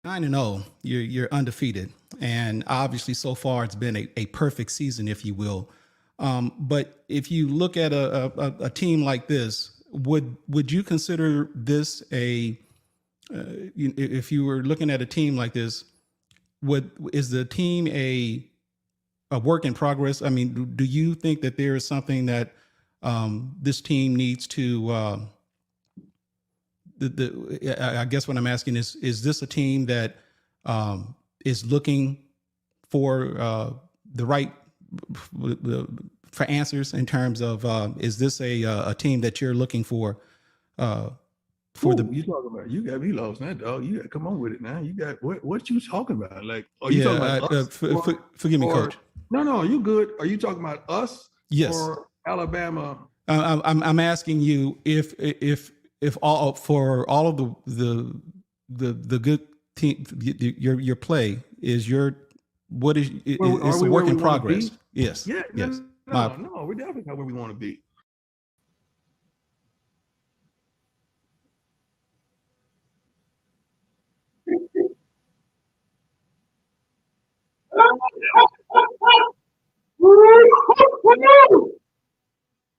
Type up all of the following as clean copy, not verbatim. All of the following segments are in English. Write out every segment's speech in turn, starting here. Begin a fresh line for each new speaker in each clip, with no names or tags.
9-0, you're undefeated, and obviously so far it's been a perfect season, if you will. But if you look at a team like this, would you consider this if you were looking at a team like this, is the team a work in progress? I mean, do you think that there is something that this team needs to? I guess what I'm asking is this a team that is looking for the right for answers in terms of is this a team that you're looking for
you talking about? You got me lost now, dog. You got come on with it now. You got what you talking about? Like, are you talking about us?
Forgive me, Coach.
No, you good. Are you talking about us?
Yes.
Or Alabama?
I'm asking you if all for all of the good team, your play is what is it's a work in progress. Yes.
Yeah.
Yes.
No, we're definitely not where we want to be.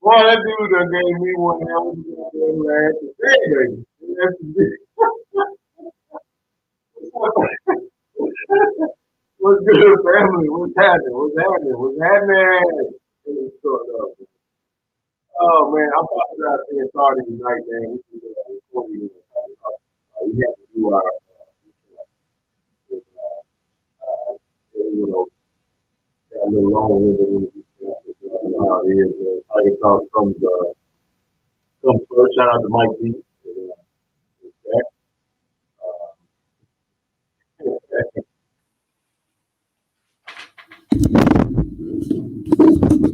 Boy, that dude that gave me one hell of a last day. What's good, family? What's happening? Oh man, I'm about to being started tonight, man. We have to do our a little long how it is. I thought comes first. Shout out to Mike B.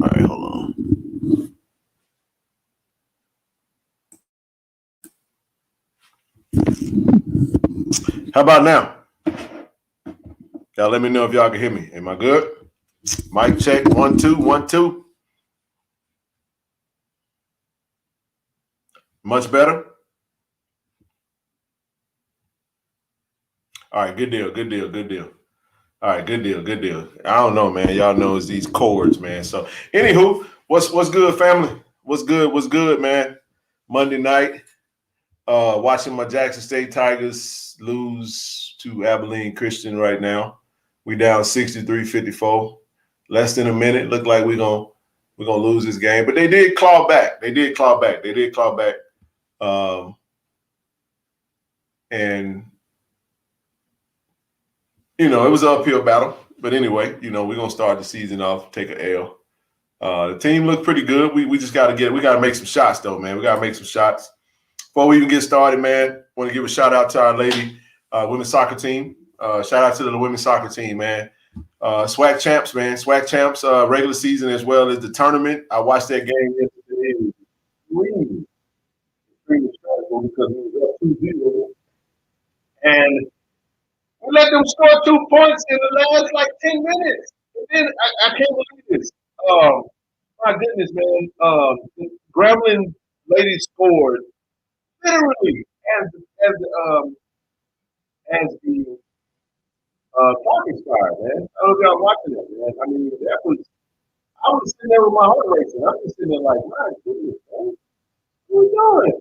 All right, hold on. How about now? Y'all let me know if y'all can hear me. Am I good? Mic check. 1 2 1 2. Much better. All right, good deal. All right, good deal. I don't know, man. Y'all know it's these cords, man. So, anywho, what's good, family? What's good, man? Monday night, watching my Jackson State Tigers lose to Abilene Christian right now. We down 63-54. Less than a minute. Look like we're gonna lose this game, but they did claw back. And it was an uphill battle. But anyway, we're gonna start the season off, take an L. The team looked pretty good. We just gotta make some shots though, man. We gotta make some shots. Before we even get started, man, want to give a shout out to our lady women's soccer team. Shout out to the women's soccer team, man. SWAC champs, man. SWAC champs, regular season as well as the tournament. I watched that game yesterday.
Because we was up 2-0. And we let them score 2 points in the last 10 minutes. And then I can't believe this. My goodness, man. The Gremlin lady scored literally as the parking star, man. I don't know if y'all watching that, man. I mean, I was sitting there with my heart racing. I was sitting there like, my goodness, man. What are we doing?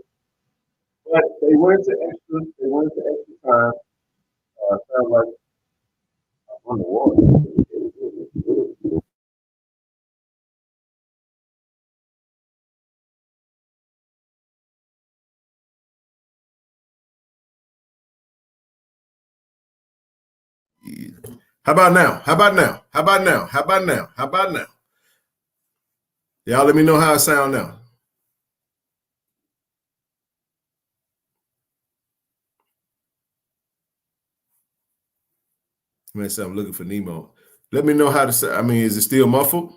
But they went to extra time. Sounds like I'm on the wall.
How about now? Y'all let me know how it sound now. Man, so I'm looking for Nemo. Let me know how to say. I mean, is it still muffled?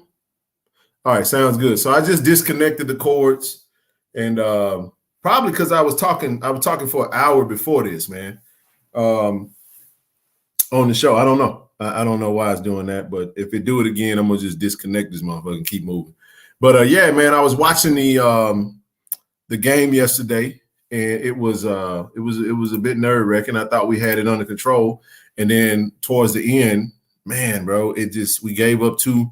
All right, sounds good. So I just disconnected the cords, and probably because I was talking for an hour before this, man, on the show. I don't know. I don't know why it's doing that, but if it do it again, I'm gonna just disconnect this motherfucker and keep moving. But yeah, man, I was watching the game yesterday, and it was a bit nerve-wracking. I thought we had it under control, and then towards the end, man, bro, we gave up two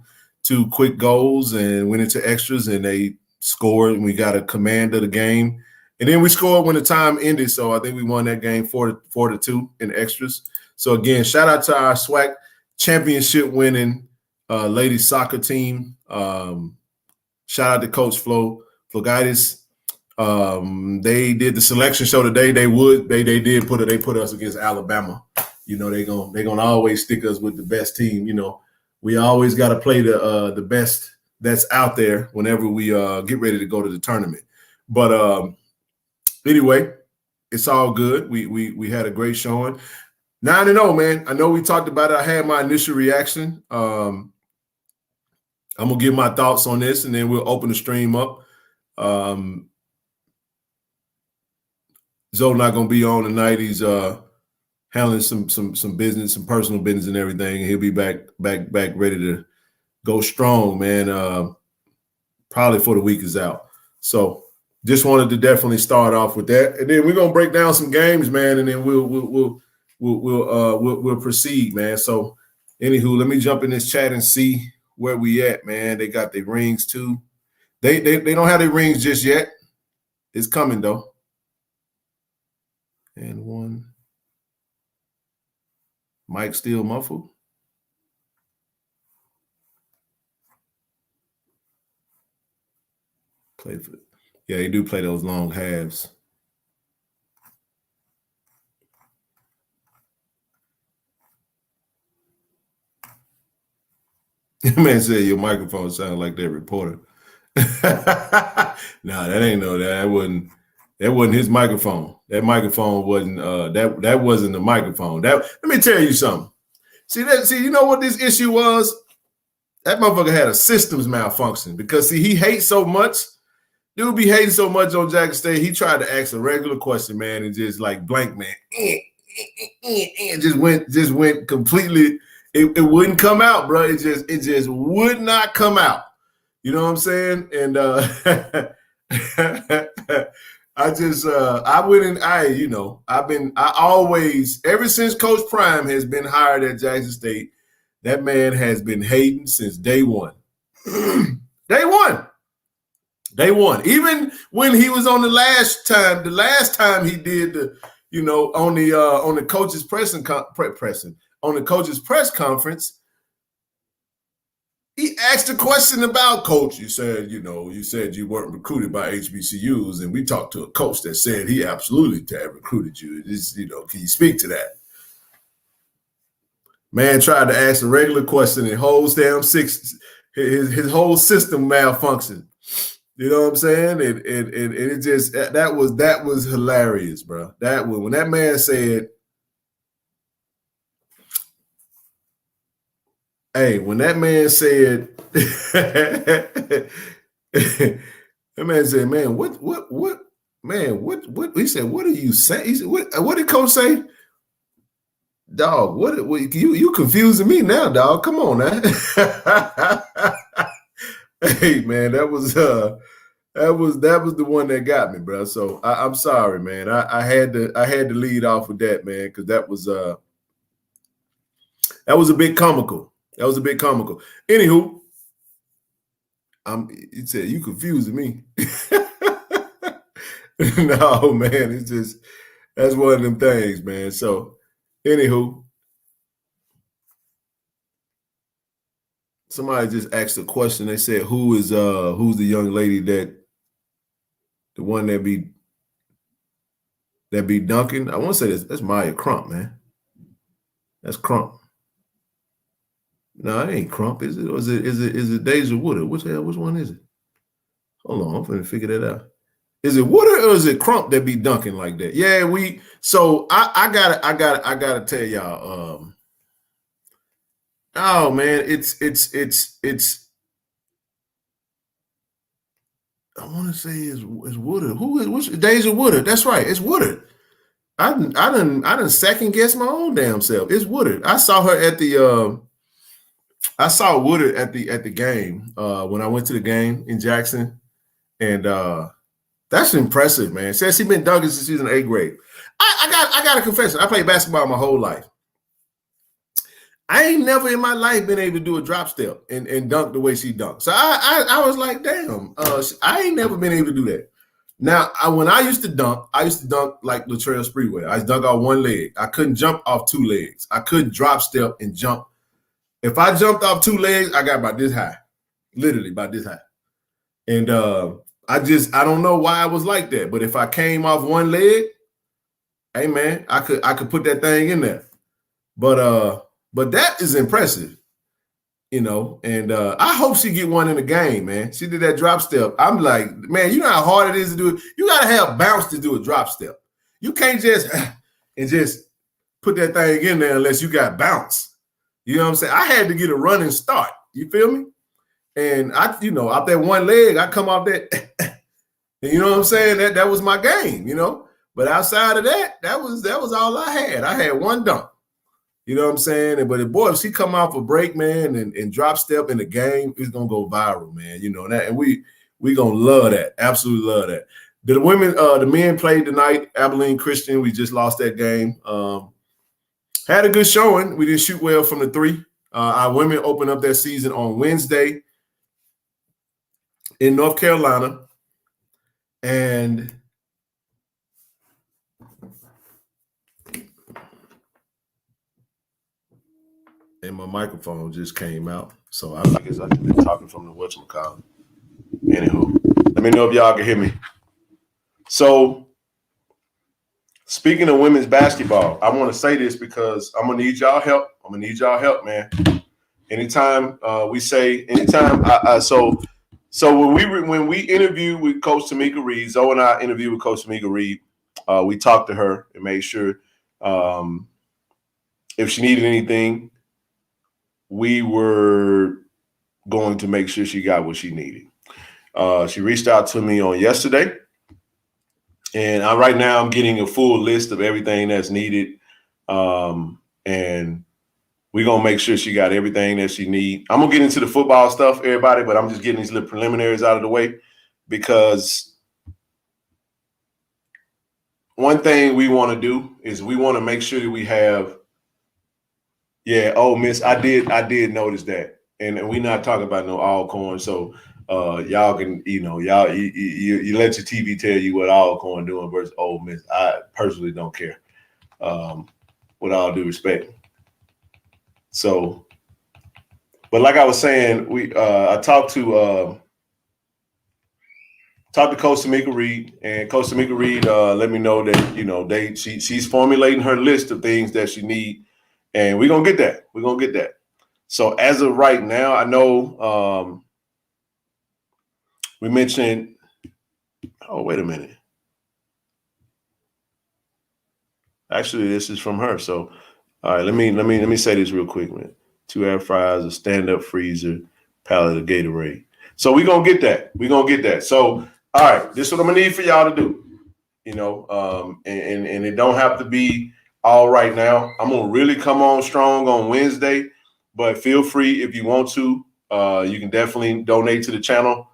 quick goals and went into extras, and they scored, and we got a command of the game. And then we scored when the time ended, so I think we won that game 4-2 in extras. So again, shout out to our SWAC championship winning ladies soccer team. Shout out to Coach Flogaitis. They did the selection show today. They put us against Alabama. You know, they're gonna always stick us with the best team. You know, we always got to play the best that's out there whenever we get ready to go to the tournament. But anyway, it's all good. We had a great showing. 9-0, man. I know we talked about it. I had my initial reaction. I'm gonna give my thoughts on this, and then we'll open the stream up. Zoe not gonna be on tonight. He's handling some business, some personal business, and everything. And he'll be back ready to go strong, man. Probably before the week is out. So just wanted to definitely start off with that, and then we're gonna break down some games, man, and then we'll proceed, man. So, anywho, let me jump in this chat and see where we at, man. They got their rings too. They don't have their rings just yet. It's coming though. And one. Mike still muffled. Yeah, they do play those long halves. Man said your microphone sounded like that reporter. Nah, that ain't no that wasn't his microphone. That microphone wasn't that wasn't the microphone. Let me tell you something. See, you know what this issue was? That motherfucker had a systems malfunction because he hates so much. Dude be hating so much on Jackson State. He tried to ask a regular question, man, and just like blank, man. Just went completely. It wouldn't come out, bro. It just would not come out. You know what I'm saying? And I always, ever since Coach Prime has been hired at Jackson State, that man has been hating since day one. Day one. Even when he was on the last time he did on the coach's press conference, he asked a question about coach. You said you weren't recruited by HBCUs, and we talked to a coach that said he absolutely recruited you. Can you speak to that? Man tried to ask a regular question, and his whole system malfunctioned. You know what I'm saying? And it just that was hilarious, bro. When that man said, "Hey," when that man said, that man said, "Man, what, man, what?" He said, "What are you saying?" He said, "What did Coach say?" Dog, what you confusing me now, dog? Come on, man. Hey, man, that was the one that got me, bro. So I'm sorry, man. I had to lead off with that, man, because that was a bit comical. That was a bit comical. Anywho, he said you confusing me. No, man, it's just that's one of them things, man. So, anywho. Somebody just asked a question. They said, who's the young lady the one that be dunking? I want to say that's Maya Crump, man. That's Crump. No, it ain't Crump, is it? Or is it Deja Woodard? Which one is it? Hold on, I'm finna figure that out. Is it Woodard or is it Crump that be dunking like that? Yeah, so I gotta tell y'all, oh man, it's I want to say is Woodard. What's Deja Woodard? That's right, it's Woodard. I done second guess my own damn self. It's Woodard. I saw her at the I saw Woodard at the game when I went to the game in Jackson, and I That's impressive, man. Says she been dunking since she's in 8th grade. I got a confession. I played basketball my whole life. I ain't never in my life been able to do a drop step and dunk the way she dunked. So I was like, damn, I ain't never been able to do that. Now, when I used to dunk like Latrell Sprewell. I used to dunk off one leg. I couldn't jump off 2 legs. I couldn't drop step and jump. If I jumped off 2 legs, I got about this high, literally about this high. And I don't know why I was like that. But if I came off one leg, hey man, I could put that thing in there. But that is impressive, you know. And I hope she get one in the game, man. She did that drop step. I'm like, man, you know how hard it is to do it. You gotta have bounce to do a drop step. You can't just put that thing in there unless you got bounce. You know what I'm saying? I had to get a running start. You feel me? And out that one leg, I come off that. You know what I'm saying? That was my game, you know. But outside of that, that was all I had. I had one dunk. You know what I'm saying? But boy, if she come off a break, man, and drop step in the game, it's gonna go viral, man. You know that, and we gonna love that. Absolutely love that. The men played tonight. Abilene Christian. We just lost that game. Had a good showing. We didn't shoot well from the 3. Our women opened up their season on Wednesday in North Carolina, and my microphone just came out. So I guess I've been talking from the whatchamacallit. Anywho, let me know if y'all can hear me. So speaking of women's basketball, I want to say this because I'm going to need y'all help. Man. Anytime so when we interviewed with Coach Tamika Reed, Zoe and I interviewed with Coach Tamika Reed, we talked to her and made sure if she needed anything, we were going to make sure she got what she needed. She reached out to me on yesterday, and right now I'm getting a full list of everything that's needed, and we're going to make sure she got everything that she needs. I'm going to get into the football stuff, everybody, but I'm just getting these little preliminaries out of the way because one thing we want to do is we want to make sure that we have Miss, I did notice that. And we're not talking about no Alcorn, so y'all can, you let your TV tell you what Alcorn doing versus Ole Miss. I personally don't care, with all due respect. So, but like I was saying, I talked to Coach Tamika Reed, and Coach Tamika Reed let me know that she's formulating her list of things that she needs, and we're gonna get that. So as of right now, I know we mentioned. Oh, wait a minute. Actually, this is from her. So, all right, let me say this real quick, man. 2 air fryers, a stand-up freezer, pallet of Gatorade. So we're gonna get that. So, all right, this is what I'm gonna need for y'all to do. And it don't have to be all right now. I'm gonna really come on strong on Wednesday, but feel free if you want to. You can definitely donate to the channel.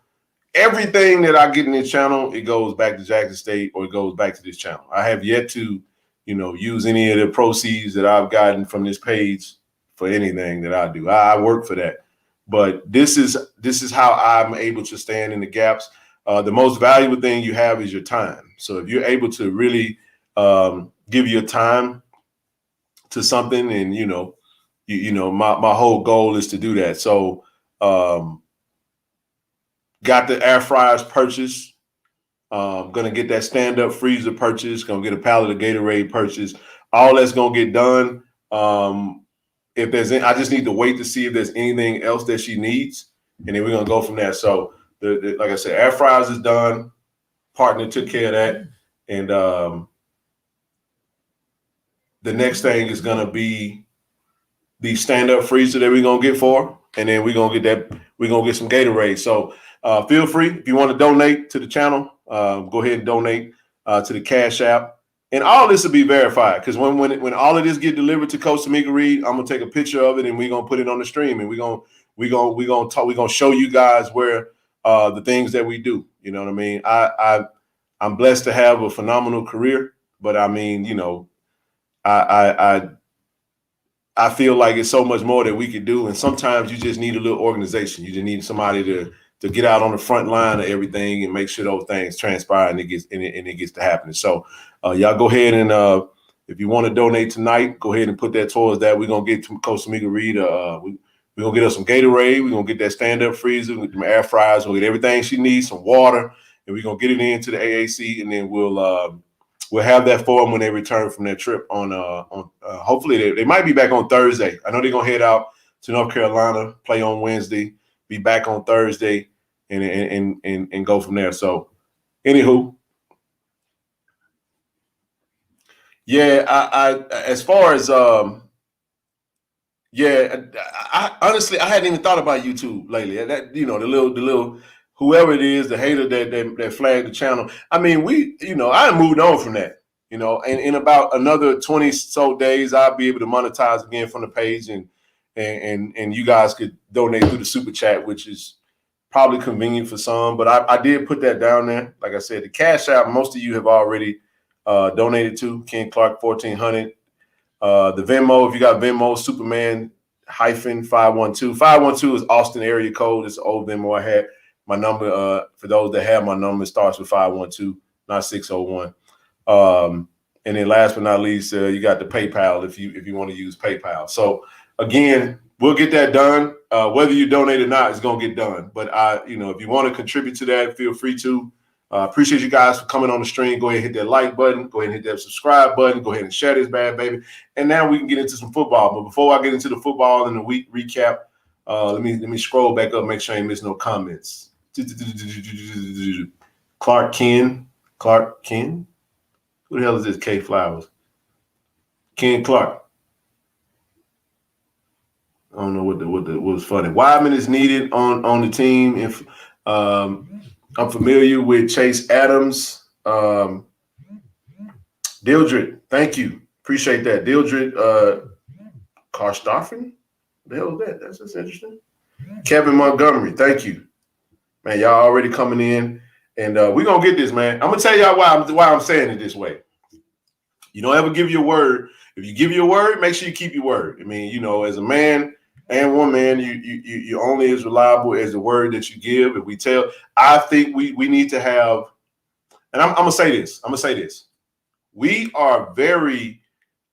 Everything that I get in this channel, it goes back to Jackson State or it goes back to this channel. I have yet to, use any of the proceeds that I've gotten from this page for anything that I do. I work for that. But this is how I'm able to stand in the gaps. The most valuable thing you have is your time. So if you're able to really give your time to something, and my whole goal is to do that. So got the air fryers purchased. Gonna get that stand-up freezer purchased. Gonna get a pallet of Gatorade purchased. All that's gonna get done. If there's I just need to wait to see if there's anything else that she needs, and then we're gonna go from there. So like I said, air fryers is done. Partner took care of that, and the next thing is gonna be the stand-up freezer that we're gonna get for, and then we're gonna get some Gatorade. So feel free if you want to donate to the channel. Go ahead and donate to the Cash App, and all this will be verified because when all of this get delivered to Coach Tamika Reed, I'm gonna take a picture of it and we're gonna put it on the stream, and we're gonna show you guys where the things that we do. You know what I mean? I'm blessed to have a phenomenal career, but I mean, you know, I feel like it's so much more that we could do, and sometimes you just need a little organization. You just need somebody to get out on the front line of everything and make sure those things transpire and it gets to happening. So y'all go ahead and if you want to donate tonight, go ahead and put that towards that. We're gonna get to Coach Tamika Reed. We're gonna get her some Gatorade. We're gonna get that stand-up freezer with some air fryers. We'll get everything she needs, some water, and we're gonna get it into the AAC, and then we'll have that for them when they return from their trip on hopefully they might be back on Thursday. I know they're gonna head out to North Carolina, play on Wednesday, be back on Thursday, and go from there. So anywho, yeah, I as far as I honestly hadn't even thought about YouTube lately. That, you know, the little whoever it is, the hater that flagged the channel. I mean, I moved on from that. You know, and in about another 20 so days, I'll be able to monetize again from the page, and you guys could donate through the super chat, which is probably convenient for some. But I did put that down there. Like I said, the Cash App, most of you have already donated to Ken Clark 1400. The Venmo, if you got Venmo, Superman -512. 512 is Austin area code. It's an old Venmo I had. My number, for those that have my number, starts with 512, not 601. And then last but not least, you got the PayPal if you want to use PayPal. So again, we'll get that done. Whether you donate or not, it's gonna get done. But if you want to contribute to that, feel free to. Appreciate you guys for coming on the stream. Go ahead and hit that like button. Go ahead and hit that subscribe button. Go ahead and share this bad baby. And now we can get into some football. But before I get into the football and the week recap, let me scroll back up, make sure I ain't miss no comments. Clark Ken. Who the hell is this? K Flowers. Ken Clark. I don't know what was funny. Wyman is needed on the team. If I'm familiar with Chase Adams. Dildred, thank you. Appreciate that. Dildred Karstoffen? What the hell is that? That's just interesting. Kevin Montgomery, thank you. Man, y'all already coming in. And we're going to get this, man. I'm going to tell y'all why I'm saying it this way. You don't ever give your word. If you give your word, make sure you keep your word. I mean, as a man and woman, you only as reliable as the word that you give. If we tell, I think we need to have, and I'm going to say this. We are very,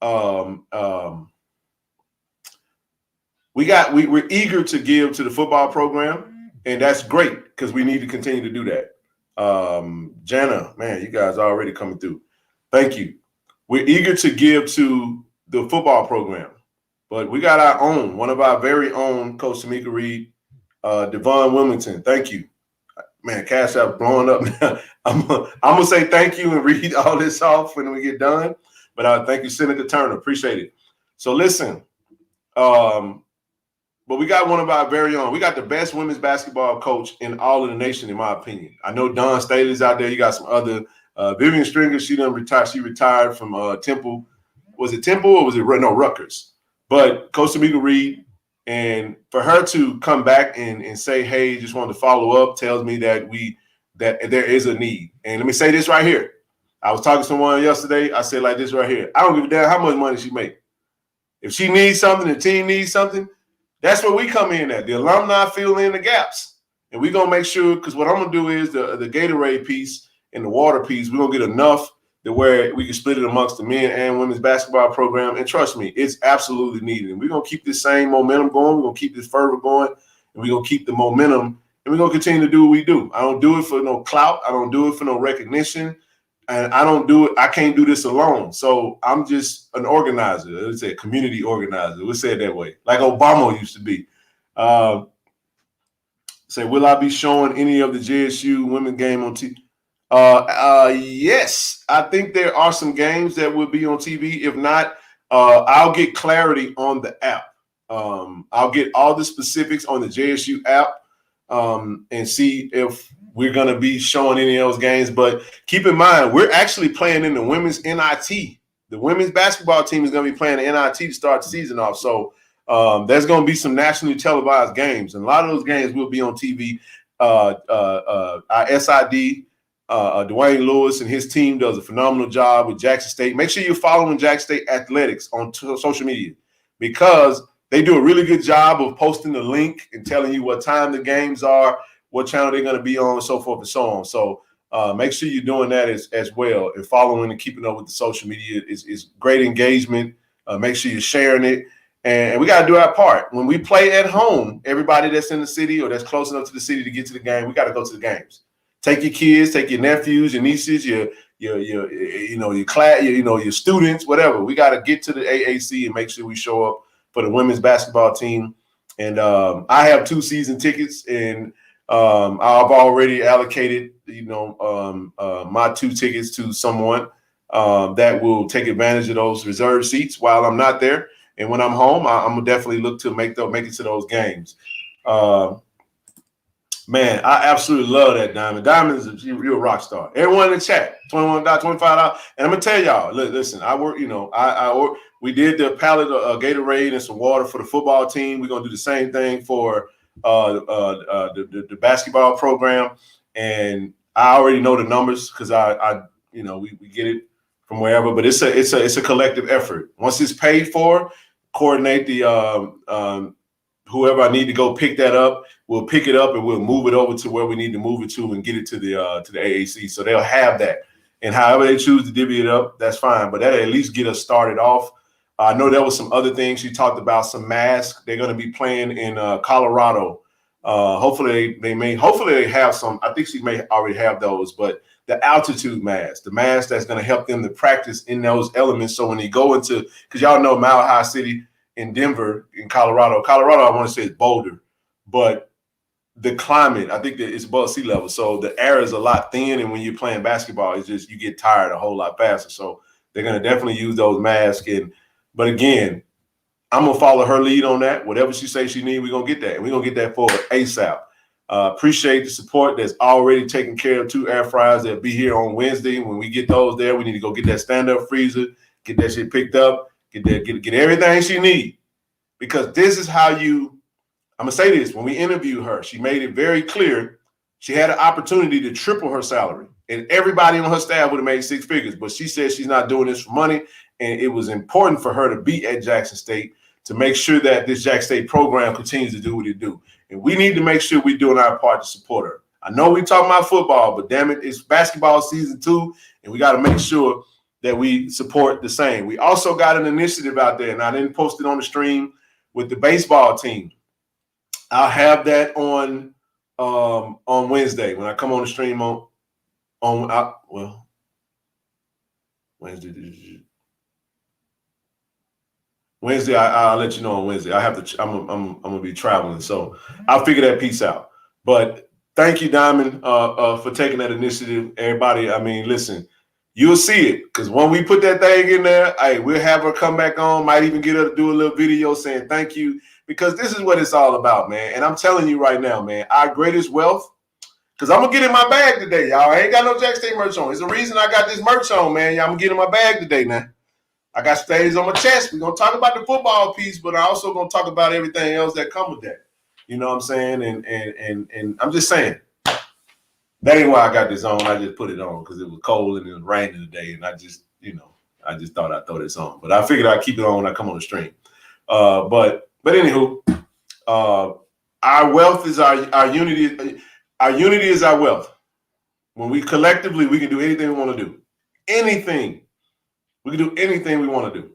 we're eager to give to the football program, and that's great because we need to continue to do that. Jana, man, you guys are already coming through. Thank you. We're eager to give to the football program, but we got our own, one of our very own, Coach Tamika Reed, Devon Wilmington. Thank you. Man, Cash App blowing up now. I'm gonna say thank you and read all this off when we get done. But thank you, Senator Turner. Appreciate it. So listen, but we got one of our very own. We got the best women's basketball coach in all of the nation, in my opinion. I know Dawn Staley's out there. You got some other Vivian Stringer. She done retired. She retired from Temple. Was it Temple or was it Rutgers? But Coach Tamika Reed, and for her to come back and say, "Hey, just wanted to follow up," tells me that there is a need. And let me say this right here. I was talking to someone yesterday. I said like this right here. I don't give a damn how much money she make. If she needs something, the team needs something. That's where we come in at. The alumni fill in the gaps. And we're going to make sure, because what I'm going to do is the Gatorade piece and the water piece, we're going to get enough to where we can split it amongst the men and women's basketball program. And trust me, it's absolutely needed. And we're going to keep this same momentum going. We're going to keep this fervor going. And we're going to keep the momentum. And we're going to continue to do what we do. I don't do it for no clout. I don't do it for no recognition. And I don't do it. I can't do this alone. So I'm just an organizer. Let's say a community organizer. We'll say it that way, like Obama used to be. Say, will I be showing any of the JSU women's game on TV? Yes, I think there are some games that will be on TV. If not, I'll get clarity on the app. I'll get all the specifics on the JSU app and see if we're going to be showing any of those games. But keep in mind, we're actually playing in the women's NIT. The women's basketball team is going to be playing the NIT to start the season off. So there's going to be some nationally televised games. And a lot of those games will be on TV. Our SID Dwayne Lewis and his team does a phenomenal job with Jackson State. Make sure you're following Jackson State Athletics on social media because they do a really good job of posting the link and telling you what time the games are, what channel they're going to be on, so forth and so on. So make sure you're doing that as well and following and keeping up with the social media is great engagement. Make sure you're sharing it. And we got to do our part. When we play at home, everybody that's in the city or that's close enough to the city to get to the game, we got to go to the games. Take your kids, take your nephews, your nieces, your class, your students, whatever. We got to get to the AAC and make sure we show up for the women's basketball team. And I have 2 season tickets, and I've already allocated, my 2 tickets to someone that will take advantage of those reserved seats while I'm not there. And when I'm home, I'm gonna definitely look to make it to those games. Man, I absolutely love that Diamond. Diamond is you're a rock star. Everyone in the chat, $21, $25. And I'm gonna tell y'all, listen, I work, we did the pallet of Gatorade and some water for the football team. We're gonna do the same thing for the basketball program. And I already know the numbers because we get it from wherever, but it's a collective effort. Once it's paid for, coordinate the whoever I need to go pick that up, we'll pick it up and we'll move it over to where we need to move it to and get it to the AAC. So they'll have that. And however they choose to divvy it up, that's fine. But that'll at least get us started off. I know there was some other things she talked about, some masks. They're going to be playing in Colorado. Hopefully they have some. I think she may already have those, but the altitude mask, the mask that's going to help them to practice in those elements. So when they go into, because y'all know Mile High City in Denver, in Colorado, I want to say it's Boulder, but the climate, I think that it's above sea level. So the air is a lot thin. And when you're playing basketball, it's just, you get tired a whole lot faster. So they're going to definitely use those masks. But again, I'm going to follow her lead on that. Whatever she says she needs, we're going to get that. And we're going to get that for her ASAP. Appreciate the support that's already taken care of 2 air fryers that'll be here on Wednesday. When we get those there, we need to go get that stand-up freezer, get that shit picked up, get everything she needs. Because this is how I'm going to say this. When we interviewed her, she made it very clear she had an opportunity to triple her salary. And everybody on her staff would have made 6 figures. But she said she's not doing this for money. And it was important for her to be at Jackson State to make sure that this Jackson State program continues to do what it do. And we need to make sure we're doing our part to support her. I know we talking about football, but damn it, it's basketball season 2, and we got to make sure that we support the same. We also got an initiative out there, and I didn't post it on the stream with the baseball team. I'll have that on Wednesday when I come on the stream Wednesday, I'll let you know on Wednesday. I'm gonna be traveling, so I'll figure that piece out. But thank you, Diamond, for taking that initiative. Everybody, I mean, listen, you'll see it because when we put that thing in there, hey, we'll have her come back on. Might even get her to do a little video saying thank you because this is what it's all about, man. And I'm telling you right now, man, our greatest wealth. Because I'm gonna get in my bag today, y'all. I ain't got no Jackson State merch on. It's the reason I got this merch on, man. Y'all, I'm gonna get in my bag today now. I got stains on my chest. We're going to talk about the football piece, but I also going to talk about everything else that comes with that. You know what I'm saying? And I'm just saying, that ain't why I got this on. I just put it on because it was cold and it was raining today. And I just thought I'd throw this on. But I figured I'd keep it on when I come on the stream. But anywho, our wealth is our unity. Our unity is our wealth. When we collectively, we can do anything we want to do. Anything. We can do anything we want to do.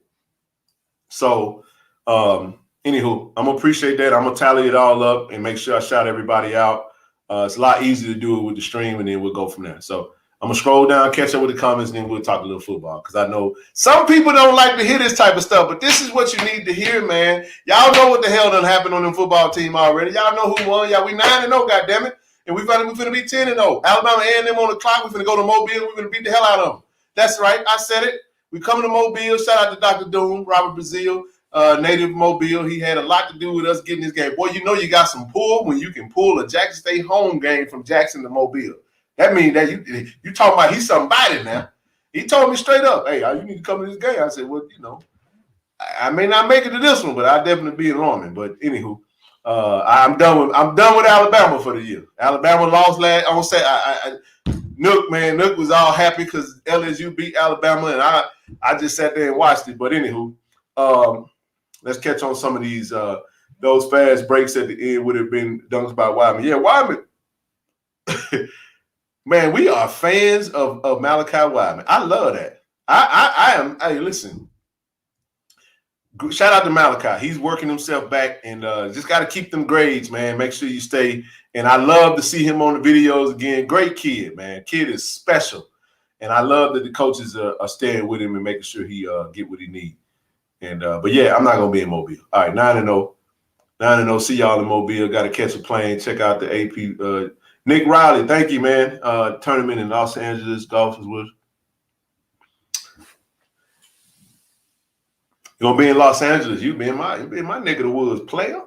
So, anywho, I'm going to appreciate that. I'm going to tally it all up and make sure I shout everybody out. It's a lot easier to do it with the stream, and then we'll go from there. So, I'm going to scroll down, catch up with the comments, and then we'll talk a little football because I know some people don't like to hear this type of stuff, but this is what you need to hear, man. Y'all know what the hell done happened on the football team already. Y'all know who won. Y'all, we 9-0, goddammit. And we finna be 10-0. Alabama A&M on the clock. We finna go to Mobile. We finna beat the hell out of them. That's right. I said it. We coming to Mobile. Shout out to Dr. Doom, Robert Brazil, native Mobile. He had a lot to do with us getting this game. Boy, you know you got some pull when you can pull a Jackson State home game from Jackson to Mobile. That means that you talking about he's somebody now. He told me straight up, hey, you need to come to this game. I said, well, I may not make it to this one, but I'll definitely be in Norman. But anywho, I'm done with Alabama for the year. Alabama lost last. I won't say Nook, man, Nook was all happy because LSU beat Alabama, and I just sat there and watched it. But anywho, let's catch on some of these. Those fast breaks at the end would have been dunks by Wyman. Yeah, Wyman. Man, we are fans of Malachi Wyman. I love that. I am. Hey, listen. Shout out to Malachi. He's working himself back, and just got to keep them grades, man. Make sure you stay. And I love to see him on the videos again. Great kid, man. Kid is special, and I love that the coaches are staying with him and making sure he get what he needs. And but yeah, I'm not gonna be in Mobile. All right, 9-0, 9-0. See y'all in Mobile. Got to catch a plane. Check out the AP. Nick Riley, thank you, man. Tournament in Los Angeles, golf is with. You gonna be in Los Angeles? You be in my neck of the woods, player.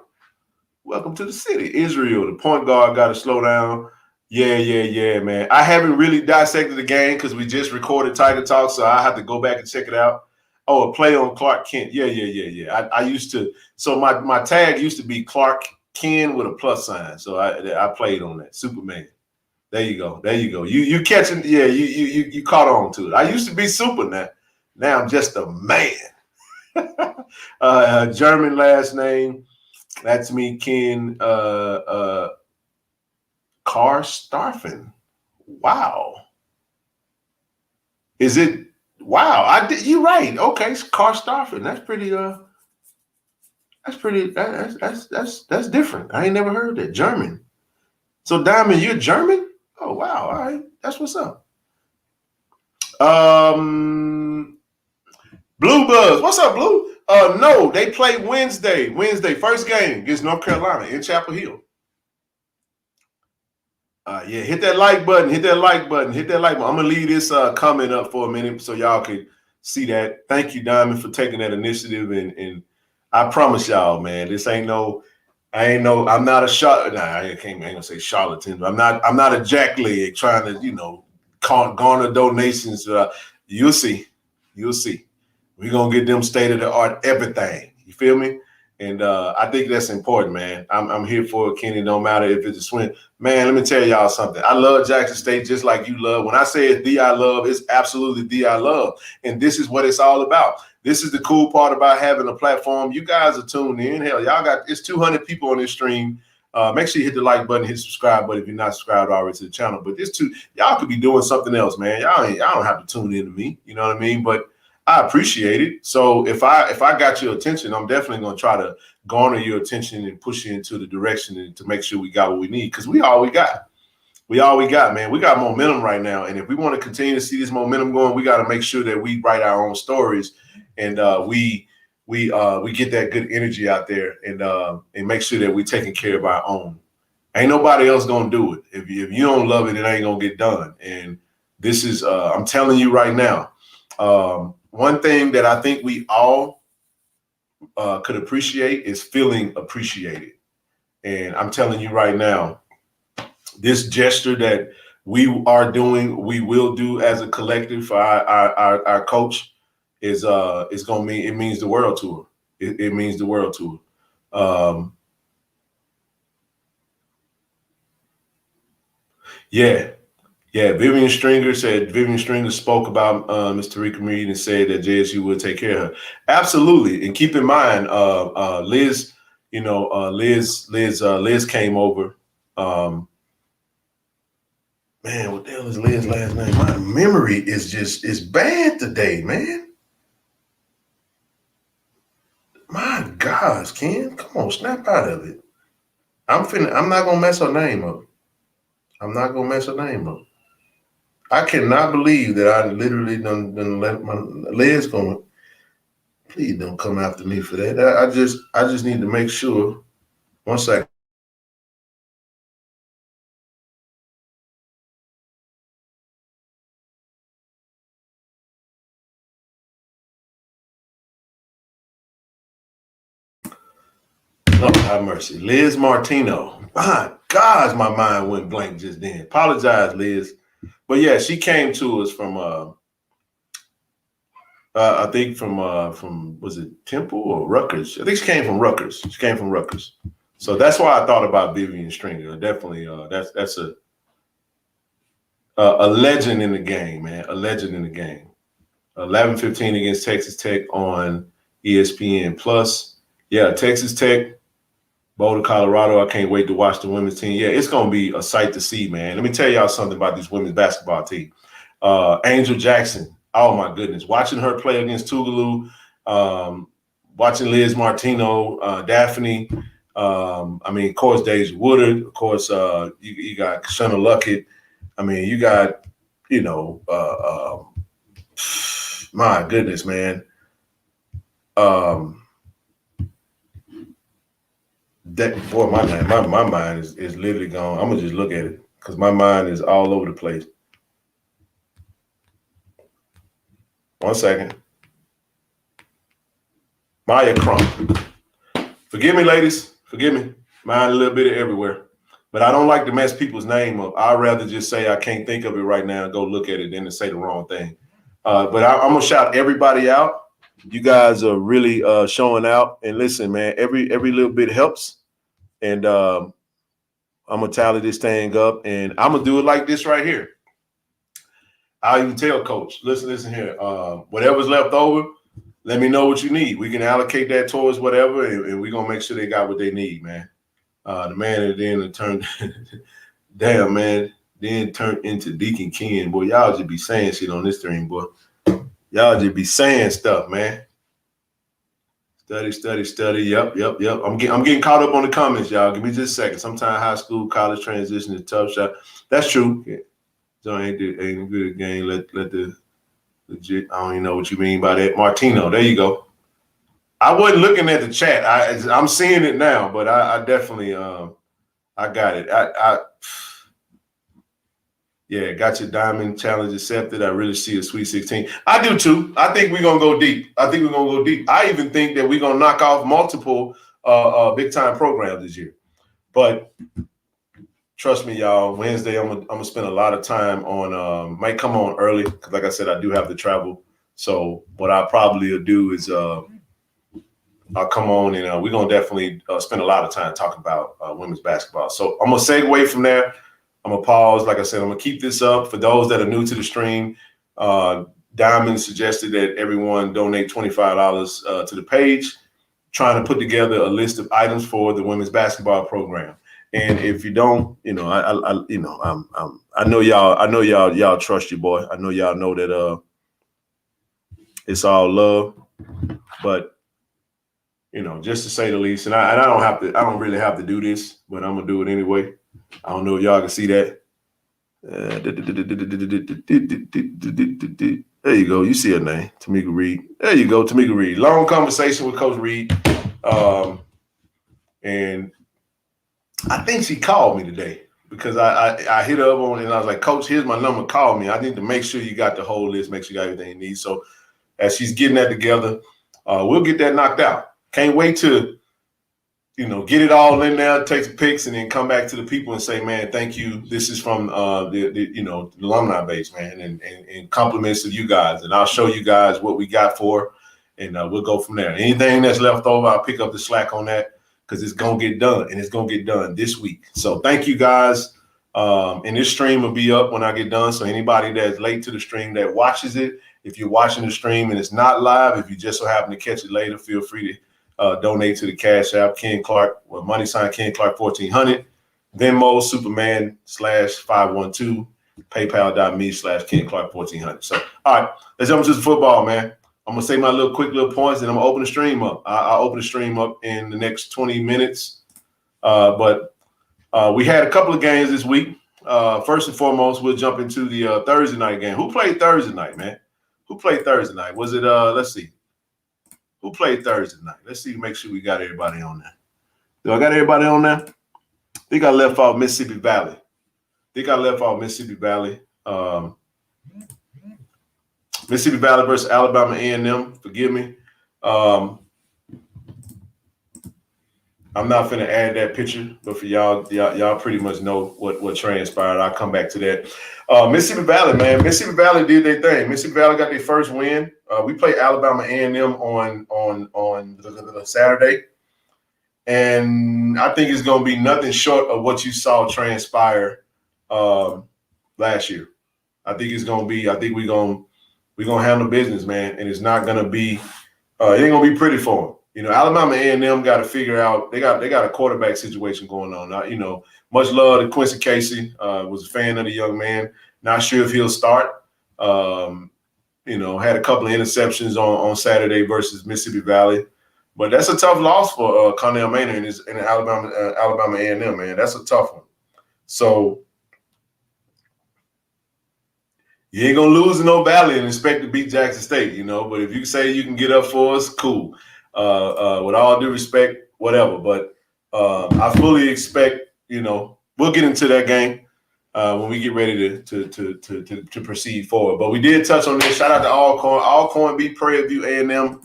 Welcome to the city, Israel. The point guard got to slow down. Yeah, man. I haven't really dissected the game because we just recorded Tiger Talk, so I have to go back and check it out. Oh, a play on Clark Kent. Yeah. I used to. So my tag used to be Clark Ken with a plus sign. So I played on that. Superman. There you go. You catching? Yeah, you caught on to it. I used to be super now. Now I'm just a man. German last name. That's me, Ken. Karstaffen. Wow. Is it? Wow. You're right. Okay, it's Karstaffen. That's pretty. That's different. I ain't never heard that. German. So Diamond, you're German? Oh wow. All right. That's what's up. Blue Buzz. What's up, Blue? No, they play Wednesday. First game against North Carolina in Chapel Hill. Yeah, hit that like button. I'm gonna leave this comment up for a minute so y'all can see that. Thank you, Diamond, for taking that initiative. And I promise y'all, man, this ain't no. I'm not a charlatan. Nah, I ain't gonna say charlatan. But I'm not a jackleg trying to garner donations. You'll see. We're going to get them state-of-the-art everything. You feel me? And I think that's important, man. I'm here for it, Kenny. No matter if it's a swing. Man, let me tell y'all something. I love Jackson State just like you love. When I say it's D I love, it's absolutely D I love. And this is what it's all about. This is the cool part about having a platform. You guys are tuned in. Hell, it's 200 people on this stream. Make sure you hit the like button, hit subscribe button if you're not subscribed already to the channel. But y'all could be doing something else, man. Y'all don't have to tune in to me. You know what I mean? But I appreciate it. So if I got your attention, I'm definitely going to try to garner your attention and push you into the direction and to make sure we got what we need, because we all we got. We all we got, man. We got momentum right now. And if we want to continue to see this momentum going, we got to make sure that we write our own stories and we get that good energy out there and make sure that we're taking care of our own. Ain't nobody else going to do it. If you don't love it, it ain't going to get done. And this is, I'm telling you right now, one thing that I think we all could appreciate is feeling appreciated. And I'm telling you right now, this gesture that we are doing, we will do as a collective for our coach is going to mean, it means the world to her. It means the world to her. Vivian Stringer spoke about Ms. Tarika Mead and said that JSU would take care of her. Absolutely. And keep in mind, Liz came over. Man, what the hell is Liz's last name? My memory is bad today, man. My gosh, Ken, come on, snap out of it. I'm not gonna mess her name up. I cannot believe that I literally done let my Liz going. Please don't come after me for that. I just need to make sure. 1 second. Lord have mercy. Liz Martino. My gosh, my mind went blank just then. Apologize, Liz. But yeah, she came to us from I think from was it Temple or Rutgers? I think she came from Rutgers. So that's why I thought about Vivian Stringer. Definitely that's a A legend in the game, man. A legend in the game. 11:15 against Texas Tech on ESPN Plus. Yeah, Texas Tech, Boulder, Colorado. I can't wait to watch the women's team. Yeah, it's going to be a sight to see, man. Let me tell y'all something about this women's basketball team. Angel Jackson. Oh, my goodness. Watching her play against Tougaloo, watching Liz Martino, Daphne. Of course, Deja Woodard. Of course, you got Shunna Luckett. You got, my goodness, man. That boy, my mind is literally gone. I'm gonna just look at it because my mind is all over the place. 1 second. Maya Crump. Forgive me, ladies. Forgive me. Mind a little bit of everywhere. But I don't like to mess people's name up. I'd rather just say I can't think of it right now and go look at it than to say the wrong thing. But I'm going to shout everybody out. You guys are really showing out. And listen, man, every little bit helps. And I'm going to tally this thing up. And I'm going to do it like this right here. I'll even tell Coach, listen here. Whatever's left over, let me know what you need. We can allocate that towards whatever, and we're going to make sure they got what they need, man. The man that then turned, damn, man, then turned into Deacon Ken. Boy, y'all just be saying shit on this stream, boy. Y'all just be saying stuff, man. Study. Yep. I'm getting caught up on the comments, y'all. Give me just a second. Sometimes high school, college transition is tough shot. That's true. Yeah. So ain't a good game. Let the legit. I don't even know what you mean by that. Martino, there you go. I wasn't looking at the chat. I'm seeing it now, but I definitely I got it. Yeah, got your diamond challenge accepted. I really see a Sweet 16. I do too. I think we're gonna go deep. I even think that we're gonna knock off multiple big time programs this year. But trust me, y'all. Wednesday, I'm gonna spend a lot of time on. Might come on early because, like I said, I do have to travel. So what I probably will do is I'll come on and we're going to definitely spend a lot of time talking about women's basketball. So I'm going to segue from there. I'm going to pause. Like I said, I'm going to keep this up. For those that are new to the stream, Diamond suggested that everyone donate $25 to the page, trying to put together a list of items for the women's basketball program. And if you don't, I know y'all trust your boy. I know y'all know that it's all love, but just to say the least, and I don't really have to do this, but I'm gonna do it anyway. I don't know if y'all can see that. There you go. You see her name, Tamika Reed. There you go, Tamika Reed. Long conversation with Coach Reed, and I think she called me today because I hit her up on it and I was like, Coach, here's my number. Call me. I need to make sure you got the whole list, make sure you got everything you need. So as she's getting that together, we'll get that knocked out. Can't wait to, get it all in there, take some pics, and then come back to the people and say, man, thank you. This is from the alumni base, man, and compliments to you guys. And I'll show you guys what we got for, and we'll go from there. Anything that's left over, I'll pick up the slack on that because it's going to get done, and it's going to get done this week. So thank you guys. And this stream will be up when I get done. So anybody that's late to the stream that watches it, if you're watching the stream and it's not live, if you just so happen to catch it later, feel free to donate to the Cash App, Ken Clark, money sign Ken Clark 1400, Venmo, Superman /512, PayPal.me/Ken Clark 1400. So, all right, let's jump into the football, man. I'm gonna say my quick little points, and I'm gonna open the stream up. I'll open the stream up in the next 20 minutes. But we had a couple of games this week. First and foremost, we'll jump into the Thursday night game. Who played Thursday night, man? Who played Thursday night? Was it let's see. Who played Thursday night? Let's see, make sure we got everybody on there. Do I got everybody on there? I think I left off Mississippi Valley. Mississippi Valley versus Alabama A&M. Forgive me. I'm not finna add that picture, but for y'all pretty much know what transpired. I'll come back to that. Mississippi Valley, man. Mississippi Valley did their thing. Mississippi Valley got their first win. We play Alabama A&M on Saturday, and I think it's gonna be nothing short of what you saw transpire last year. I think it's gonna be. I think we're gonna handle business, man, and it's not gonna be. It ain't gonna be pretty for them. You know, Alabama A&M got to figure out. They got a quarterback situation going on. Now, you know, much love to Quincy Casey. Was a fan of the young man. Not sure if he'll start. You know, had a couple of interceptions on Saturday versus Mississippi Valley. But that's a tough loss for Connell Maynard in Alabama A&M, man. That's a tough one. So you ain't going to lose in no Valley and expect to beat Jackson State, you know. But if you say you can get up for us, cool. With all due respect, whatever. But I fully expect, you know, we'll get into that game when we get ready to proceed forward. But we did touch on this. Shout out to Alcorn. Alcorn beat Prairie View A&M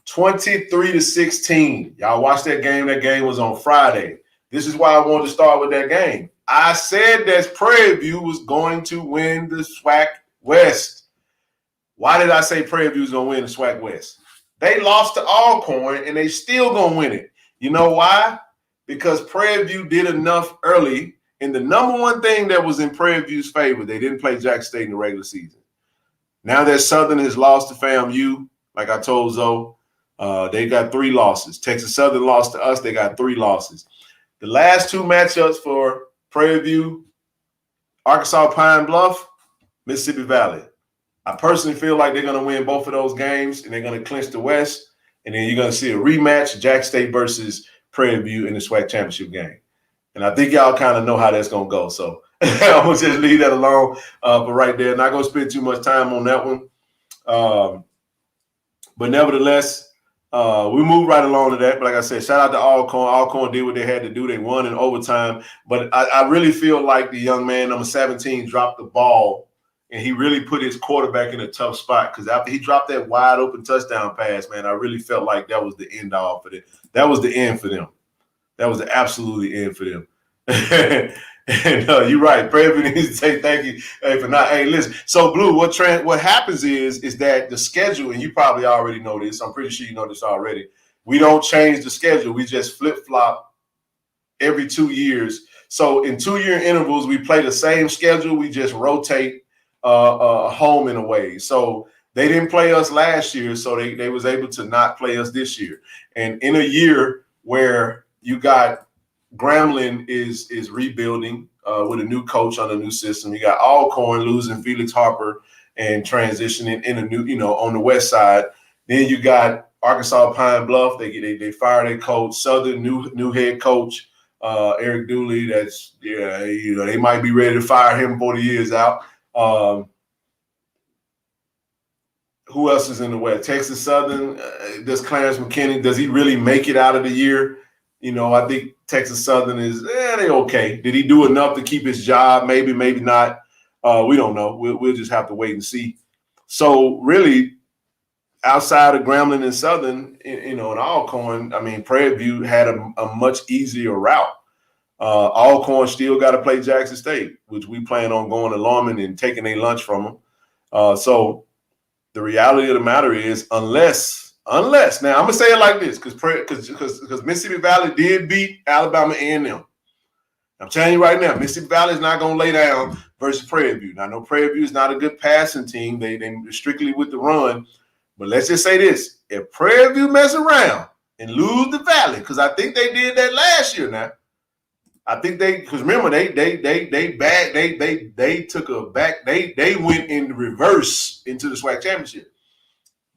23-16. Y'all watched that game. That game was on Friday. This is why I wanted to start with that game. I said that Prairie View was going to win the SWAC West. Why did I say Prairie View was going to win the SWAC West? They lost to Alcorn, and they still going to win it. You know why? Because Prairie View did enough early, and the number one thing that was in Prairie View's favor, they didn't play Jackson State in the regular season. Now that Southern has lost to FAMU, like I told Zoe, they got 3 losses. Texas Southern lost to us. They got 3 losses. The last 2 matchups for Prairie View, Arkansas Pine Bluff, Mississippi Valley. I personally feel like they're going to win both of those games, and they're going to clinch the West. And then you're going to see a rematch, Jackson State versus Prairie View in the SWAC championship game. And I think y'all kind of know how that's going to go. So I'm going to just leave that alone for right there. Not going to spend too much time on that one. But nevertheless, we move right along to that. But like I said, shout out to Alcorn. Alcorn did what they had to do. They won in overtime. But I really feel like the young man, number 17, dropped the ball, and he really put his quarterback in a tough spot because after he dropped that wide open touchdown pass, man, I really felt like that was the end all for them. That was the end for them. That was the absolutely end for them. And you're right. Prairie View needs to say thank you for not. Hey, listen. So, Blue, what happens is that the schedule, and you probably already know this. I'm pretty sure you know this already. We don't change the schedule. We just flip-flop every 2 years. So, in 2-year intervals, we play the same schedule. We just rotate home in a way. So, they didn't play us last year, so they was able to not play us this year. And in a year where you got Grambling is rebuilding with a new coach on a new system. You got Alcorn losing Felix Harper and transitioning in a new, you know, on the west side. Then you got Arkansas Pine Bluff. They fired their coach. Southern new head coach Eric Dooley. That's you know, they might be ready to fire him before the year's out. Who else is in the West? Texas Southern. Does Clarence McKinney? Does he really make it out of the year? You know, I think Texas Southern is they okay. Did he do enough to keep his job? Maybe, maybe not. We don't know. We'll just have to wait and see. So really, outside of Grambling and Southern, you know, and Alcorn, I mean, Prairie View had a much easier route. Alcorn still got to play Jackson State, which we plan on going to Lorman and taking their lunch from them. So the reality of the matter is, unless now I'm gonna say it like this, because Mississippi Valley did beat Alabama A&M. I'm telling you right now, Mississippi Valley is not gonna lay down versus Prairie View. Now, I know Prairie View is not a good passing team; they strictly with the run. But let's just say this: if Prairie View mess around and lose the Valley, because I think they did that last year. Now, I think because remember they went in reverse into the SWAC championship.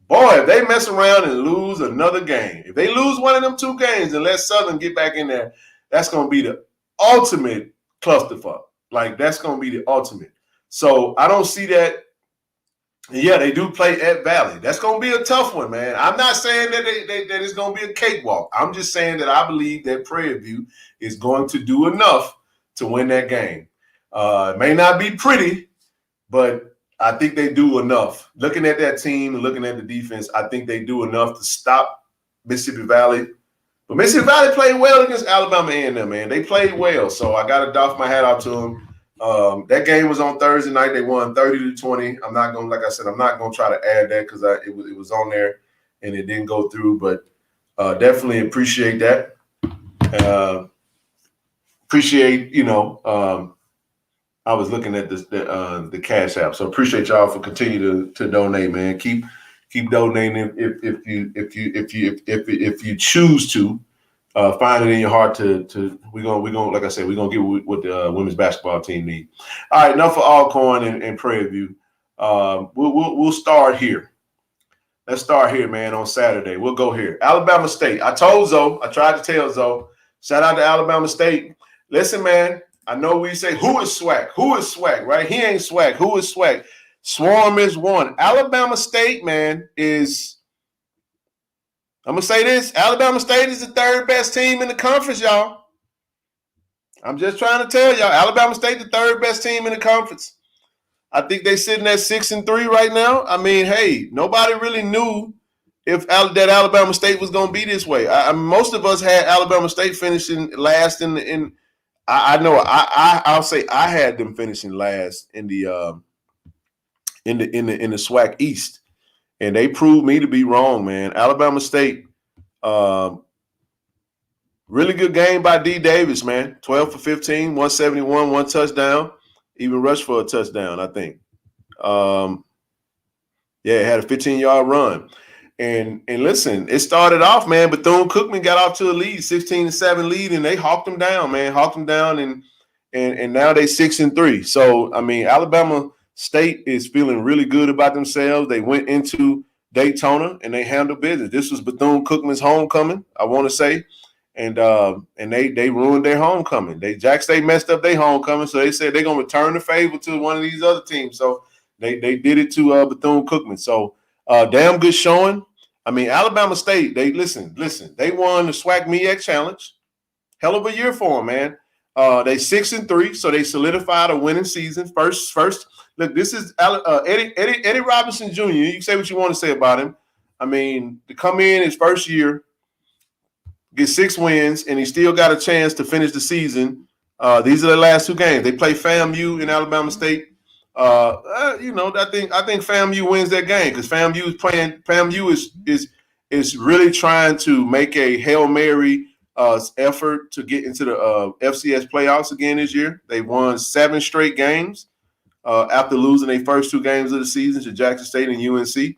Boy, if they mess around and lose another game, if they lose one of them 2 games and let Southern get back in there, that's going to be the ultimate clusterfuck. Like, that's going to be the ultimate. So I don't see that. Yeah, they do play at Valley. That's going to be a tough one, man. I'm not saying that that it's going to be a cakewalk. I'm just saying that I believe that Prairie View is going to do enough to win that game. It may not be pretty, but I think they do enough. Looking at that team and looking at the defense, I think they do enough to stop Mississippi Valley. But Mississippi Valley played well against Alabama A&M, man. They played well, so I got to doff my hat out to them. That game was on Thursday night. They won 30-20. I'm not going, like I said, I'm not going to try to add that because it was on there and it didn't go through. But definitely appreciate that. Appreciate, you know, I was looking at the Cash App. So appreciate y'all for continuing to donate, man. Keep donating if you choose to. Find it in your heart to we're gonna like I said, we're gonna get what the women's basketball team need. All right, enough for Alcorn and Prairie View. We'll start here. Let's start here, man, on Saturday. We'll go here. Alabama State. I told Zoe, I tried to tell Zoe, shout out to Alabama State. Listen, man, I know we say, who is SWAC? Who is SWAC, right? He ain't SWAC. Who is SWAC? Swarm is one. Alabama State, man, is – I'm going to say this. Alabama State is the third best team in the conference, y'all. I'm just trying to tell y'all. Alabama State the third best team in the conference. I think they're sitting at 6-3 right now. I mean, hey, nobody really knew if that Alabama State was going to be this way. Most of us had Alabama State finishing last I'll say I had them finishing last in the SWAC East. And they proved me to be wrong, man. Alabama State, really good game by D. Davis, man. 12 for 15, 171, one touchdown. Even rushed for a touchdown, I think. It had a 15-yard run. And listen, it started off, man. Bethune-Cookman got off to a lead, 16-7 lead, and they hawked them down, man. Hawked them down, and now they 6-3. So, I mean, Alabama State is feeling really good about themselves. They went into Daytona and they handled business. This was Bethune-Cookman's homecoming, I want to say, and they ruined their homecoming. Jack State messed up their homecoming, so they said they're gonna return the favor to one of these other teams. So they did it to Bethune-Cookman. So damn good showing. I mean, Alabama State. They listen. They won the SWAC MEAC Challenge. Hell of a year for them, man. They 6-3, so they solidified a winning season. First. Look, this is Eddie Robinson Jr. You can say what you want to say about him. I mean, to come in his first year, get 6 wins, and he still got a chance to finish the season. These are the last 2 games. They play FAMU in Alabama State. I think FAMU wins that game because FAMU is really trying to make a Hail Mary effort to get into the FCS playoffs again this year. They won 7 straight games. After losing their first 2 games of the season to Jackson State and UNC.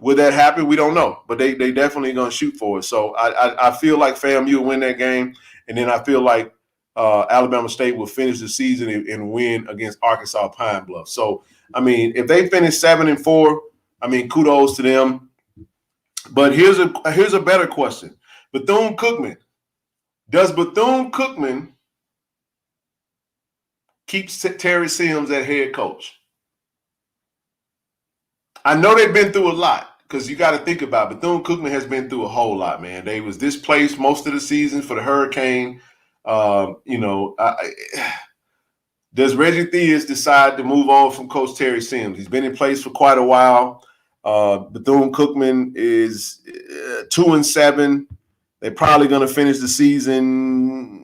Will that happen? We don't know, but they definitely going to shoot for it. So I feel like FAMU will win that game, and then I feel like Alabama State will finish the season and win against Arkansas Pine Bluff. So, I mean, if they finish 7-4, I mean, kudos to them. But here's a better question. Bethune-Cookman. Does Bethune-Cookman keeps Terry Sims at head coach? I know they've been through a lot because you got to think about it. Bethune-Cookman has been through a whole lot, man. They was displaced most of the season for the hurricane. Does Reggie Theus decide to move on from Coach Terry Sims? He's been in place for quite a while. Bethune-Cookman is 2-7. They're probably going to finish the season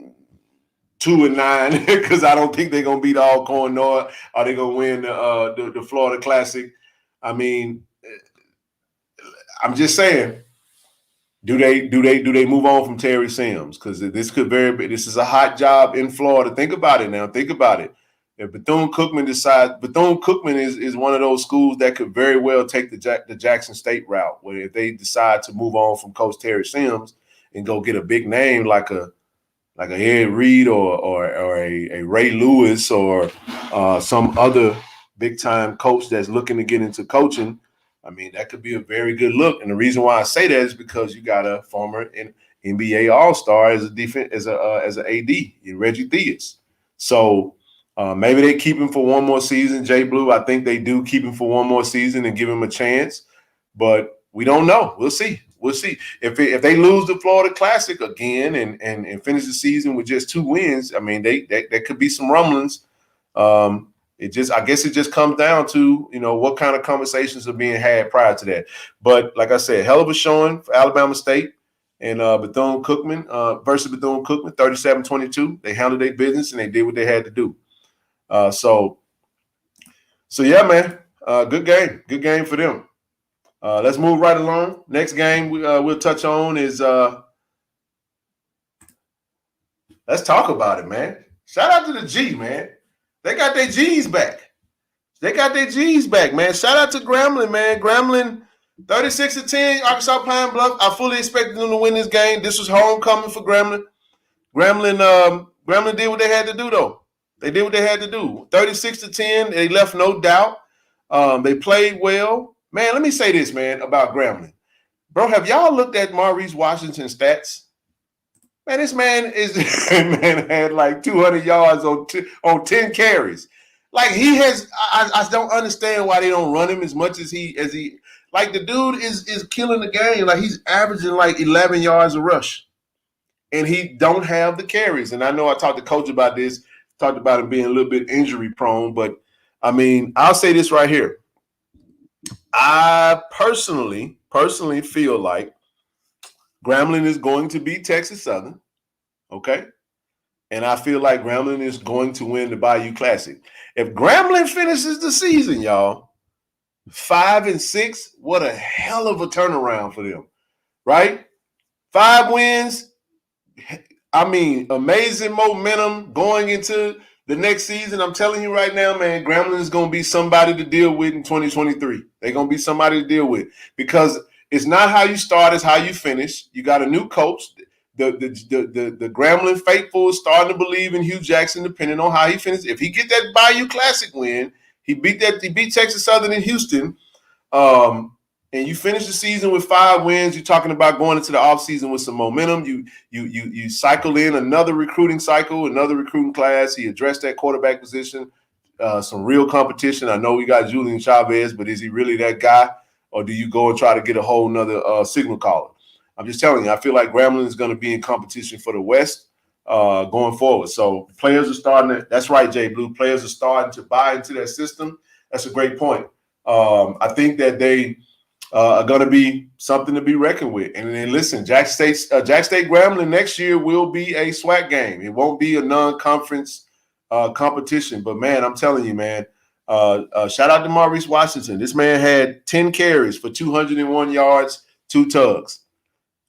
2-9 because I don't think they're gonna beat Alcorn nor are they gonna win the Florida Classic. I mean, I'm just saying, do they move on from Terry Sims? Because this is a hot job in Florida. Think about it now. Think about it. If Bethune-Cookman is one of those schools that could very well take the Jackson State route, where if they decide to move on from Coach Terry Sims and go get a big name like a Ed Reed or a Ray Lewis or some other big-time coach that's looking to get into coaching, I mean, that could be a very good look. And the reason why I say that is because you got a former NBA All-Star as an AD in Reggie Theus. So maybe they keep him for one more season. Jay Blue, I think they do keep him for one more season and give him a chance. But we don't know. We'll see. We'll see if they lose the Florida Classic again and finish the season with just 2 wins. I mean, there could be some rumblings. I guess it just comes down to what kind of conversations are being had prior to that. But like I said, hell of a showing for Alabama State and Bethune-Cookman versus Bethune-Cookman, 37-22. They handled their business and they did what they had to do. So yeah, man, good game for them. Let's move right along. Next game we'll touch on is let's talk about it, man. Shout out to the G, man. They got their G's back. They got their G's back, man. Shout out to Grambling, man. Grambling, 36-10, Arkansas Pine Bluff. I fully expected them to win this game. This was homecoming for Grambling. Grambling did what they had to do, though. They did what they had to do. 36-10, they left no doubt. They played well. Man, let me say this, man, about Grambling. Bro, have y'all looked at Maurice Washington's stats? Man, this man had like 200 yards on 10 carries. Like he has, I don't understand why they don't run him as much as he like the dude is killing the game. Like he's averaging like 11 yards a rush, and he don't have the carries. And I know I talked to coach about this, talked about him being a little bit injury prone, but I mean, I'll say this right here. I personally feel like Grambling is going to beat Texas Southern, okay? And I feel like Grambling is going to win the Bayou Classic. If Grambling finishes the season, y'all, 5-6, what a hell of a turnaround for them, right? 5 wins. I mean, amazing momentum going into the next season. I'm telling you right now, man, Grambling is going to be somebody to deal with in 2023. They're going to be somebody to deal with because it's not how you start, it's how you finish. You got a new coach. The Grambling faithful is starting to believe in Hugh Jackson, depending on how he finishes. If he get that Bayou Classic win, he beat Texas Southern in Houston, and you finish the season with 5 wins. You're talking about going into the offseason with some momentum. You cycle in another recruiting cycle, another recruiting class. He addressed that quarterback position, some real competition. I know we got Julian Chavez, but is he really that guy, or do you go and try to get a whole nother signal caller? I'm just telling you, I feel like Grambling is going to be in competition for the West going forward. So players are starting to – that's right, Jay Blue. Players are starting to buy into that system. That's a great point. I think that they are going to be something to be reckoned with. And then listen, Jack State Grambling next year will be a SWAC game. It won't be a non-conference competition. But, man, I'm telling you, man, shout out to Maurice Washington. This man had 10 carries for 201 yards, 2 tugs.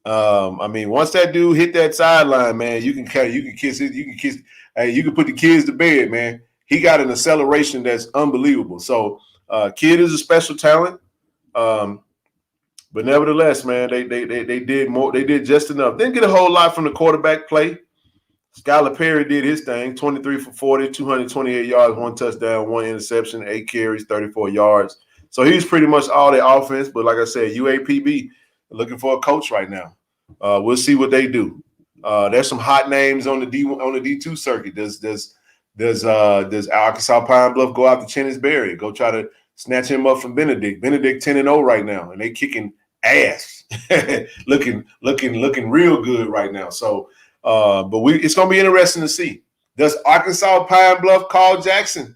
I mean, once that dude hit that sideline, man, you can kiss it. You can put the kids to bed, man. He got an acceleration that's unbelievable. So, kid is a special talent. But nevertheless, man, they did more. They did just enough. Didn't get a whole lot from the quarterback play. Skylar Perry did his thing, 23 for 40, 228 yards, 1 touchdown, 1 interception, 8 carries, 34 yards. So he's pretty much all the offense. But like I said, UAPB looking for a coach right now. We'll see what they do. There's some hot names on the D2 circuit. Does Arkansas Pine Bluff go out to Chennisberry, go try to snatch him up from Benedict? Benedict 10-0 right now, and they kicking ass, looking real good right now. So, it's gonna be interesting to see. Does Arkansas Pine Bluff call Jackson,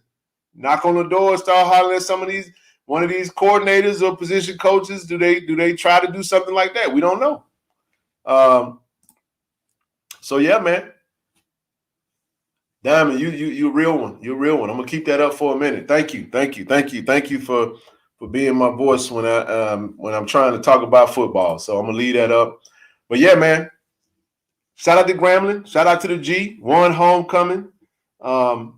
knock on the door, start hollering at one of these coordinators or position coaches? Do they try to do something like that? We don't know. So yeah, man. Diamond, you a real one. You're a real one. I'm gonna keep that up for a minute. Thank you for being my voice when I'm trying to talk about football. So I'm gonna leave that up. But yeah, man. Shout out to Grambling. Shout out to the G. One homecoming. Shout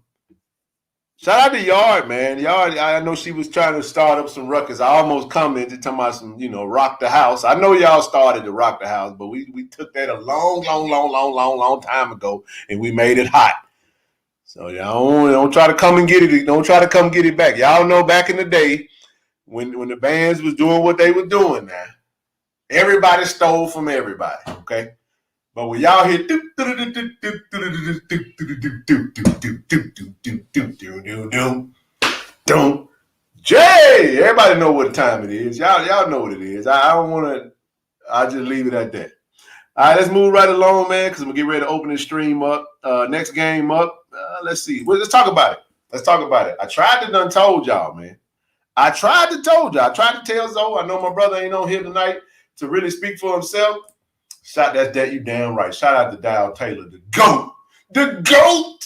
out to Yard, man. Yard, I know she was trying to start up some ruckus. I almost commented talking about some, rock the house. I know y'all started to rock the house, but we took that a long time ago, and we made it hot. So y'all don't try to come and get it. Don't try to come get it back. Y'all know back in the day when the bands was doing what they were doing now, everybody stole from everybody, okay? But when y'all hit Jay, everybody know what time it is. Y'all know what it is. I don't want to. I just leave it at that. All right, let's move right along, man, because I'm gonna get ready to open the stream up. Next game up. Let's see. Let's talk about it. I tried to done told y'all, man. I tried to tell Zoe. I know my brother ain't on here tonight to really speak for himself. That you damn right. Shout out to Dow Taylor, the GOAT. The GOAT.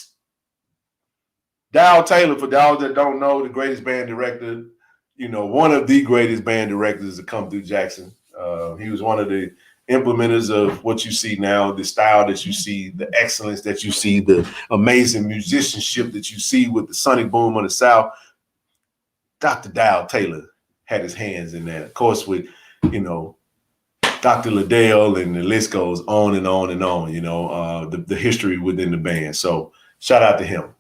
Dow Taylor, for those that don't know, the greatest band director, one of the greatest band directors to come through Jackson. He was one of the implementers of what you see now, the style that you see, the excellence that you see, the amazing musicianship that you see with the Sonic Boom of the South. Dr. Dow Taylor had his hands in that. Of course, with, Dr. Liddell, and the list goes on and on and on, the history within the band. So shout out to him.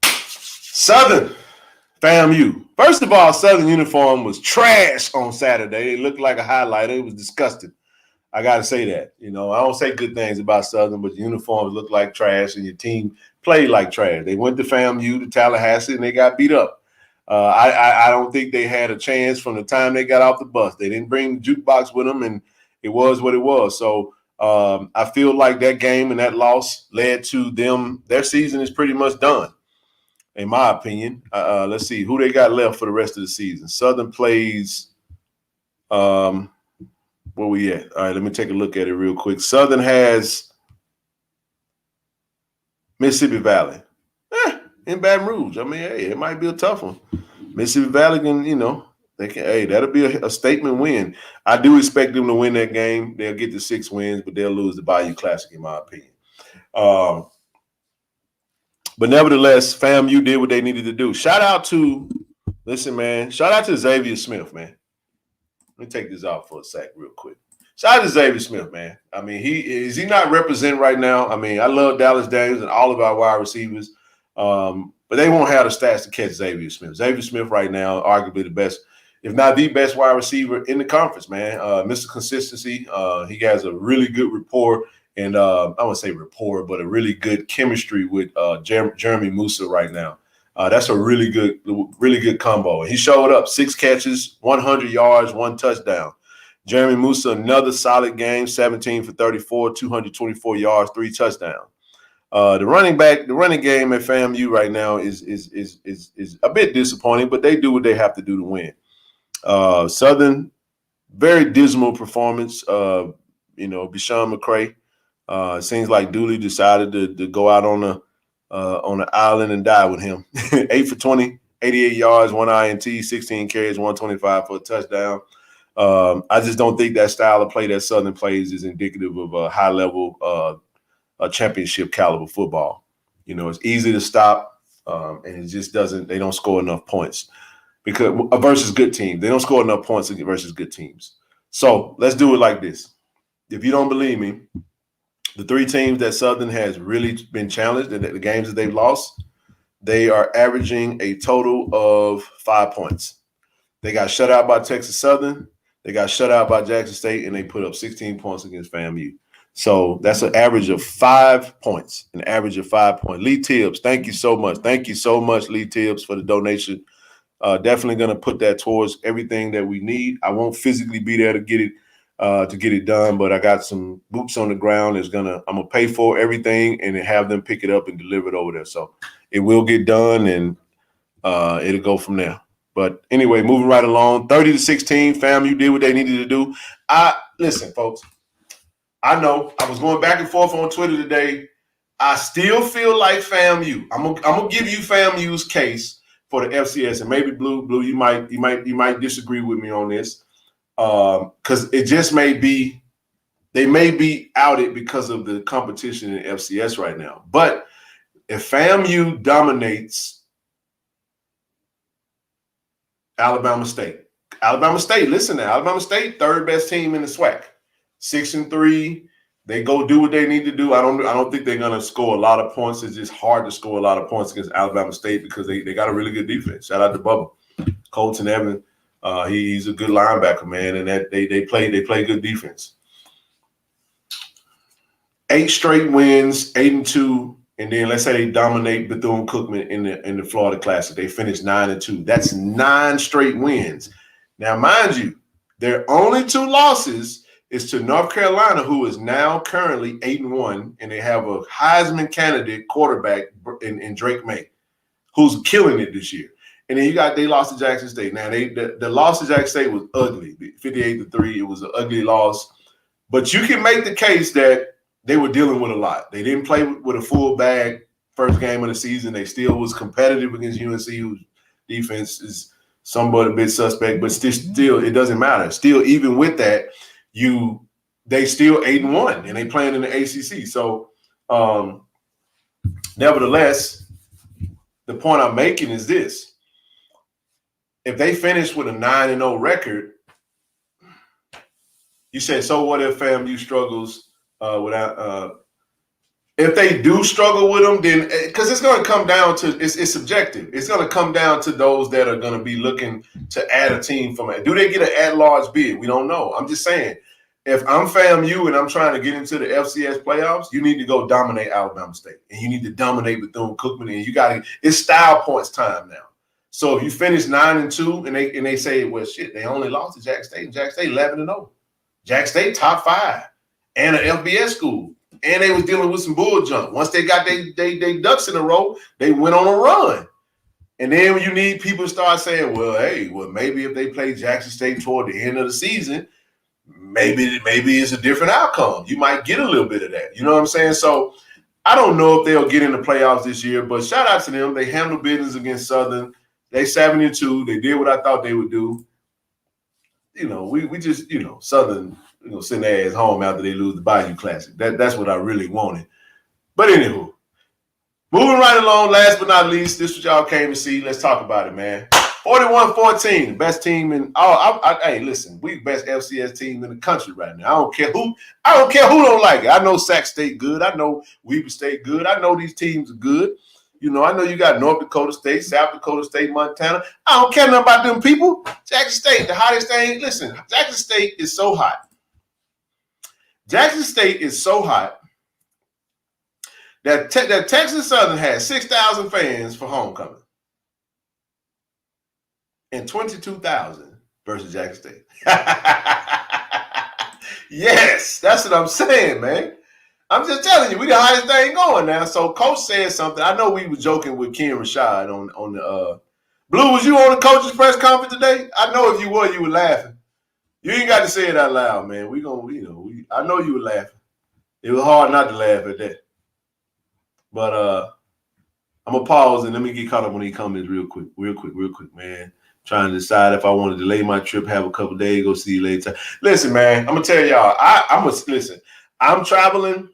Southern, FAMU. First of all, Southern uniform was trash on Saturday. It looked like a highlighter. It was disgusting. I got to say that. I don't say good things about Southern, but the uniforms looked like trash and your team played like trash. They went to FAMU, to Tallahassee, and they got beat up. I don't think they had a chance from the time they got off the bus. They didn't bring the jukebox with them, and it was what it was. So I feel like that game and that loss led to them. Their season is pretty much done, in my opinion. Let's see who they got left for the rest of the season. Southern plays where we at? All right, let me take a look at it real quick. Southern has Mississippi Valley. In Baton Rouge. I mean, hey, it might be a tough one. Mississippi Valley can, they can. Hey, that'll be a statement win. I do expect them to win that game. They'll get the 6 wins, but they'll lose the Bayou Classic, in my opinion. But nevertheless, FAMU did what they needed to do. Shout out to Xavier Smith, man. Let me take this off for a sec real quick. Shout out to Xavier Smith, man. I mean, he not representing right now. I mean, I love Dallas Daniels and all of our wide receivers. But they won't have the stats to catch Xavier Smith. Xavier Smith right now, arguably the best, if not the best wide receiver in the conference, man. Mr. Consistency. He has a really good rapport, and I wouldn't say rapport, but a really good chemistry with Jeremy Musa right now. That's a really good combo. And he showed up, 6 catches, 100 yards, 1 touchdown. Jeremy Musa, another solid game, 17 for 34, 224 yards, 3 touchdowns. The running game at FAMU right now is a bit disappointing, but they do what they have to do to win. Southern, very dismal performance. Bishawn McCray. Seems like Dooley decided to go out on the island and die with him. 8 for 20, 88 yards, 1 INT, 16 carries, 125 for a touchdown. I just don't think that style of play that Southern plays is indicative of a high level a championship caliber football. It's easy to stop, and it just doesn't. They don't score enough points because versus good teams. They don't score enough points versus good teams. So let's do it like this. If you don't believe me, the 3 teams that Southern has really been challenged and the games that they've lost, they are averaging a total of 5 points. They got shut out by Texas Southern. They got shut out by Jackson State, and they put up 16 points against FAMU. So that's an average of 5 points, Lee Tibbs, thank you so much. Thank you so much, Lee Tibbs, for the donation. Definitely going to put that towards everything that we need. I won't physically be there to get it done, but I got some boots on the ground. I'm going to pay for everything and then have them pick it up and deliver it over there. So it will get done, and it'll go from there. But anyway, moving right along, 30-16, FAMU did what they needed to do. Listen, folks. I know I was going back and forth on Twitter today. I still feel like FAMU. I'm gonna give you FAMU's case for the FCS, and maybe Blue, you might disagree with me on this, because it just may be they may be outed because of the competition in FCS right now. But if FAMU dominates Alabama State, listen now, Alabama State, 3rd best team in the SWAC. 6-3, they go do what they need to do. I don't think they're gonna score a lot of points. It's just hard to score a lot of points against Alabama State because they got a really good defense. Shout out to Bubba, Colton Evans. He's a good linebacker, man, and that they play good defense. 8 straight wins, 8-2, and then let's say they dominate Bethune-Cookman in the Florida Classic. They finish 9-2. That's 9 straight wins. Now, mind you, their only 2 losses is to North Carolina, who is now currently 8-1, and they have a Heisman candidate quarterback in Drake May, who's killing it this year. And then they lost to Jackson State. Now the loss to Jackson State was ugly, 58-3. It was an ugly loss, but you can make the case that they were dealing with a lot. They didn't play with a full bag first game of the season. They still was competitive against UNC, whose defense is somewhat a bit suspect, but still it doesn't matter. Still, even with that, they still 8-1 and they playing in the ACC. So, nevertheless, the point I'm making is this: if they finish with a 9-0 record, you said, so what if FAMU struggles without? If they do struggle with them, then because it's going to come down to it's subjective. It's going to come down to those that are going to be looking to add a team from it. Do they get an at-large bid? We don't know. I'm just saying, if I'm FAMU and I'm trying to get into the FCS playoffs, you need to go dominate Alabama State, and you need to dominate Bethune-Cookman, and you got to. It's style points time now. So if you finish 9-2, and they say, well, shit, they only lost to Jack State, and Jack State 11-0. Jack State top 5 and an FBS school. And they was dealing with some bull junk. Once they got they ducks in a row, they went on a run. And then when you need people to start saying, well, maybe if they play Jackson State toward the end of the season, maybe it's a different outcome. You might get a little bit of that. You know what I'm saying? So I don't know if they'll get in the playoffs this year, but shout out to them. They handled business against Southern. They 7-2. They did what I thought they would do. You know, we just, Southern, send their ass home after they lose the Bayou Classic. That's what I really wanted. But anywho, moving right along, last but not least, this is what y'all came to see. Let's talk about it, man. 41-14, the best team in hey, listen, we the best FCS team in the country right now. I don't care who don't like it. I know Sac State good. I know Weber State good. I know these teams are good. I know you got North Dakota State, South Dakota State, Montana. I don't care nothing about them people. Jackson State, the hottest thing. Listen, Jackson State is so hot. Jackson State is so hot that Texas Southern has 6,000 fans for homecoming and 22,000 versus Jackson State. Yes, that's what I'm saying, man. I'm just telling you, we the hottest thing going now. So Coach said something. I know we were joking with Ken Rashad on the Blue, was you on the coach's press conference today? I know if you were laughing. You ain't got to say it out loud, man. I know you were laughing. It was hard not to laugh at that. But I'm gonna pause and let me get caught up on these comments real quick, man. Trying to decide if I want to delay my trip, have a couple of days, go see you later. Listen, man, I'm gonna tell y'all. I'm traveling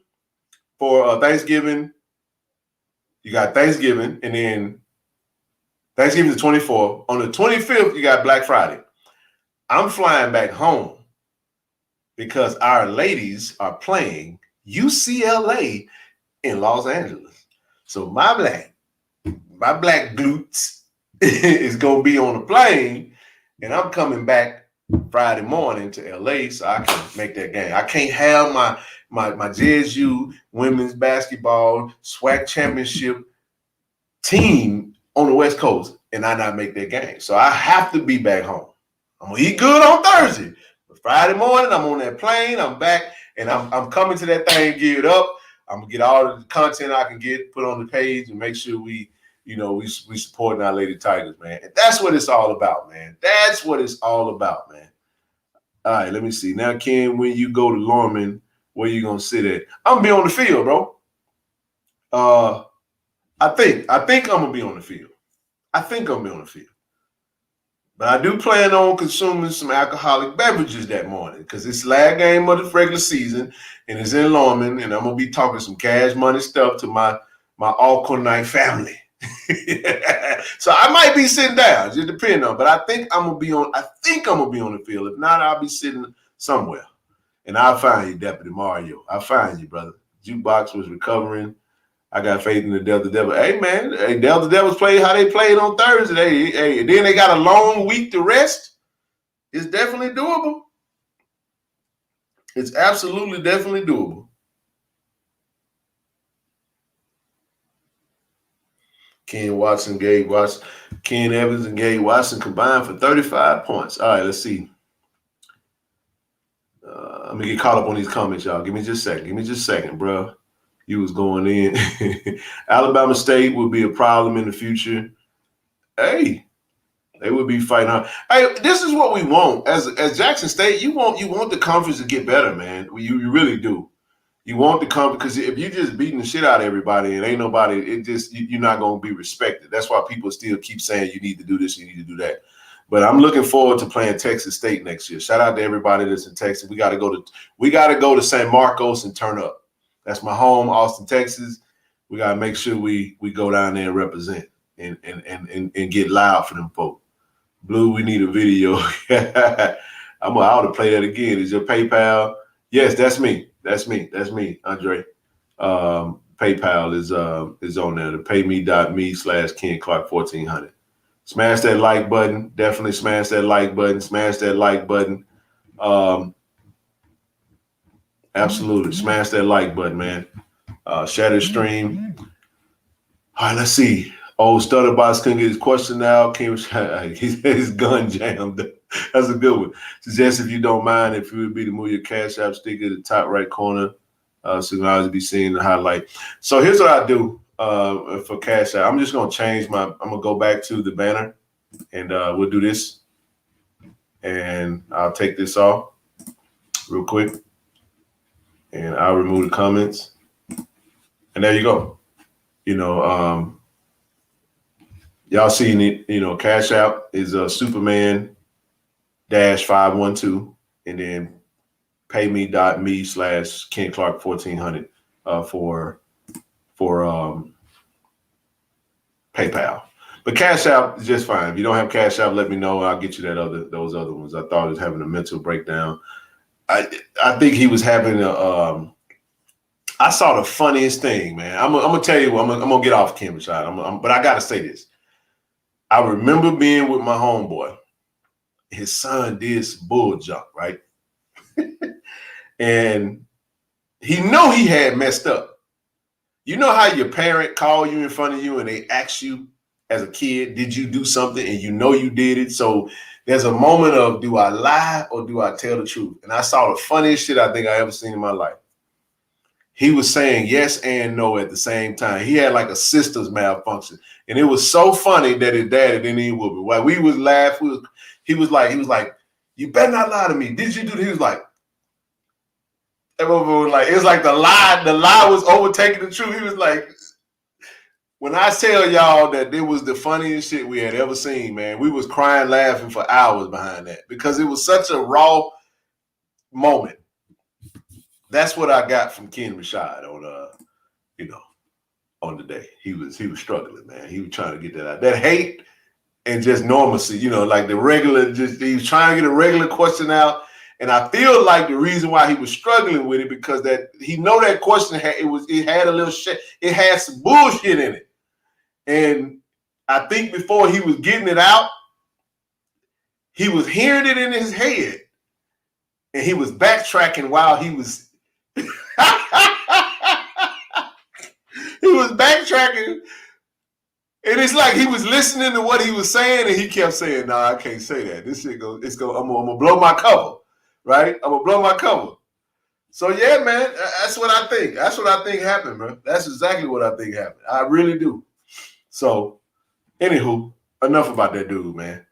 for Thanksgiving. You got Thanksgiving, and then Thanksgiving the 24th. On the 25th, you got Black Friday. I'm flying back home because our ladies are playing UCLA in Los Angeles. So my black glutes is gonna be on the plane, and I'm coming back Friday morning to LA so I can make that game. I can't have my JSU women's basketball SWAC championship team on the West Coast and I not make that game. So I have to be back home. I'm gonna eat good on Thursday, but Friday morning I'm on that plane. I'm back, and I'm coming to that thing geared up. I'm gonna get all of the content I can get put on the page and make sure we supporting our Lady Tigers, man. And that's what it's all about, man. That's what it's all about, man. All right, let me see. Now, Ken, when you go to Lorman, where you gonna sit at? I'm gonna be on the field, bro. I think I'm gonna be on the field. But I do plan on consuming some alcoholic beverages that morning because it's the last game of the regular season and it's in Lorman, and I'm gonna be talking some cash money stuff to my all-night family. So I might be sitting down, just depending on. But I think I'm gonna be on the field. If not, I'll be sitting somewhere, and I'll find you, Deputy Mario. I'll find you, brother. Jukebox was recovering. I got faith in the Delta Devils. Hey, man, Delta Devils played how they played on Thursday. Hey, then they got a long week to rest. It's definitely doable. It's absolutely definitely doable. Ken Evans and Gabe Watson combined for 35 points. All right, let's see. Let me get caught up on these comments, y'all. Give me just a second, bro. You was going in. Alabama State would be a problem in the future. Hey, they would be fighting hard. Hey, this is what we want. As Jackson State, you want the conference to get better, man. You really do. You want the conference because if you just beating the shit out of everybody and ain't nobody, you're not going to be respected. That's why people still keep saying you need to do this, you need to do that. But I'm looking forward to playing Texas State next year. Shout out to everybody that's in Texas. We got to go to San Marcos and turn up. That's my home, Austin, Texas. We got to make sure we go down there and represent and get loud for them folks. Blue, we need a video. I ought to play that again. Is your PayPal? Yes, that's me. That's me, Andre. PayPal is on there. The payme.me/Ken Clark 1400. Smash that like button. Definitely smash that like button. Smash that like button. Absolutely. Smash that like button, man. Share the stream. All right, let's see. Old Stutterbox couldn't get his question out. His gun jammed. That's a good one. Suggest if you don't mind, if you would be to move your Cash App sticker to the top right corner, so you can always be seeing the highlight. So here's what I do for Cash App. I'm just gonna change I'm gonna go back to the banner, and we'll do this, and I'll take this off real quick, and I'll remove the comments, and there you go. Y'all seen it, Cash App is Superman -512, and then payme.me/Ken Clark 1400 for PayPal. But Cash App is just fine. If you don't have Cash App, let me know. I'll get you those other ones. I thought he was having a mental breakdown. I think he was having I saw the funniest thing, man. I'm gonna tell you. I'm gonna get off camera shot. But I gotta say this. I remember being with my homeboy. His son did some bull jump, right? And he knew he had messed up. You know how your parent call you in front of you and they ask you as a kid, did you do something? And you know you did it. So there's a moment of, do I lie or do I tell the truth? And I saw the funniest shit I think I ever seen in my life. He was saying yes and no at the same time. He had like a sister's malfunction. And it was so funny that his daddy didn't even whoop him. While we was laughing, he was like, you better not lie to me. Did you do this? He was like, it was like the lie was overtaking the truth. He was like, when I tell y'all that it was the funniest shit we had ever seen, man, we was crying, laughing for hours behind that because it was such a raw moment. That's what I got from Ken Rashad on the day. He was struggling, man. He was trying to get that out. That hate and just normalcy, like the regular, he was trying to get a regular question out. And I feel like the reason why he was struggling with it because that he know that question it had a little shit, it had some bullshit in it. And I think before he was getting it out, he was hearing it in his head. And he was backtracking while he was he was backtracking. And it's like he was listening to what he was saying, and he kept saying, "No, I can't say that. This shit I'm gonna blow my cover, right? I'm gonna blow my cover." So yeah, man, that's what I think. That's what I think happened, bro. That's exactly what I think happened. I really do. So, anywho, enough about that dude, man.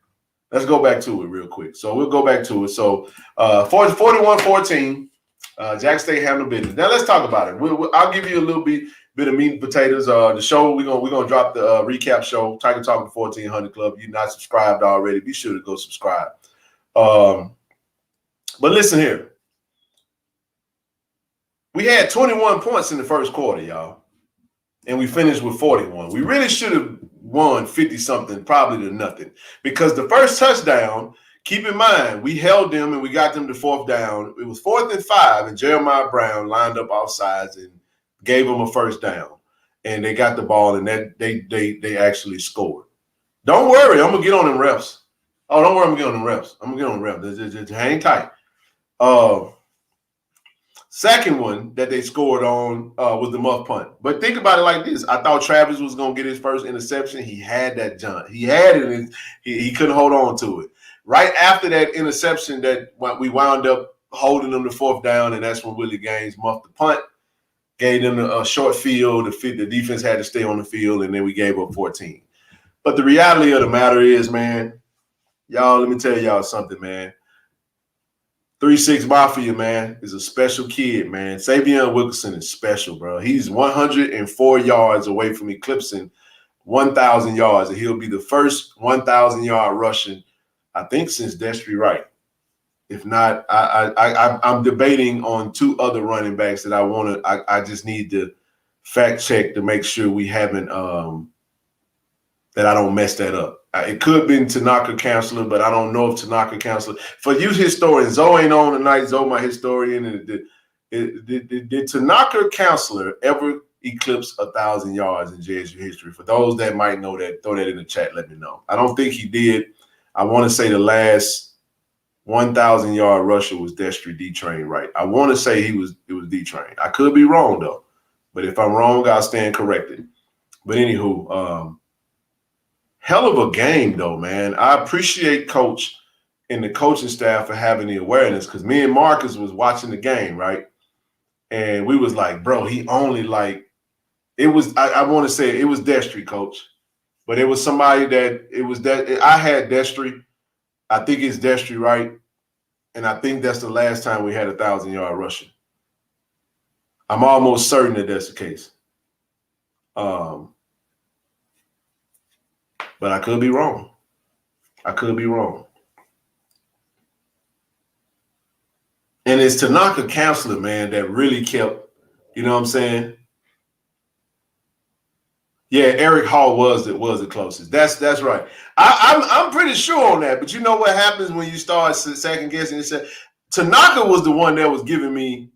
Let's go back to it real quick. So we'll go back to it. So 41-14, Jack State handle business. Now let's talk about it. I'll give you a little bit of meat and potatoes. The show we're gonna drop the recap show. Tiger Talking 1400 Club. You're not subscribed already? Be sure to go subscribe. But listen here. We had 21 points in the first quarter, y'all, and we finished with 41. We really should have won 50-something, probably to nothing, because the first touchdown, keep in mind, we held them and we got them to fourth down. It was 4th and 5, and Jeremiah Brown lined up off sides and gave them a first down, and they got the ball, and that they actually scored. Don't worry, I'm gonna get on them refs. Oh, don't worry, I'm gonna get on them refs. I'm gonna get on them refs. Just hang tight. Second one that they scored on was the muff punt. But think about it like this. I thought Travis was going to get his first interception. He had that jump. He had it, and he couldn't hold on to it. Right after that interception that we wound up holding them to fourth down, and that's when Willie Gaines muffed the punt, gave them a short field. The defense had to stay on the field, and then we gave up 14. But the reality of the matter is, man, y'all, let me tell y'all something, man. 3-6 Mafia, man, is a special kid, man. Savion Wilkerson is special, bro. He's 104 yards away from eclipsing 1,000 yards, and he'll be the first 1,000-yard rushing I think since Destry Wright. If not, I'm debating on 2 other running backs that I just need to fact check to make sure we haven't that I don't mess that up. It could have been Tanaka Counselor, but I don't know if Tanaka Counselor. For you historians, Zoe ain't on tonight. Zoe, my historian. Did Tanaka Counselor ever eclipse 1,000 yards in JSU history? For those that might know that, throw that in the chat. Let me know. I don't think he did. I want to say the last 1,000-yard rusher was Destry D-Train Wright. I want to say it was D-Train. I could be wrong though, but if I'm wrong, I'll stand corrected. But anywho, hell of a game though, man. I appreciate Coach and the coaching staff for having the awareness, because me and Marcus was watching the game, right? And we was like, bro, he only it was, I want to say it was Destry, Coach, but it was somebody I had Destry. I think it's Destry, right? And I think that's the last time we had a 1,000-yard rusher. I'm almost certain that that's the case. But I could be wrong. And it's Tanaka Counselor, man, that really kept, you know what I'm saying? Yeah, Eric Hall was the closest. That's right. I'm pretty sure on that. But you know what happens when you start second guessing? It said Tanaka was the one that was giving me.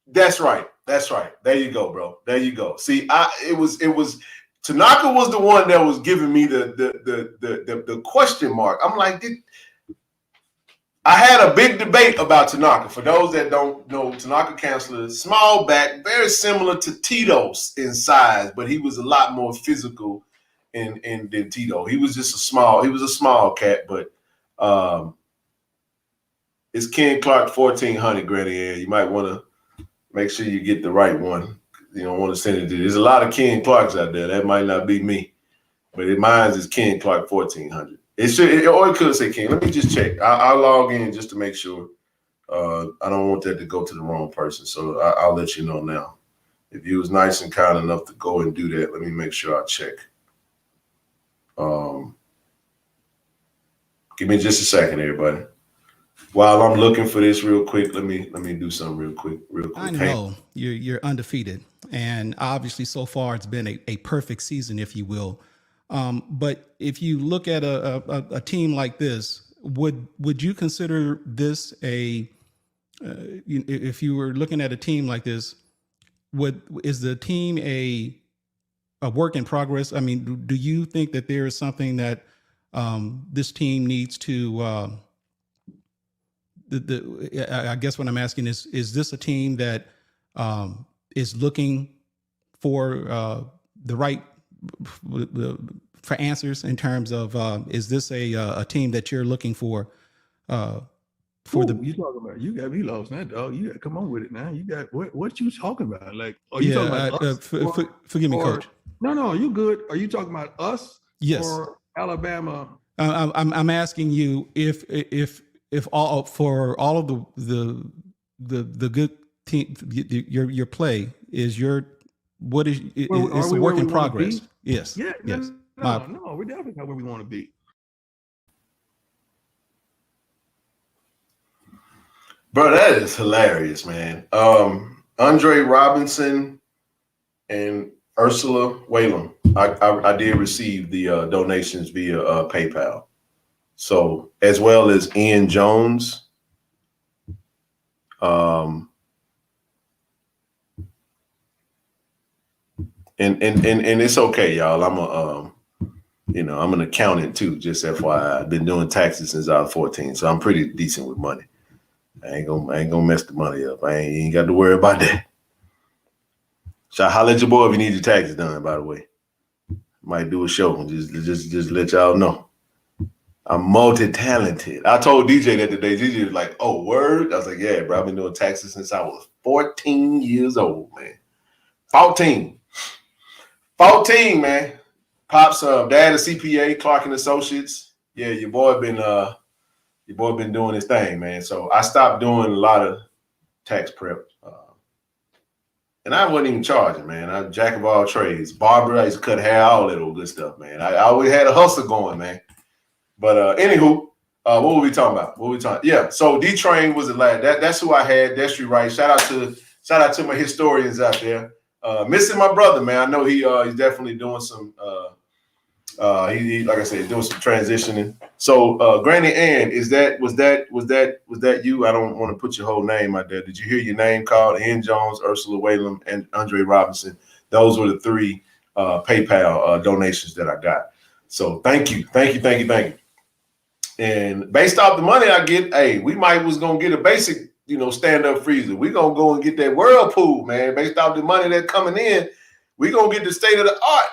That's right. There you go, bro. There you go. See, it was Tanaka was the one that was giving me the question mark. I'm like, I had a big debate about Tanaka. For those that don't know, Tanaka Counselor, small back, very similar to Tito's in size, but he was a lot more physical than Tito. He was just a small cat, but it's Ken Clark 1400, Granny. You might want to make sure you get the right one. You don't want to send it to. There's a lot of Ken Clarks out there. That might not be me, but mine is Ken Clark 1400. Or it could say Ken. Let me just check. I'll log in just to make sure. I don't want that to go to the wrong person, so I'll let you know now. If you was nice and kind enough to go and do that, let me make sure I check. Give me just a second, everybody. While I'm looking for this real quick, let me do something real quick.
I know you're undefeated, and obviously so far it's been a perfect season, if you will. But if you look at a team like this, would you consider this if you were looking at a team like this, is the team a work in progress? I mean, do you think that there is something that this team needs to? I guess what I'm asking is this a team that is looking for the right for answers in terms of is this a team that you're looking for
you talking about? You got me lost now, dog. You got to come on with it now. You got what you talking about? Like, are you talking about us?
Forgive me, Coach.
No, you good. Are you talking about us?
Yes.
Or Alabama?
I'm asking you if all for all of the good team, your play is it's a work in progress. Yes.
Yeah.
Yes.
No, we're definitely not where we want to be.
Bro, that is hilarious, man. Andre Robinson and Ursula Whalum. I did receive the donations via PayPal. So, as well as Ian Jones. And it's okay, y'all. I'm an accountant too, just FYI. I've been doing taxes since I was 14, so I'm pretty decent with money. I ain't gonna mess the money up. You ain't got to worry about that. So I holler at your boy if you need your taxes done, by the way. Might do a show and just let y'all know. I'm multi-talented. I told DJ that today. DJ was like, oh, word? I was like, yeah, bro, I've been doing taxes since I was 14 years old, man. 14, man. Pops, dad, a CPA, Clark and Associates. Yeah, your boy been doing his thing, man. So I stopped doing a lot of tax prep. And I wasn't even charging, man. I'm jack of all trades. Barber, I used to cut hair, all that old good stuff, man. I always had a hustle going, man. But anywho, what were we talking about? Yeah. So D-Train was the last. That's who I had. Destry Wright. Shout out to my historians out there. Missing my brother, man. I know he's definitely doing some. He like I said, doing some transitioning. So, Granny Ann, was that you? I don't want to put your whole name out there. Did you hear your name called? Ann Jones, Ursula Whalum, and Andre Robinson. Those were the 3 PayPal donations that I got. So thank you. And based off the money I get, hey, we was gonna get a basic, stand-up freezer. We're gonna go and get that Whirlpool, man. Based off the money that's coming in, we're gonna get the state of the art.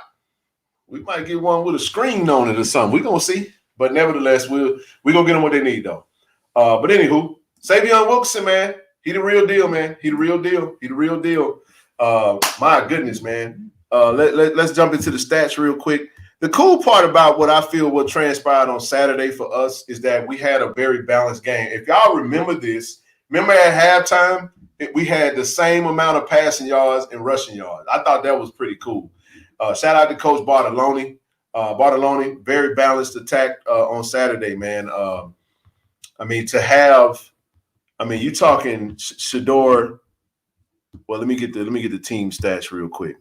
We might get one with a screen on it or something. We're gonna see. But nevertheless, we're gonna get them what they need though. But anywho, Savion Wilkerson, man, he the real deal, man. He the real deal. My goodness, man. Let's jump into the stats real quick. The cool part about what transpired on Saturday for us is that we had a very balanced game. If y'all remember at halftime, we had the same amount of passing yards and rushing yards. I thought that was pretty cool. Shout out to Coach Bartoloni. Bartoloni, very balanced attack on Saturday, man. You talking Shador. Well, let me get the team stats real quick.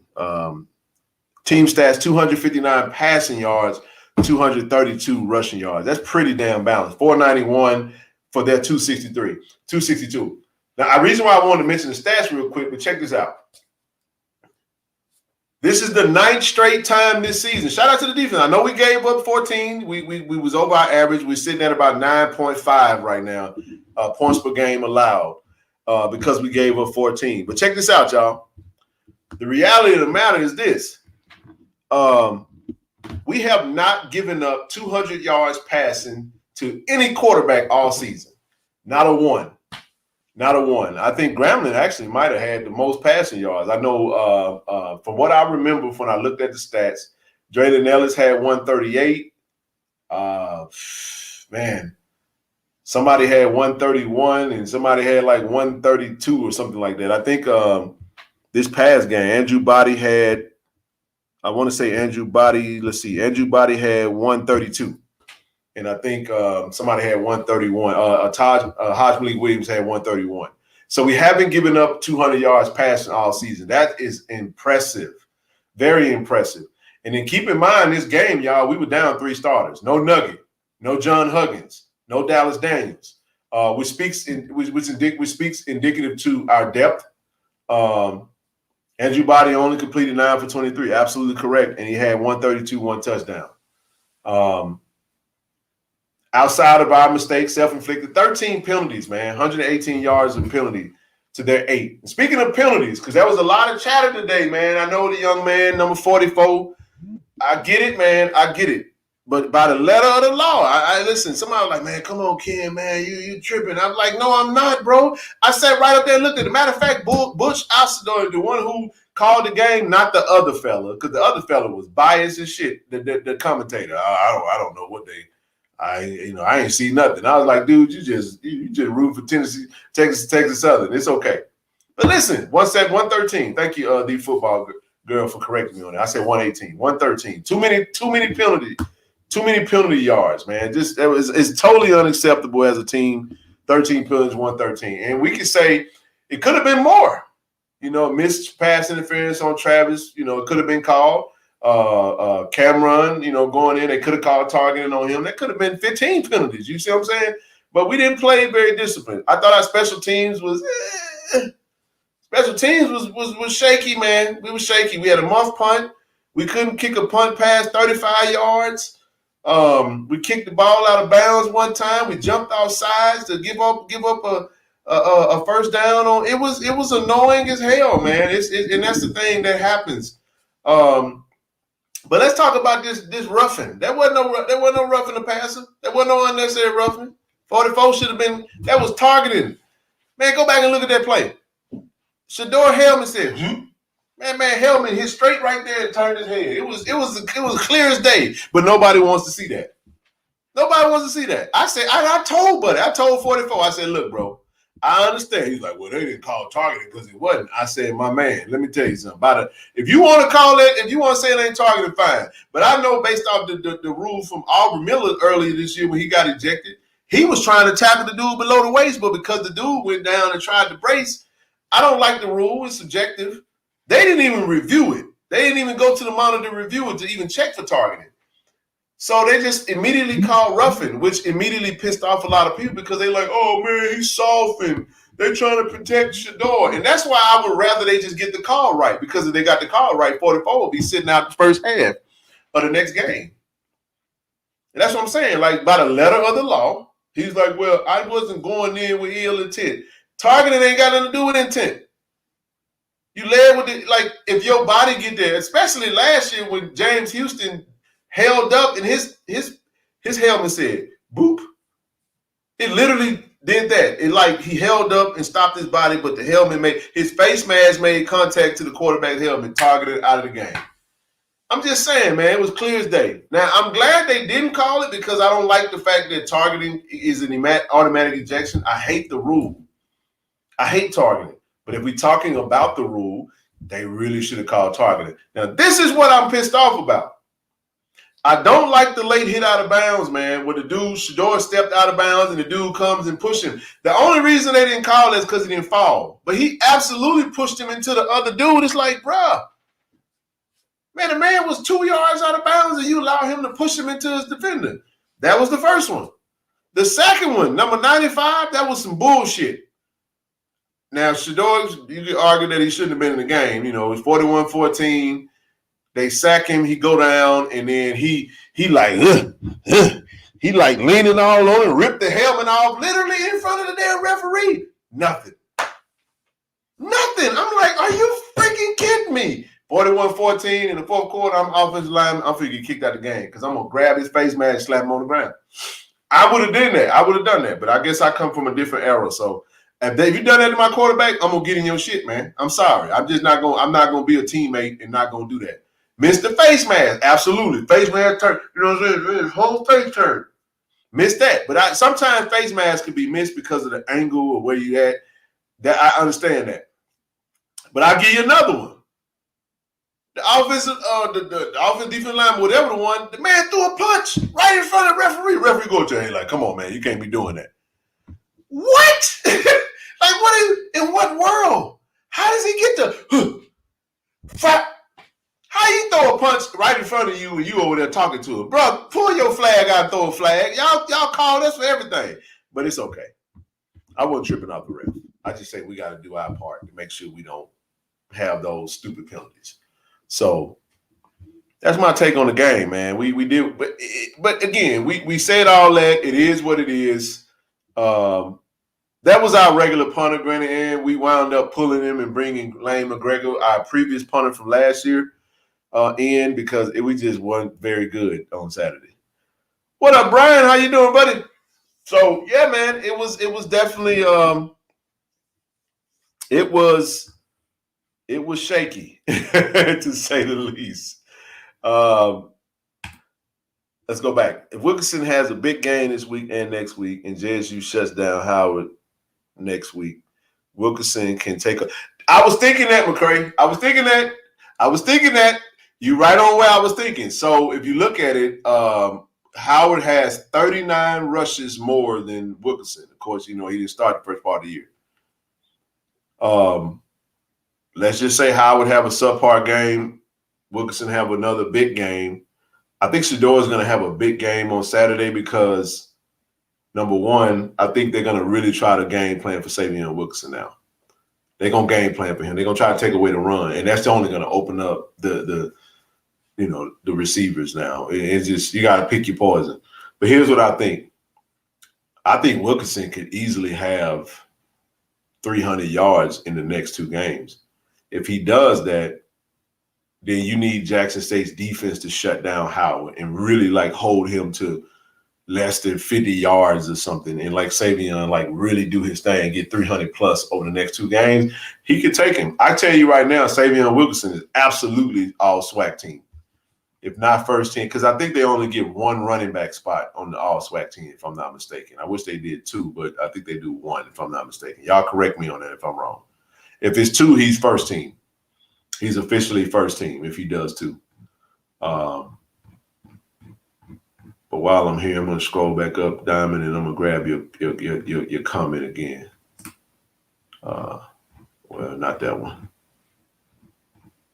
Team stats: 259 passing yards, 232 rushing yards. That's pretty damn balanced. 491 for their 262. Now, the reason why I wanted to mention the stats real quick, but check this out. This is the 9th straight time this season. Shout out to the defense. I know we gave up 14. We was over our average. We're sitting at about 9.5 right now, points per game allowed, because we gave up 14. But check this out, y'all. The reality of the matter is this. We have not given up 200 yards passing to any quarterback all season. Not a one. I think Grambling actually might have had the most passing yards. I know from what I remember when I looked at the stats, Drayden Ellis had 138. Man, somebody had 131 and somebody had like 132 or something like that. I think this past game, Andrew Body had, Andrew Body had 132. And I think somebody had 131. Hodge Malik Williams had 131. So we haven't given up 200 yards passing all season. That is impressive. Very impressive. And then keep in mind this game, y'all, we were down 3 starters. No Nugget, no John Huggins, no Dallas Daniels, which speaks indicative to our depth. Andrew Body only completed 9 for 23. Absolutely correct. And he had 132, 1 touchdown. Outside of our mistakes, self-inflicted, 13 penalties, man, 118 yards of penalty to their 8. And speaking of penalties, because there was a lot of chatter today, man. I know the young man, number 44. I get it, man. I get it. But by the letter of the law, I listen. Somebody was like, man, come on, Ken, man, you tripping. I'm like, no, I'm not, bro. I sat right up there and looked at it. Matter of fact, Butch Alcindor, the one who called the game, not the other fella, because the other fella was biased as shit. The commentator, I don't know what they. I ain't see nothing. I was like, dude, you just root for Tennessee, Texas Southern. It's okay. But listen, 113. Thank you, the football girl, for correcting me on it. I said 118, 113. Too many penalty yards, man. It's totally unacceptable as a team. 13 penalties, 113. And we could say it could have been more. Missed pass interference on Travis, it could have been called. Cameron, going in, they could have called targeting on him. That could have been 15 penalties. You see what I'm saying? But we didn't play very disciplined. I thought our special teams was shaky, man. We were shaky. We had a muff punt. We couldn't kick a punt past 35 yards. We kicked the ball out of bounds one time. We jumped off sides to give up a first down on. It was annoying as hell, man. And that's the thing that happens. But let's talk about this roughing. There wasn't no roughing the passer. There wasn't no unnecessary roughing. 44 should have been. That was targeting. Man, go back and look at that play. Shador Hellman said, Man, Hellman hit straight right there and turned his head. It was clear as day. But nobody wants to see that. Nobody wants to see that. I said, I told 44. I said, look, bro. I understand. He's like, well, they didn't call targeting because it wasn't. I said, my man, let me tell you something about it. If you want to call it, if you want to say it ain't targeting, fine. But I know based off the rule from Aubrey Miller earlier this year when he got ejected, he was trying to tackle the dude below the waist, but because the dude went down and tried to brace, I don't like the rule. It's subjective. They didn't even review it. They didn't even go to the monitor to review it to even check for targeting. So they just immediately called roughing, which immediately pissed off a lot of people because they're like, oh, man, he's soft and they're trying to protect Shador. And that's why I would rather they just get the call right, because if they got the call right, 44 will be sitting out the first half of the next game. And that's what I'm saying. Like, by the letter of the law, he's like, well, I wasn't going in with ill intent. Targeting ain't got nothing to do with intent. You led with it. Like, if your body get there, especially last year when James Houston held up and his helmet said, boop. It literally did that. It like he held up and stopped his body, but the helmet his face mask made contact to the quarterback's helmet, targeted out of the game. I'm just saying, man, it was clear as day. Now, I'm glad they didn't call it because I don't like the fact that targeting is an automatic ejection. I hate the rule. I hate targeting. But if we're talking about the rule, they really should have called targeting. Now, this is what I'm pissed off about. I don't like the late hit out of bounds, man, where the dude, Shador, stepped out of bounds and the dude comes and pushes him. The only reason they didn't call it is because he didn't fall. But he absolutely pushed him into the other dude. It's like, bruh, man, the man was 2 yards out of bounds and you allow him to push him into his defender. That was the first one. The second one, number 95, that was some bullshit. Now, Shador, you could argue that he shouldn't have been in the game. You know, it's 41-14. They sack him, he go down, and then he like leaning all on and ripped the helmet off literally in front of the damn referee. Nothing. I'm like, are you freaking kidding me? 41-14 in the fourth quarter, I'm offensive lineman. I'm finna get kicked out of the game because I'm going to grab his face mask and slap him on the ground. I would have done that. But I guess I come from a different era. So if you done that to my quarterback, I'm going to get in your shit, man. I'm sorry. I'm not going to be a teammate and not going to do that. Missed the face mask. Absolutely. Face mask turn. You know what I'm saying? His whole face turn. Missed that. But sometimes face masks can be missed because of the angle or where you at. That I understand that. But I'll give you another one. The offensive, the offensive defensive lineman, whatever the one, the man threw a punch right in front of the referee. Referee go to him like, come on, man, you can't be doing that. What? Like, in what world? How does he get the how you throw a punch right in front of you and you over there talking to him? Bro, pull your flag out and throw a flag. Y'all call us for everything. But it's okay. I wasn't tripping off the ref. I just say we got to do our part to make sure we don't have those stupid penalties. So that's my take on the game, man. We did, but again, we said all that. It is what it is. That was our regular punter, granted, and we wound up pulling him and bringing Lane McGregor, our previous punter from last year, in because we just weren't very good on Saturday. What up, Brian? How you doing, buddy? So yeah, man, it was definitely it was shaky to say the least. Let's go back. If Wilkinson has a big game this week and next week, and JSU shuts down Howard next week, Wilkinson can take a. I was thinking that, McCray. I was thinking that. You right on where I was thinking. So if you look at it, Howard has 39 rushes more than Wilkinson. Of course, you know, he didn't start the first part of the year. Let's just say Howard have a subpar game. Wilkinson have another big game. I think Shador is going to have a big game on Saturday because, number one, I think they're going to really try to game plan for Savion Wilkinson now. They're going to game plan for him. They're going to try to take away the run, and that's only going to open up the receivers now. It's just you got to pick your poison. But here's what I think. I think Wilkinson could easily have 300 yards in the next two games. If he does that, then you need Jackson State's defense to shut down Howard and really like hold him to less than 50 yards or something. And like Savion, like really do his thing and get 300 plus over the next two games. He could take him. I tell you right now, Savion Wilkinson is absolutely all SWAC team. if not first team, because I think they only get one running back spot on the all SWAC team, if I'm not mistaken. I wish they did two, but I think they do one, if I'm not mistaken. Y'all correct me on that if I'm wrong. If it's two, he's first team. He's officially first team if he does two. But while I'm here, I'm going to scroll back up, Diamond, and I'm going to grab your comment again. Well, not that one.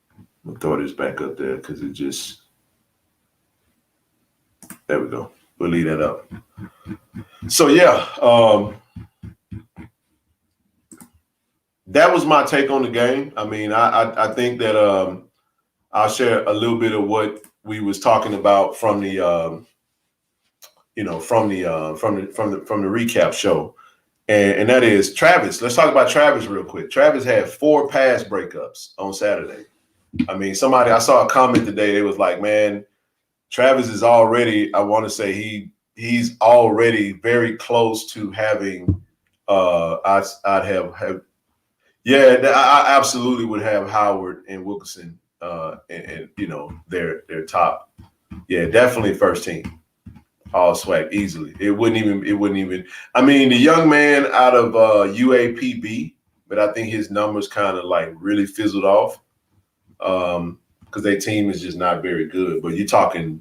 I'm going to throw this back up there because it just – there we go. We'll leave that up. So, yeah, that was my take on the game. I mean, I think that I'll share a little bit of what we was talking about from the from the recap show, and that is Travis. Let's talk about Travis real quick. Travis had 4 pass breakups on Saturday. I mean, I saw a comment today. It was like, man, Travis is already, I want to say he's already very close to having I absolutely would have Howard and Wilkerson and their top. Yeah, definitely first team. All SWAC easily. It wouldn't even I mean, the young man out of UAPB, but I think his numbers kind of like really fizzled off. Because their team is just not very good. But you're talking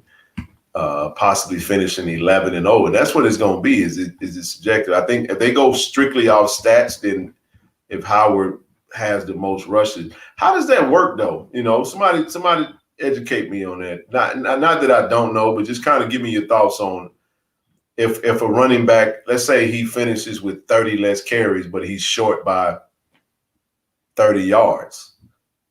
possibly finishing 11-0, and that's what it's going to be. Is it subjective? I think if they go strictly off stats, then if Howard has the most rushes, how does that work though? Somebody educate me on that. Not that I don't know, but just kind of give me your thoughts on if a running back, let's say he finishes with 30 less carries, but he's short by 30 yards.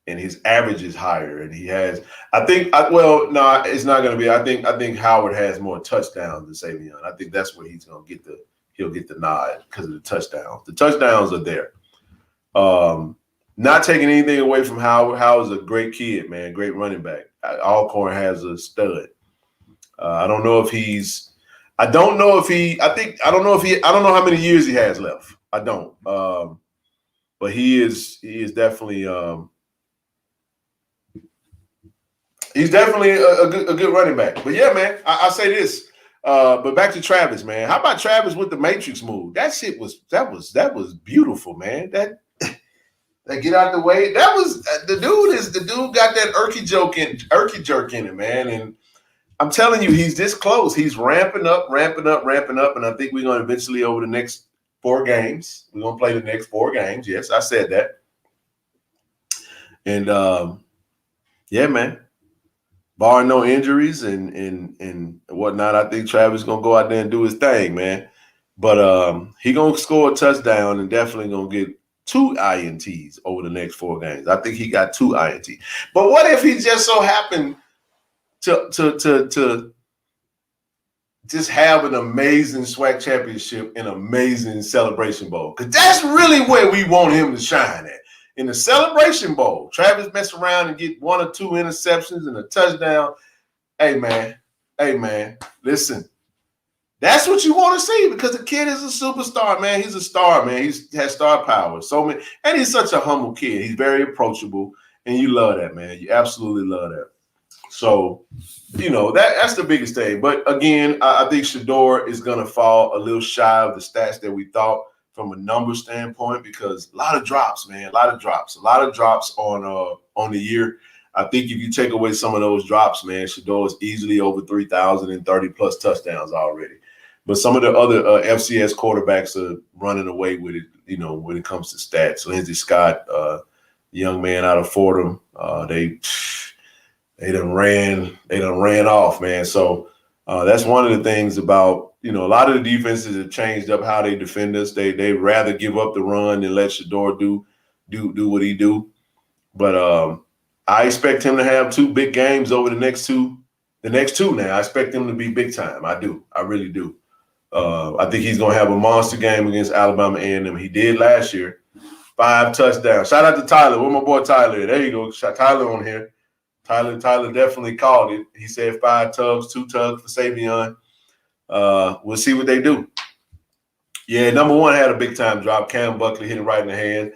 And his average is higher, and he has. It's not going to be. I think Howard has more touchdowns than Savion. I think that's where he'll get the nod because of the touchdowns. The touchdowns are there. Not taking anything away from Howard. Howard's a great kid, man. Great running back. Alcorn has a stud. I don't know how many years he has left. I don't. But he is definitely. He's definitely a good running back. But yeah, man, I'll say this. But back to Travis, man. How about Travis with the Matrix move? That shit was beautiful, man. That get out the way. That was the dude got that irky jerk in it, man. And I'm telling you, he's this close. He's ramping up, and I think we're gonna eventually over the next 4 games. We're gonna play the next 4 games. Yes, I said that. And yeah, man. Barring no injuries and whatnot, I think Travis is gonna go out there and do his thing, man. But he gonna score a touchdown and definitely gonna get 2 INTs over the next 4 games. I think he got 2 INTs. But what if he just so happened to just have an amazing SWAC championship and amazing Celebration Bowl? Because that's really where we want him to shine at. In the Celebration Bowl, Travis mess around and get 1 or 2 interceptions and a touchdown. Hey, man, listen. That's what you want to see because the kid is a superstar, man. He's a star, man. He has star power. And he's such a humble kid. He's very approachable, and you love that, man. You absolutely love that. So, that's the biggest thing. But again, I think Shador is going to fall a little shy of the stats that we thought from a number standpoint because a lot of drops, man. A lot of drops on the year. I think if you take away some of those drops, man, Shador is easily over 3,000 and 30-plus touchdowns already. But some of the other FCS quarterbacks are running away with it, when it comes to stats. Lindsey Scott, young man out of Fordham, they done ran off, man. So that's one of the things about, a lot of the defenses have changed up how they defend us. They rather give up the run than let Shador do what he do. But I expect him to have 2 big games over the next two now. I expect him to be big time. I do. I really do. I think he's going to have a monster game against Alabama A&M. He did last year. 5 touchdowns. Shout out to Tyler. Where my boy Tyler? There you go. Tyler on here. Tyler definitely called it. He said 5 tugs, 2 tugs for Savion. We'll see what they do. Yeah, number 1 had a big time drop. Cam Buckley hit it right in the hand.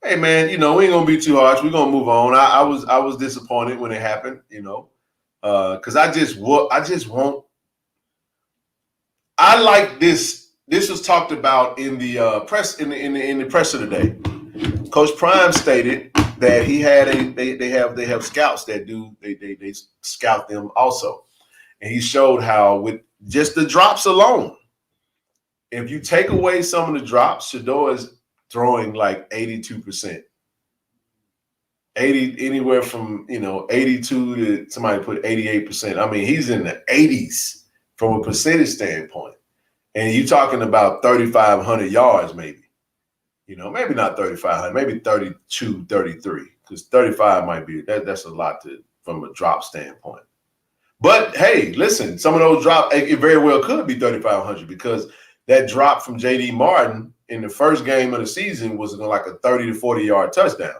Hey man, we ain't gonna be too harsh. We're gonna move on. I was disappointed when it happened. because I just want. I like this. This was talked about in the press in the press of the day. Coach Prime stated that he had they have scouts that do they scout them also, and he showed how with just the drops alone, if you take away some of the drops, Shedeur is throwing like 82%. 80 anywhere from 82 to somebody put 88%. I mean, he's in the 80s from a percentage standpoint. And you're talking about 3,500 yards, maybe. Maybe not 3,500, maybe 32, 33, because 35 might be that's a lot from a drop standpoint. But hey, listen, some of those drops, it very well could be 3,500 because that drop from J.D. Martin in the first game of the season was like a 30 to 40 yard touchdown.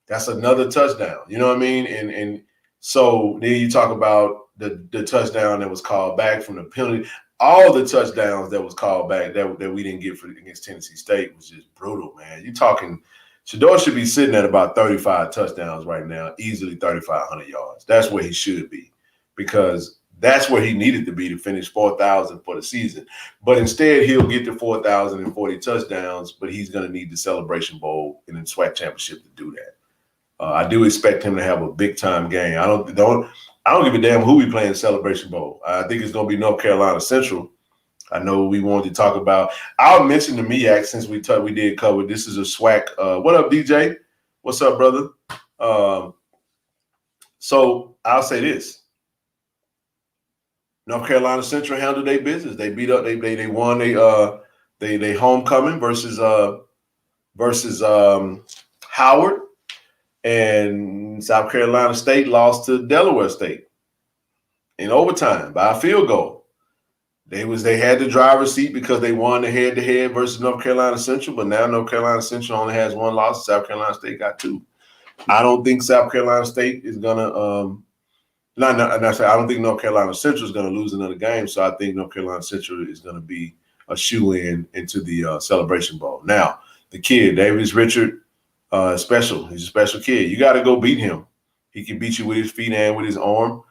That's another touchdown. You know what I mean? And so then you talk about the touchdown that was called back from the penalty. All the touchdowns that was called back that we didn't get against Tennessee State was just brutal, man. You're talking Shedeur should be sitting at about 35 touchdowns right now, easily 3,500 yards. That's where he should be because that's where he needed to be to finish 4,000 for the season. But instead, he'll get to 4,040 touchdowns, but he's going to need the Celebration Bowl and the SWAC Championship to do that. I do expect him to have a big time game. I don't give a damn who we play in the Celebration Bowl. I think it's going to be North Carolina Central. I know we wanted to talk about. I'll mention the MEAC since we did cover. This is a SWAC. What up, DJ? What's up, brother? So I'll say this: North Carolina Central handled their business. They beat up. They won. They homecoming versus Howard. And South Carolina State lost to Delaware State in overtime by a field goal. They had the driver's seat because they won the head-to-head versus North Carolina Central, but now North Carolina Central only has one loss. South Carolina State got two. I don't think South Carolina State is gonna. I don't think North Carolina Central is gonna lose another game. So I think North Carolina Central is gonna be a shoe-in into the Celebration Bowl. Now the kid Davis Richard. Special. He's a special kid. You got to go beat him. He can beat you with his feet and with his arm.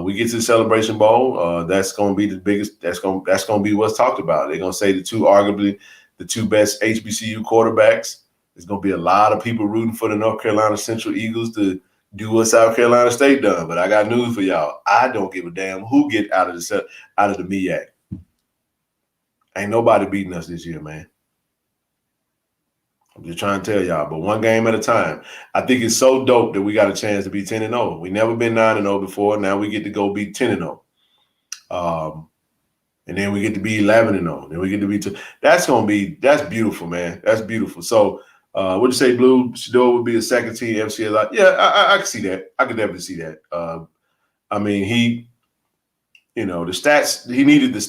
We get to the Celebration Bowl. That's going to be the biggest. That's going to be what's talked about. They're going to say arguably the two best HBCU quarterbacks. There's going to be a lot of people rooting for the North Carolina Central Eagles to do what South Carolina State done. But I got news for y'all. I don't give a damn who get out of the MEAC. Ain't nobody beating us this year, man. I'm just trying to tell y'all, but one game at a time. I think it's so dope that we got a chance to be 10-0. We never been 9-0 before. Now we get to go be 10-0. And then we get to be 11-0. Then we get to be 2. That's beautiful, man. That's beautiful. So what'd you say, Blue? Shedeur would be a second team FCS. Yeah, I can see that. I could definitely see that. I mean, the stats, he needed the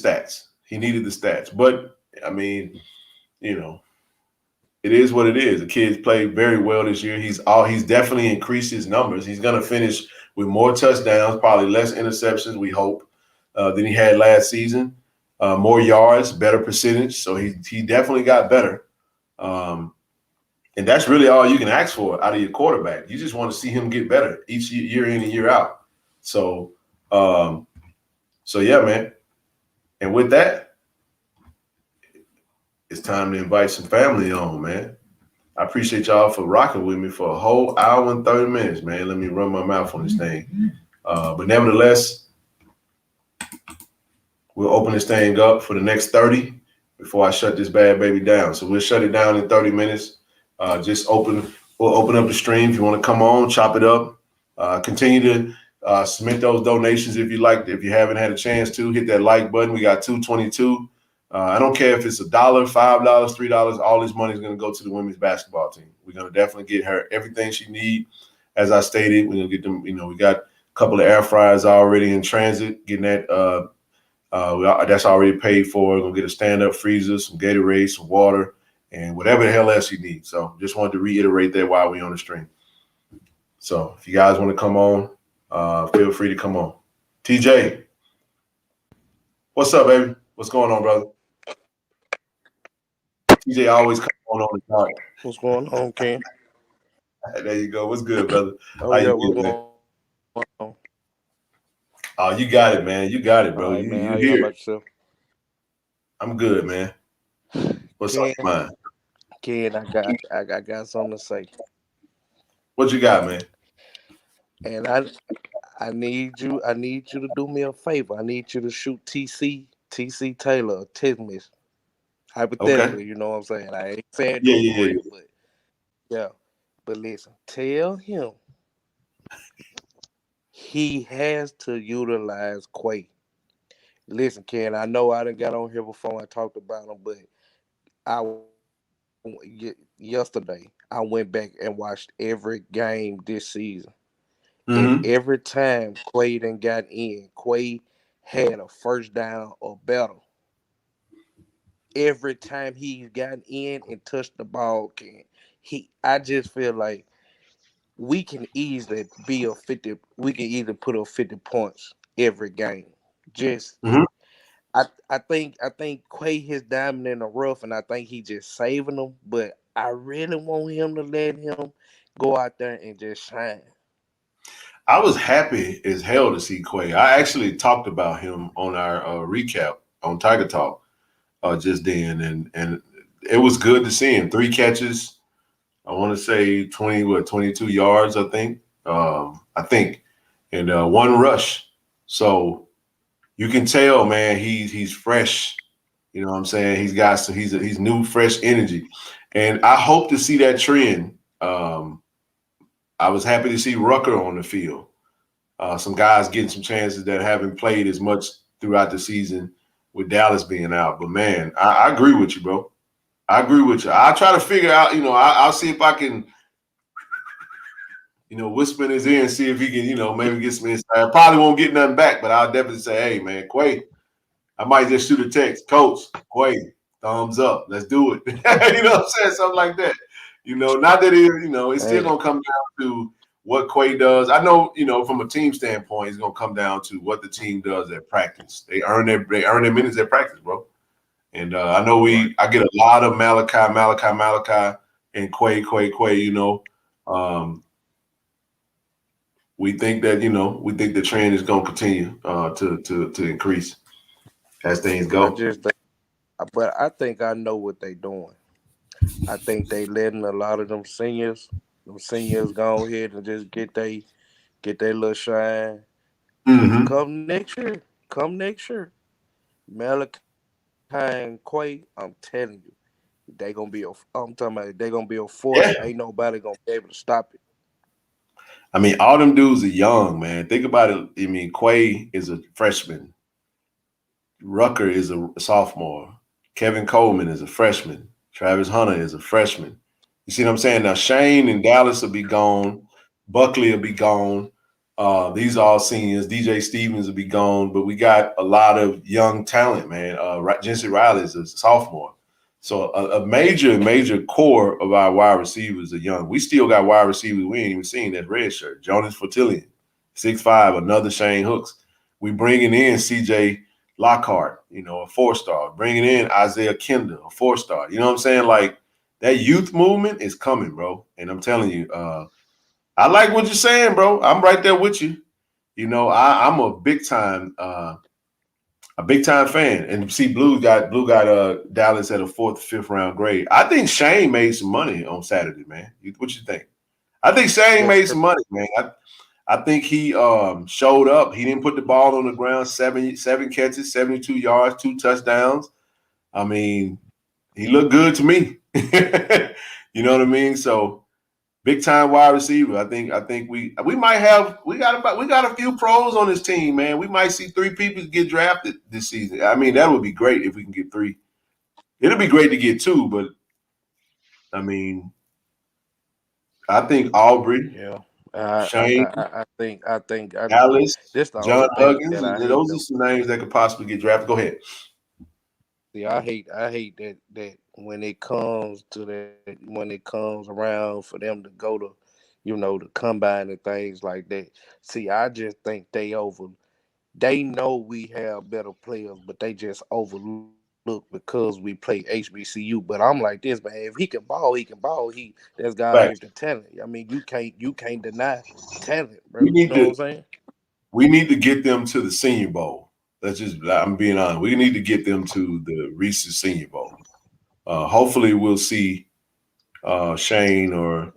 stats. But I mean, it is what it is. The kids played very well this year. He's definitely increased his numbers. He's going to finish with more touchdowns, probably less interceptions, we hope, than he had last season. More yards, better percentage. So he definitely got better. And that's really all you can ask for out of your quarterback. You just want to see him get better each year in and year out. So yeah, man. And with that, it's time to invite some family on, man. I appreciate y'all for rocking with me for a whole hour and 30 minutes, man. Let me run my mouth on this thing. But nevertheless, we'll open this thing up for the next 30 before I shut this bad baby down. So we'll shut it down in 30 minutes. We'll open up the stream. If you want to come on, chop it up. Continue to submit those donations if you like. If you haven't had a chance to, hit that like button. We got 222. I don't care if it's $1, $5, $3. All this money is going to go to the women's basketball team. We're going to definitely get her everything she needs. As I stated, we're going to get them. We got a couple of air fryers already in transit. Getting that that's already paid for. We're going to get a stand-up freezer, some Gatorade, some water, and whatever the hell else you need. So just wanted to reiterate that while we're on the stream. So if you guys want to come on, feel free to come on. TJ, what's up, baby? What's going on, brother? TJ always come on the time.
What's going on, Ken?
There you go. What's good, brother?
Oh,
How
yeah,
you
what's
doing,
going on?
Oh, you got it, man. You got it,
All
bro.
right, man.
You
How y'all
here.
about yourself?
I'm good, man. What's on
Ken,
your mind?
Ken, I got something to say,
What you got, man?
and I need you to do me a favor. I need you to shoot TC Taylor a text message.
Okay.
Hypothetically, you know what I'm saying. I ain't saying
Yeah,
do it
yeah,
for
yeah,
real,
yeah.
but yeah. But listen, tell him he has to utilize Quay. Listen, Ken, I know I done got on here before and talked about him, but I yesterday I went back and watched every game this season, and
Mm-hmm.
every time Quay done got in, Quay had a first down or better. Every time he's gotten in and touched the ball, Ken, I just feel like we can easily be a 50. We can either put up 50 points every game. Just
Mm-hmm.
I think Quay his diamond in the rough, and I think he just saving them. But I really want him to let him go out there and just shine.
I was happy as hell to see Quay. I actually talked about him on our recap on Tiger Talk just then, and it was good to see him. 3 catches. I want to say 22 yards. I think, and one rush. So you can tell, man, he's fresh. You know what I'm saying? He's new, fresh energy, and I hope to see that trend. I was happy to see Rucker on the field. Some guys getting some chances that haven't played as much throughout the season with Dallas being out. But man, I agree with you, bro. I agree with you. I'll try to figure out, I'll see if I can, whisper in his ear and see if he can, maybe get some insight. I probably won't get nothing back, but I'll definitely say, hey, man, Quay, I might just shoot a text. Coach, Quay, thumbs up. Let's do it. You know what I'm saying? Something like that. Not that it's still
Hey,
going to come down to what Quay does. I know, from a team standpoint, it's going to come down to what the team does at practice. They earn their minutes at practice, bro. And I know
right.
I get a lot of Malachi, and Quay, Um, we think that, we think the trend is going to continue to increase as things
I
go.
just, think- but I think I know what they doing. I think they letting a lot of them seniors go ahead and just get their little shine. Cause
Mm-hmm.
come next year, Malachi and Quay, I'm telling you, I'm talking about they gonna be a force.
Yeah.
Ain't nobody gonna be able to stop it.
I mean, all them dudes are young, man. Think about it. I mean, Quay is a freshman. Rucker is a sophomore. Kevin Coleman is a freshman. Travis Hunter is a freshman. You see what I'm saying? Now Shane and Dallas will be gone. Buckley will be gone. These are all seniors. DJ Stevens will be gone. But we got a lot of young talent, man. Jency Riley is a sophomore. So a major core of our wide receivers are young. We still got wide receivers we ain't even seen that red shirt. Jonas Fortillion, 6'5", another Shane Hooks. We bringing in CJ Lockhart, a 4-star. Bringing in Isaiah Kinder, a 4-star. You know what I'm saying? Like that youth movement is coming, bro. And I'm telling you, I like what you're saying, bro. I'm right there with you. I'm a big time fan. And see, Blue got Dallas at a 4th, 5th round grade. I think Shane made some money on Saturday, man. What you think? I think Shane
Yes,
made
sir.
some money, man. I think he showed up. He didn't put the ball on the ground. Seven catches, 72 yards, 2 touchdowns. I mean, he looked good to me. You know what I mean? So big time wide receiver. I think we got a few pros on this team, man. We might see 3 people get drafted this season. I mean, that would be great if we can get 3. It'll be great to get 2, but I mean, I think Aubrey,
Yeah.
Shane, Dallas,
this the
John
only thing
Huggins,
that I hate
those are
though.
some names that could possibly get drafted. Go ahead.
See, I hate that when it comes to that when it comes around for them to go to, the combine and things like that. See, I just think they know we have better players, but they just overlook because we play HBCU. But I'm like this, man. If he can ball, he can ball. That's God gives the
Facts.
talent. I mean, you can't deny talent, bro.
We
You
need
know what
to
I'm saying?
we need to get them to the Senior Bowl. I'm being honest. We need to get them to the Reese's Senior Bowl. Hopefully, we'll see Shane or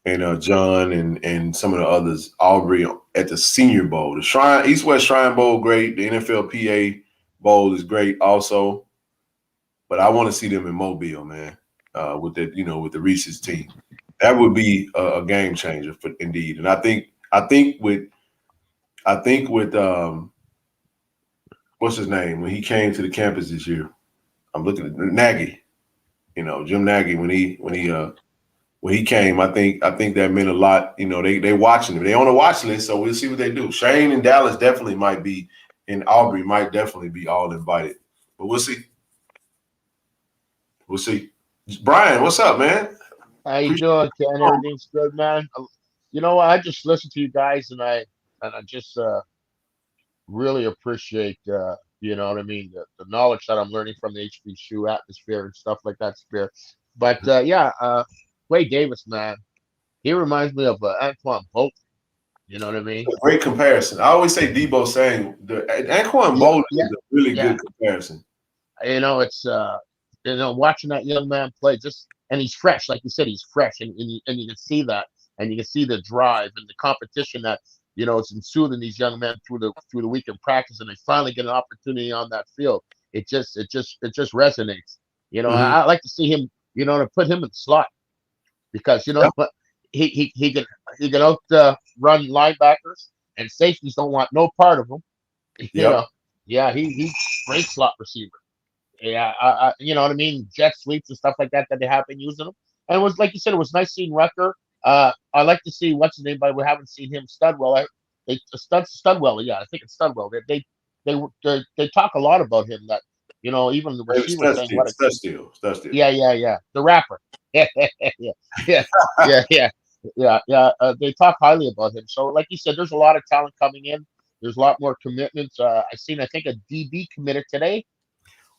and John and some of the others, Aubrey, at the Senior Bowl. The East West Shrine Bowl, great. The NFLPA Bowl is great also. But I want to see them in Mobile, man, with the Reese's team. That would be a game changer indeed. And I think with what's his name when he came to the campus this year. I'm looking at Nagy, Jim Nagy when he came. I think that meant a lot. They watching him. They on a watch list, so we'll see what they do. Shane and Dallas definitely might be, and Aubrey might definitely be all invited. But we'll see. We'll see. Brian, what's up, man?
How you doing, Ken? Everything's good, man. You know what? I just listened to you guys, and I just really appreciate you know what I mean, the knowledge that I'm learning from the HBCU atmosphere and stuff like that. But Wade Davis, man, he reminds me of Antoine Bolt. You know what I mean?
Great comparison. I always say Debo saying Antoine Bolt is a really good comparison.
It's watching that young man play, and he's fresh, like you said, he's fresh, and you can see that, and you can see the drive and the competition that it's ensued in these young men through the week in practice, and they finally get an opportunity on that field. It just resonates. I like to see him, to put him in the slot, because he can out run linebackers, and safeties don't want no part of him. He's great slot receiver. Yeah, you know what I mean? Jet sweeps and stuff like that they have been using them. And it was, like you said, it was nice seeing Rucker. I like to see what's his name, but we haven't seen him. Studwell. Studwell. Yeah, I think it's Studwell. They talk a lot about him. That even the receiver saying what
Studstill.
Yeah. The rapper. Yeah. They talk highly about him. So, like you said, there's a lot of talent coming in. There's a lot more commitments. I think a DB committed today.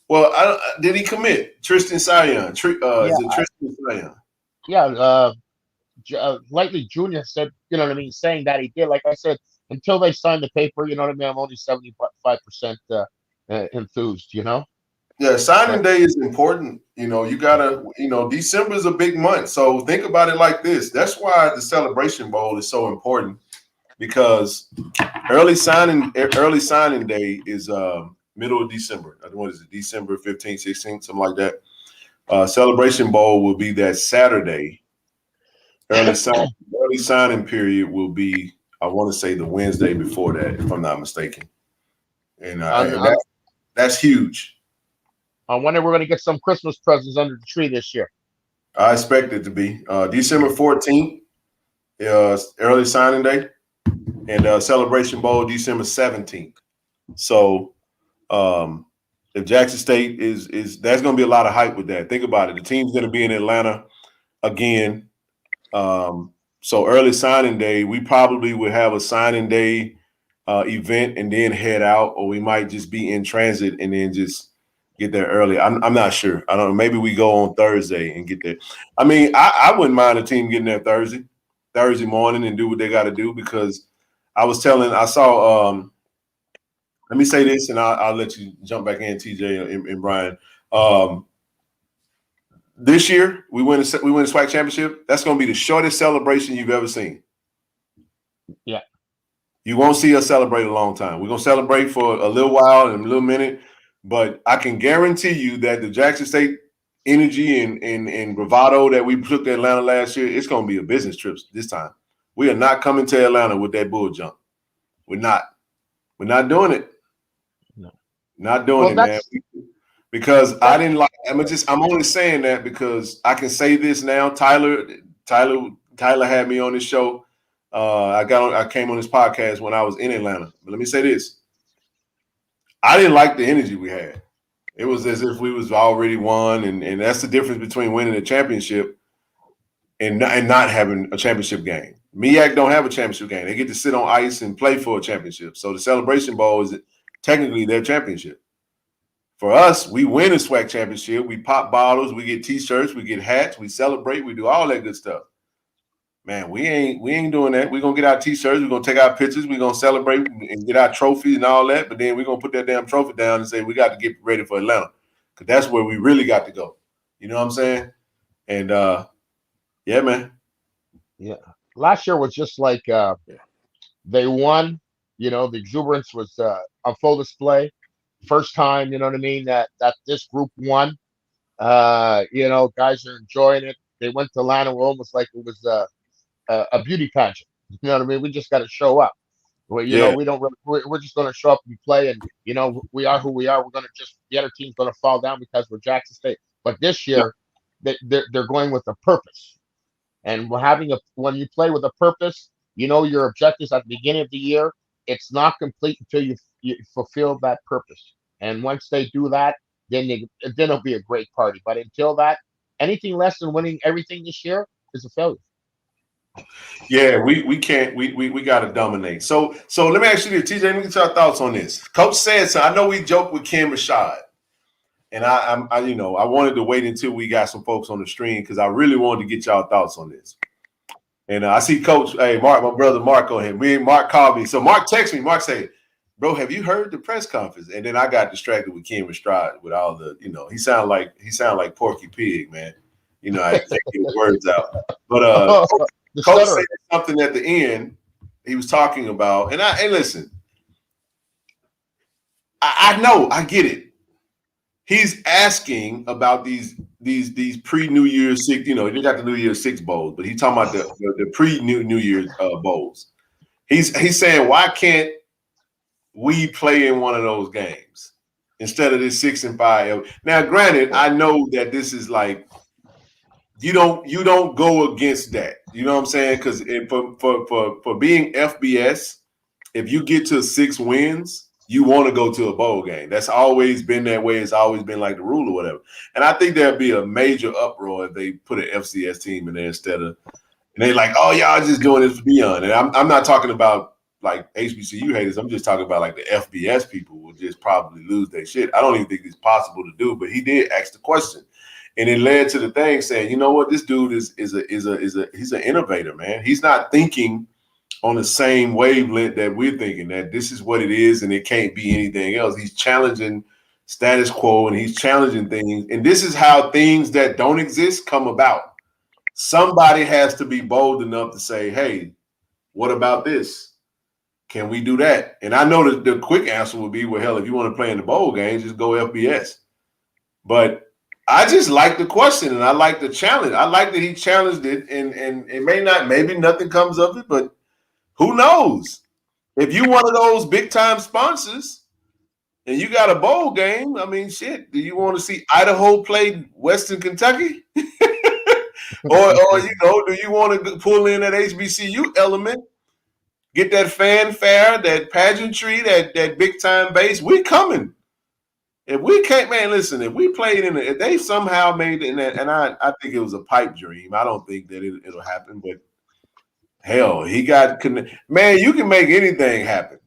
Well, did he commit? Tristan Sion. Is it Tristan Sion?
Yeah. Lightly Jr. said, saying that he did. Like I said, until they sign the paper, I'm only 75% enthused,
Yeah, signing day is important. You gotta, December is a big month. So think about it like this. That's why the Celebration Bowl is so important, because early signing day is middle of December. What is it? December 15th, 16th, something like that. Celebration Bowl will be that Saturday. Early signing period will be, I want to say, the Wednesday before that, if I'm not mistaken. And that's huge.
I wonder if we're going to get some Christmas presents under the tree this year.
I expect it to be December 14th, early signing day, and Celebration Bowl December 17th. So if Jackson State is there's going to be a lot of hype with that. Think about it. The team's going to be in Atlanta again. So early signing day, we probably would have a signing day event and then head out, or we might just be in transit and then just get there early. I'm not sure. I don't know. Maybe we go on Thursday and get there. I mean, I wouldn't mind a team getting there Thursday morning and do what they got to do, because I saw let me say this, and I'll let you jump back in, TJ and Brian. This year, we win a SWAC championship. That's going to be the shortest celebration you've ever seen.
Yeah.
You won't see us celebrate a long time. We're going to celebrate for a little while and a little minute, but I can guarantee you that the Jackson State energy and bravado that we took to Atlanta last year, it's going to be a business trip this time. We are not coming to Atlanta with that bull jump. We're not doing it.
No.
Not doing it, man. Because I didn't like. I'm only saying that because I can say this now. Tyler had me on this show. I came on this podcast when I was in Atlanta. But let me say this: I didn't like the energy we had. It was as if we was already won, and that's the difference between winning a championship and not having a championship game. MEAC don't have a championship game. They get to sit on ice and play for a championship. So the Celebration Bowl is technically their championship. For us, we win a SWAC championship. We pop bottles. We get T-shirts. We get hats. We celebrate. We do all that good stuff. man, we ain't doing that. We're gonna get our t-shirts, we're gonna take our pictures, we're gonna celebrate and get our trophies and all that, but then we're gonna put that damn trophy down and say we got to get ready for Atlanta. Because that's where we really got to go. You know what I'm saying? And yeah, man.
Yeah. Last year was just like they won. The exuberance was on full display. First time, you know what I mean, that this group won. Guys are enjoying it. They went to Atlanta almost like it was a beauty pageant. You know what I mean? We just got to show up. We don't really, we're just going to show up and play, and we are who we are. We're going to the other team's going to fall down because we're Jackson State. But this year, they're going with a purpose, and when you play with a purpose, your objectives at the beginning of the year. It's not complete until you fulfill that purpose, and once they do that, then it'll be a great party. But until that, anything less than winning everything this year is a failure.
Yeah, we can't. We got to dominate. So let me ask you this, TJ. Let me get your thoughts on this. Coach said so. I know we joked with Ken Rashad, and I wanted to wait until we got some folks on the stream because I really wanted to get y'all thoughts on this. And I see Coach, hey Mark, my brother Mark on him. Mark called me. So Mark texted me. Mark said, "Bro, have you heard the press conference?" And then I got distracted with Ken Rashad with all the, he sounded like Porky Pig, man. I had to take his words out, but Coach said something at the end. He was talking about, and listen, I know, I get it. He's asking about these pre-New Year's Six. They got the New Year's Six bowls, but he's talking about the pre-New Year's bowls. He's saying, why can't we play in one of those games instead of this 6-5? Now, granted, I know that this is like. You don't go against that. You know what I'm saying? Because for being FBS, if you get to 6 wins, you want to go to a bowl game. That's always been that way. It's always been like the rule or whatever. And I think there'd be a major uproar if they put an FCS team in there instead of, and they like, oh, y'all just doing this for Beyond. And I'm not talking about like HBCU haters. I'm just talking about like the FBS people will just probably lose their shit. I don't even think it's possible to do, but he did ask the question. And it led to the thing saying, you know what, this dude is an innovator, man. He's not thinking on the same wavelength that we're thinking, that this is what it is and it can't be anything else. He's challenging status quo and he's challenging things. And this is how things that don't exist come about. Somebody has to be bold enough to say, hey, what about this? Can we do that? And I know that the quick answer would be, well, hell, if you want to play in the bowl games, just go FBS. But I just like the question and I like the challenge. I like that he challenged it, and it maybe nothing comes of it, but who knows? If you one of those big time sponsors and you got a bowl game, I mean, shit, do you want to see Idaho play Western Kentucky? or do you want to pull in that HBCU element, get that fanfare, that pageantry, that big time base? We coming. If we can't, man, listen, if we played if they somehow made it, and I think it was a pipe dream. I don't think that it'll happen, but hell, man, you can make anything happen.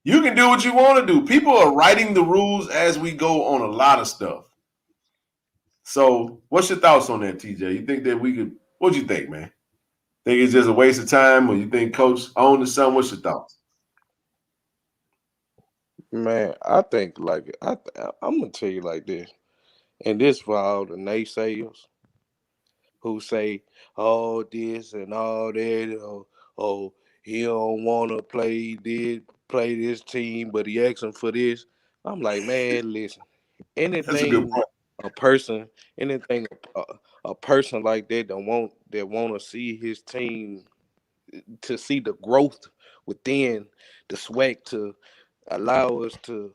You can do what you want to do. People are writing the rules as we go on a lot of stuff. So what's your thoughts on that, TJ? You think that we could, what do you think, man? Think it's just a waste of time, or you think Coach owned the sun? What's your thoughts?
Man, I think like I'm gonna tell you like this, and this for all the naysayers who say all this and all that, oh he don't want to play this team, but he asking for this. I'm like, man, listen,
That's a good
anything
point.
a person like that want to see his team, to see the growth within the SWAC, to allow us to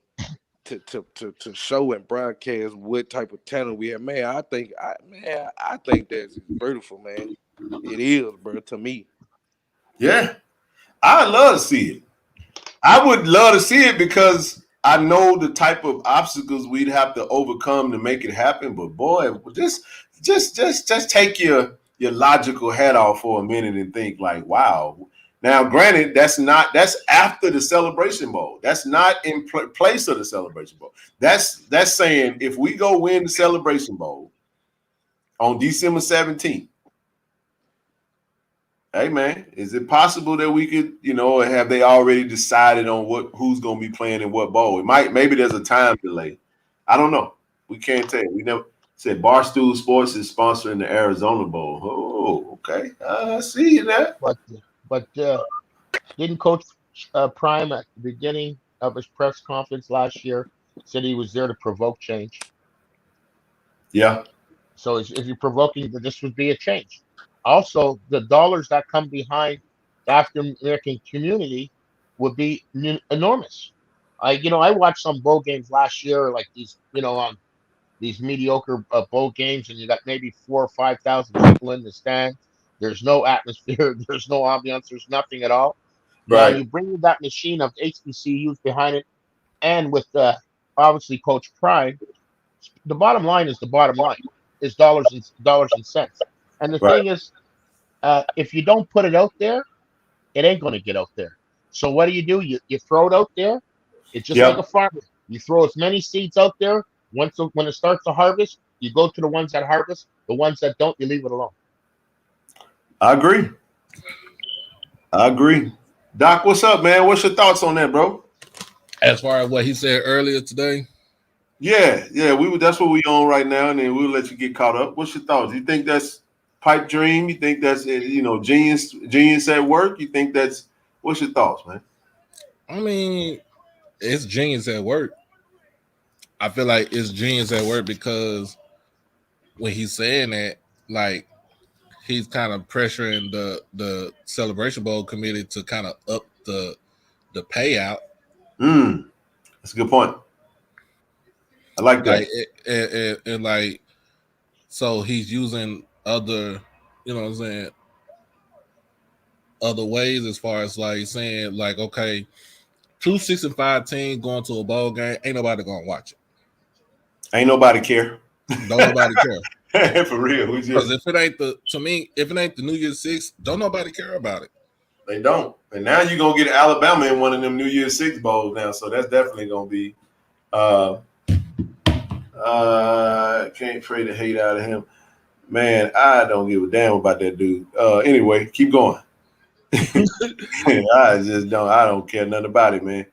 show and broadcast what type of talent we have. Man, I think that's beautiful, man. It is, bro, to me.
Yeah, I'd love to see it. I would love to see it because I know the type of obstacles we'd have to overcome to make it happen. But boy, just take your logical hat off for a minute and think like, wow. Now, granted, that's after the Celebration Bowl. That's not in place of the Celebration Bowl. That's saying if we go win the Celebration Bowl on December 17th, Hey man, is it possible that we could, have they already decided on who's going to be playing in what bowl? Maybe there's a time delay. I don't know. We can't tell. We never said Barstool Sports is sponsoring the Arizona Bowl. Oh, okay. I see you there.
But didn't Coach Prime at the beginning of his press conference last year said he was there to provoke change?
Yeah.
So if you're provoking that this would be a change. Also, the dollars that come behind the African American community would be enormous. I watched some bowl games last year, like these, these mediocre bowl games, and you got maybe 4,000 or 5,000 people in the stands. There's no atmosphere, there's no ambiance, there's nothing at all. Now
Right.
you bring that machine of HBCUs behind it, and with obviously Coach Prime, the bottom line is the bottom line. Is dollars and cents. And the
Right.
thing is, if you don't put it out there, it ain't going to get out there. So what do? You throw it out there. It's just like a farmer. You throw as many seeds out there. When it starts to harvest, you go to the ones that harvest. The ones that don't, you leave it alone.
I agree. Doc, what's up, man? What's your thoughts on that, bro?
As far as what he said earlier today?
Yeah, that's what we on right now, and then we'll let you get caught up. What's your thoughts? You think that's pipe dream? You think that's genius at work? You think that's what's your thoughts, man?
I mean, it's genius at work. I feel like it's genius at work because when he's saying that, like, he's kind of pressuring the Celebration Bowl committee to kind of up the payout.
That's a good point. I like that.
And like, so he's using other, other ways as far as like saying like, okay, 2 6-5 teams going to a bowl game, ain't nobody gonna watch it.
Ain't nobody care.
Don't nobody care.
For real.
Because if it ain't the New Year's Six, don't nobody care about it.
They don't. And now you're gonna get Alabama in one of them New Year's Six bowls now. So that's definitely gonna be can't pray the hate out of him. Man, I don't give a damn about that dude. Anyway, keep going. I don't care nothing about it, man.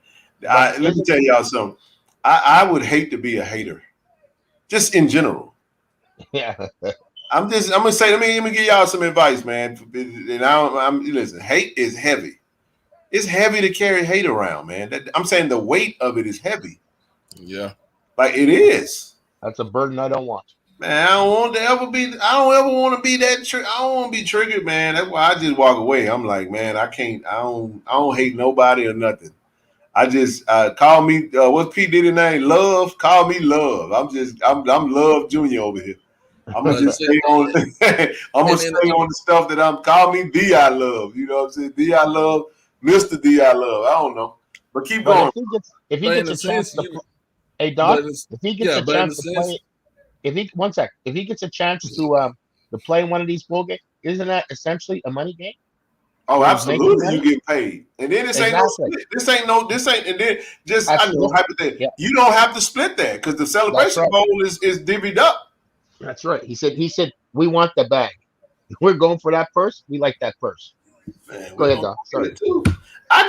Let me tell y'all something. I would hate to be a hater. Just in general.
Yeah.
I'm gonna say, let me give y'all some advice, man. And listen, hate is heavy. It's heavy to carry hate around, man. I'm saying the weight of it is heavy.
Yeah.
Like it is.
That's a burden I don't want.
Man, I don't ever want to be that. I don't want to be triggered, man. That's why I just walk away. I'm like, man, I can't. I don't hate nobody or nothing. I just call me. What's P Diddy name? Love. Call me Love. I'm Love Junior over here. I'm gonna just stay on. I'm gonna stay on the stuff that I'm. Call me D. I Love. You know what I'm saying? D. I Love. Mr. D. I Love. I don't know, but keep going.
If he gets a chance to, hey Doc, if he gets a chance to play. If he gets a chance to play in one of these bowl games, isn't that essentially a money game?
Oh, absolutely, you get paid, and then this ain't no split. This ain't, and then just hypothetically, yeah. You don't have to split that because the Celebration Bowl is divvied up.
That's right. He said we want the bag. We're going for that purse. We like that purse. Man, go ahead, Doc. Sorry.
I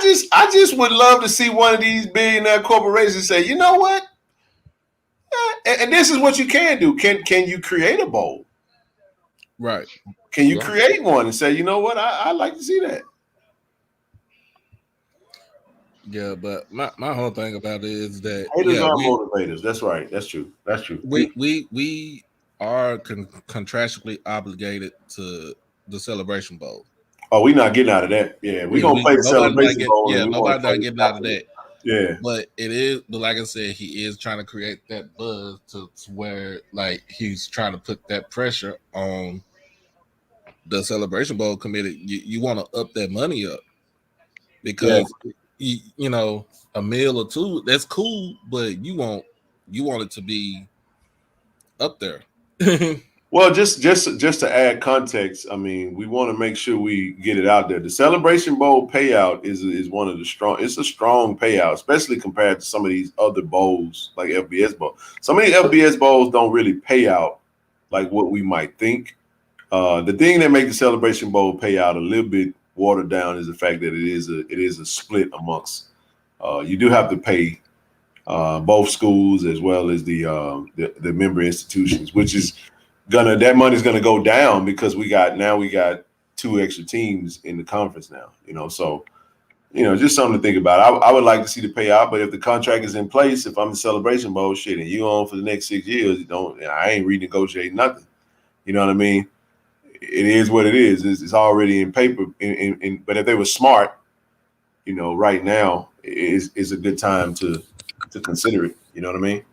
just would love to see one of these billionaire corporations say, you know what? And this is what you can do. Can you create a bowl?
Right.
Can you create one and say, you know what? I like to see that.
Yeah, but my whole thing about it is that
haters are motivators. That's right. That's true.
We are contractually obligated to the Celebration Bowl.
Oh, we're not getting out of that. Yeah, we're gonna play the Celebration Bowl.
Yeah, nobody's not getting out of that.
Yeah,
but like I said, he is trying to create that buzz to where like he's trying to put that pressure on the Celebration Bowl committee. You want to up that money up because you know a meal or two that's cool, but you want it to be up there.
Well, just to add context, I mean, we want to make sure we get it out there. The Celebration Bowl payout is one of the strong. It's a strong payout, especially compared to some of these other bowls like FBS Bowl. Some of these FBS bowls don't really pay out like what we might think. The thing that makes the Celebration Bowl pay out a little bit watered down is the fact that it is a split amongst. You do have to pay both schools as well as the member institutions, which is that money's gonna go down because we got 2 extra teams in the conference now. So just something to think about. I would like to see the payout, but if the contract is in place, if I'm the Celebration Bowl, shit, and you on for the next 6 years, I ain't renegotiating nothing. You know what I mean? It is what it is. It's already in paper. But if they were smart, right now is a good time to consider it. You know what I mean?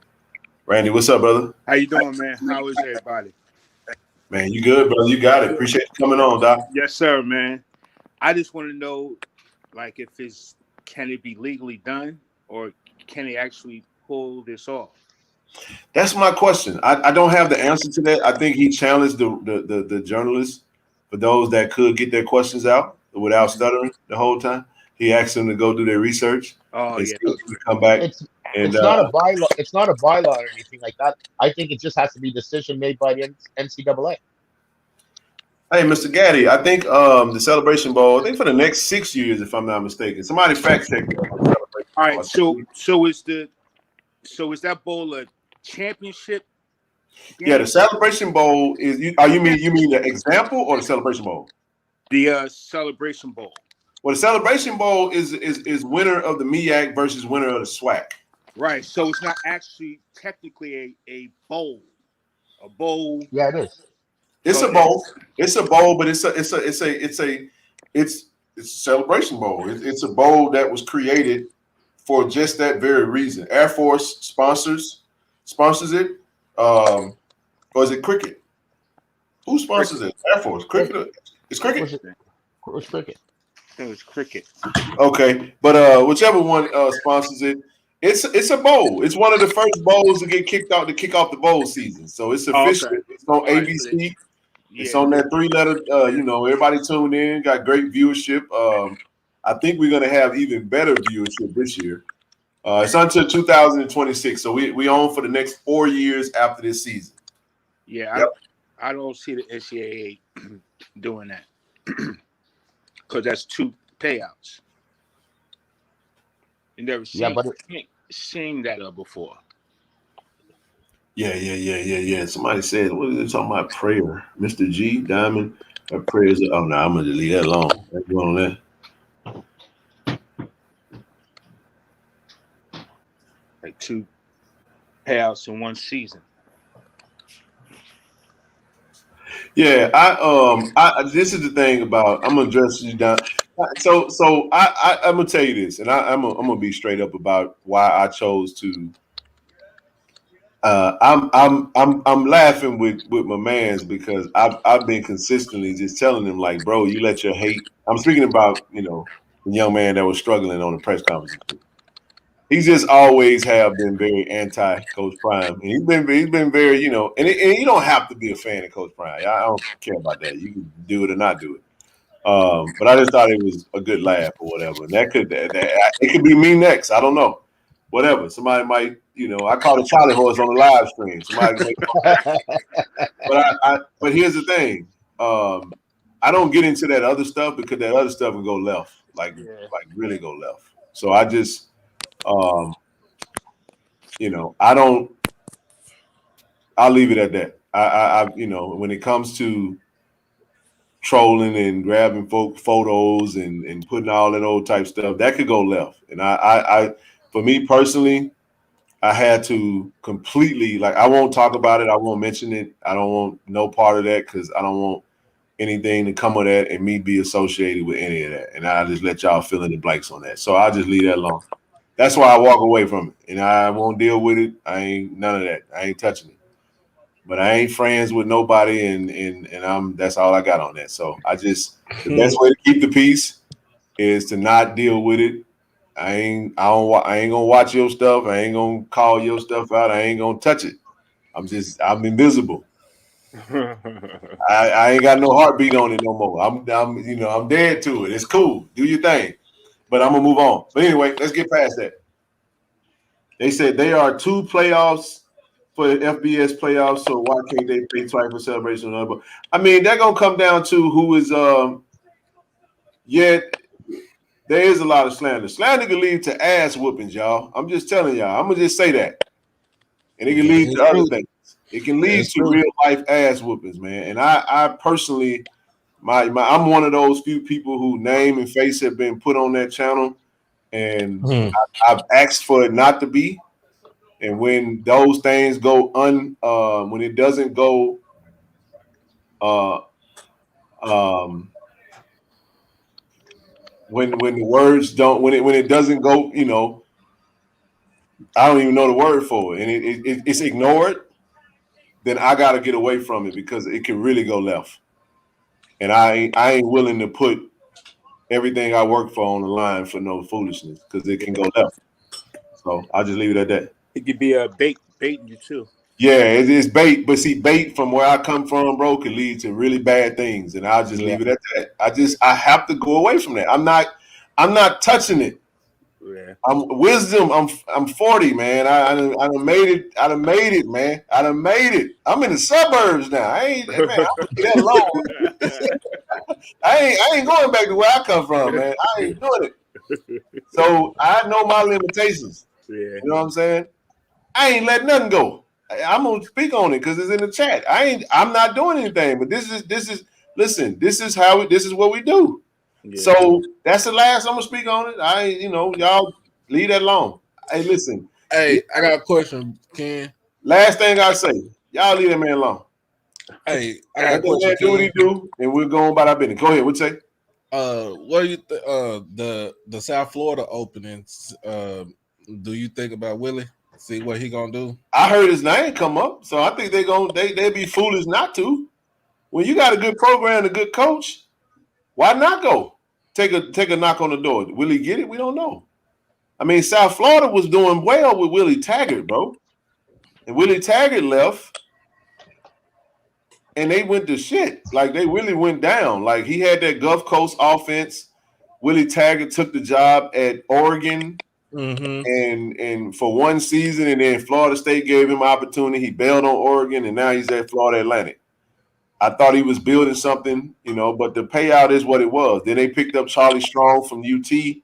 Randy, what's up, brother?
How you doing, man? How is everybody?
Man, you good, brother? You got it. Appreciate you coming on, Doc.
Yes, sir, man. I just want to know, like, can it be legally done, or can they actually pull this off?
That's my question. I don't have the answer to that. I think he challenged the journalists, for those that could get their questions out without stuttering the whole time. He asked them to go do their research.
Oh, yeah.
Come back.
It's not a bylaw. It's not a bylaw or anything like that. I think it just has to be a decision made by the NCAA.
Hey, Mr. Gaddy, I think the Celebration Bowl, I think for the next 6 years, if I'm not mistaken. Somebody fact check me.
All right, so is that bowl a championship game?
Yeah, the Celebration Bowl is. You mean the example or the Celebration Bowl?
The Celebration Bowl.
Well, the Celebration Bowl is winner of the MEAC versus winner of the SWAC.
Right. So it's not actually technically a bowl. A bowl.
Yeah, it is.
It's a bowl. It's a bowl, but it's a Celebration Bowl. It's a bowl that was created for just that very reason. Air Force sponsors it. Or is it cricket? Who sponsors it? Air Force. Cricket. It's cricket.
It was cricket.
It was cricket.
Okay, but whichever one sponsors it, it's a bowl. It's one of the first bowls to get kicked out to kick off the bowl season. So it's official.
Okay.
It's on ABC. It's on that 3-letter. Everybody tuned in. Got great viewership. I think we're gonna have even better viewership this year. It's until 2026. So we own for the next 4 years after this season.
Yeah,
Yep.
I don't see the NCAA doing that because that's 2 payouts. You never seen that before.
Yeah. Somebody said, what is it talking about? Prayer. Mr. G, Diamond, prayers. Oh, no, I'm going to leave that alone. Let's go on that.
Like 2 payouts in one season.
Yeah, I this is the thing about, I'm gonna address you down. So I'm gonna tell you this, and I'm gonna be straight up about why I chose to. I'm laughing with my mans because I've been consistently just telling them, like, bro, you let your hate. I'm speaking about the young man that was struggling on the press conference. He's just always have been very anti Coach Prime, and he's been very, and you don't have to be a fan of Coach Prime. I don't care about that. You can do it or not do it. But I just thought it was a good laugh or whatever. And it could be me next. I don't know. Whatever. Somebody might, I call it Charlie horse on the live stream. Somebody but here's the thing. I don't get into that other stuff because that other stuff will go left, like really go left. So I just I'll leave it at that. I when it comes to trolling and grabbing photos and putting all that old type stuff, that could go left. And I for me personally, I had to completely, I won't talk about it. I won't mention it. I don't want no part of that because I don't want anything to come of that and me be associated with any of that. And I just let y'all fill in the blanks on that. So I'll just leave that alone. That's why I walk away from it, and I won't deal with it. I ain't none of that. I ain't touching it. But I ain't friends with nobody, and that's all I got on that. So the best way to keep the peace is to not deal with it. I ain't gonna watch your stuff. I ain't gonna call your stuff out. I ain't gonna touch it. I'm invisible. I ain't got no heartbeat on it no more. I'm dead to it. It's cool. Do your thing. But I'm gonna move on. But anyway, let's get past that. They said they are 2 playoffs for FBS playoffs, so why can't they pay twice for celebration? I mean, they're gonna come down to who is yet. There is a lot of slander. Slander can lead to ass whoopings, y'all. I'm just telling y'all. I'm gonna just say that, and it can lead to other things. It can lead to real life ass whoopings, man. And I personally, I'm one of those few people who name and face have been put on that channel, and I've asked for it not to be. And when those things go when it doesn't go, when the words don't, when it doesn't go, I don't even know the word for it, and it's ignored, then I got to get away from it because it can really go left. And I ain't willing to put everything I work for on the line for no foolishness because it can go left. So I'll just leave it at that.
It could be a baiting you too.
Yeah, it's bait, but see, bait from where I come from, bro, can lead to really bad things, and I'll just leave it at that. I have to go away from that. I'm not touching it.
Yeah.
I'm 40, man. I done made it. I done made it, man. I done made it. I'm in the suburbs now. I don't be that long. I ain't going back to where I come from, man. I ain't doing it. So I know my limitations.
Yeah.
You know what I'm saying? I ain't letting nothing go. I'm gonna speak on it because it's in the chat. I'm not doing anything, but this is listen, this is what we do. Yeah. So that's the last I'm gonna speak on it. Y'all leave that alone. Hey, listen.
Hey, I got a question, Ken.
Last thing I say, y'all leave that man alone.
Hey, I got a question.
Do what he do, and we're going about our business. Go ahead. What'd you say?
What do you think? The South Florida openings. Do you think about Willie? See what he gonna do?
I heard his name come up, so I think they'd be foolish not to. When you got a good program, a good coach, why not go? Take a knock on the door. Will he get it? We don't know. I mean, South Florida was doing well with Willie Taggart, bro. And Willie Taggart left, and they went to shit. Like, they really went down. Like, he had that Gulf Coast offense. Willie Taggart took the job at Oregon. Mm-hmm. And for one season, and then Florida State gave him opportunity. He bailed on Oregon, and now he's at Florida Atlantic. I thought he was building something, but the payout is what it was. Then they picked up Charlie Strong from UT. He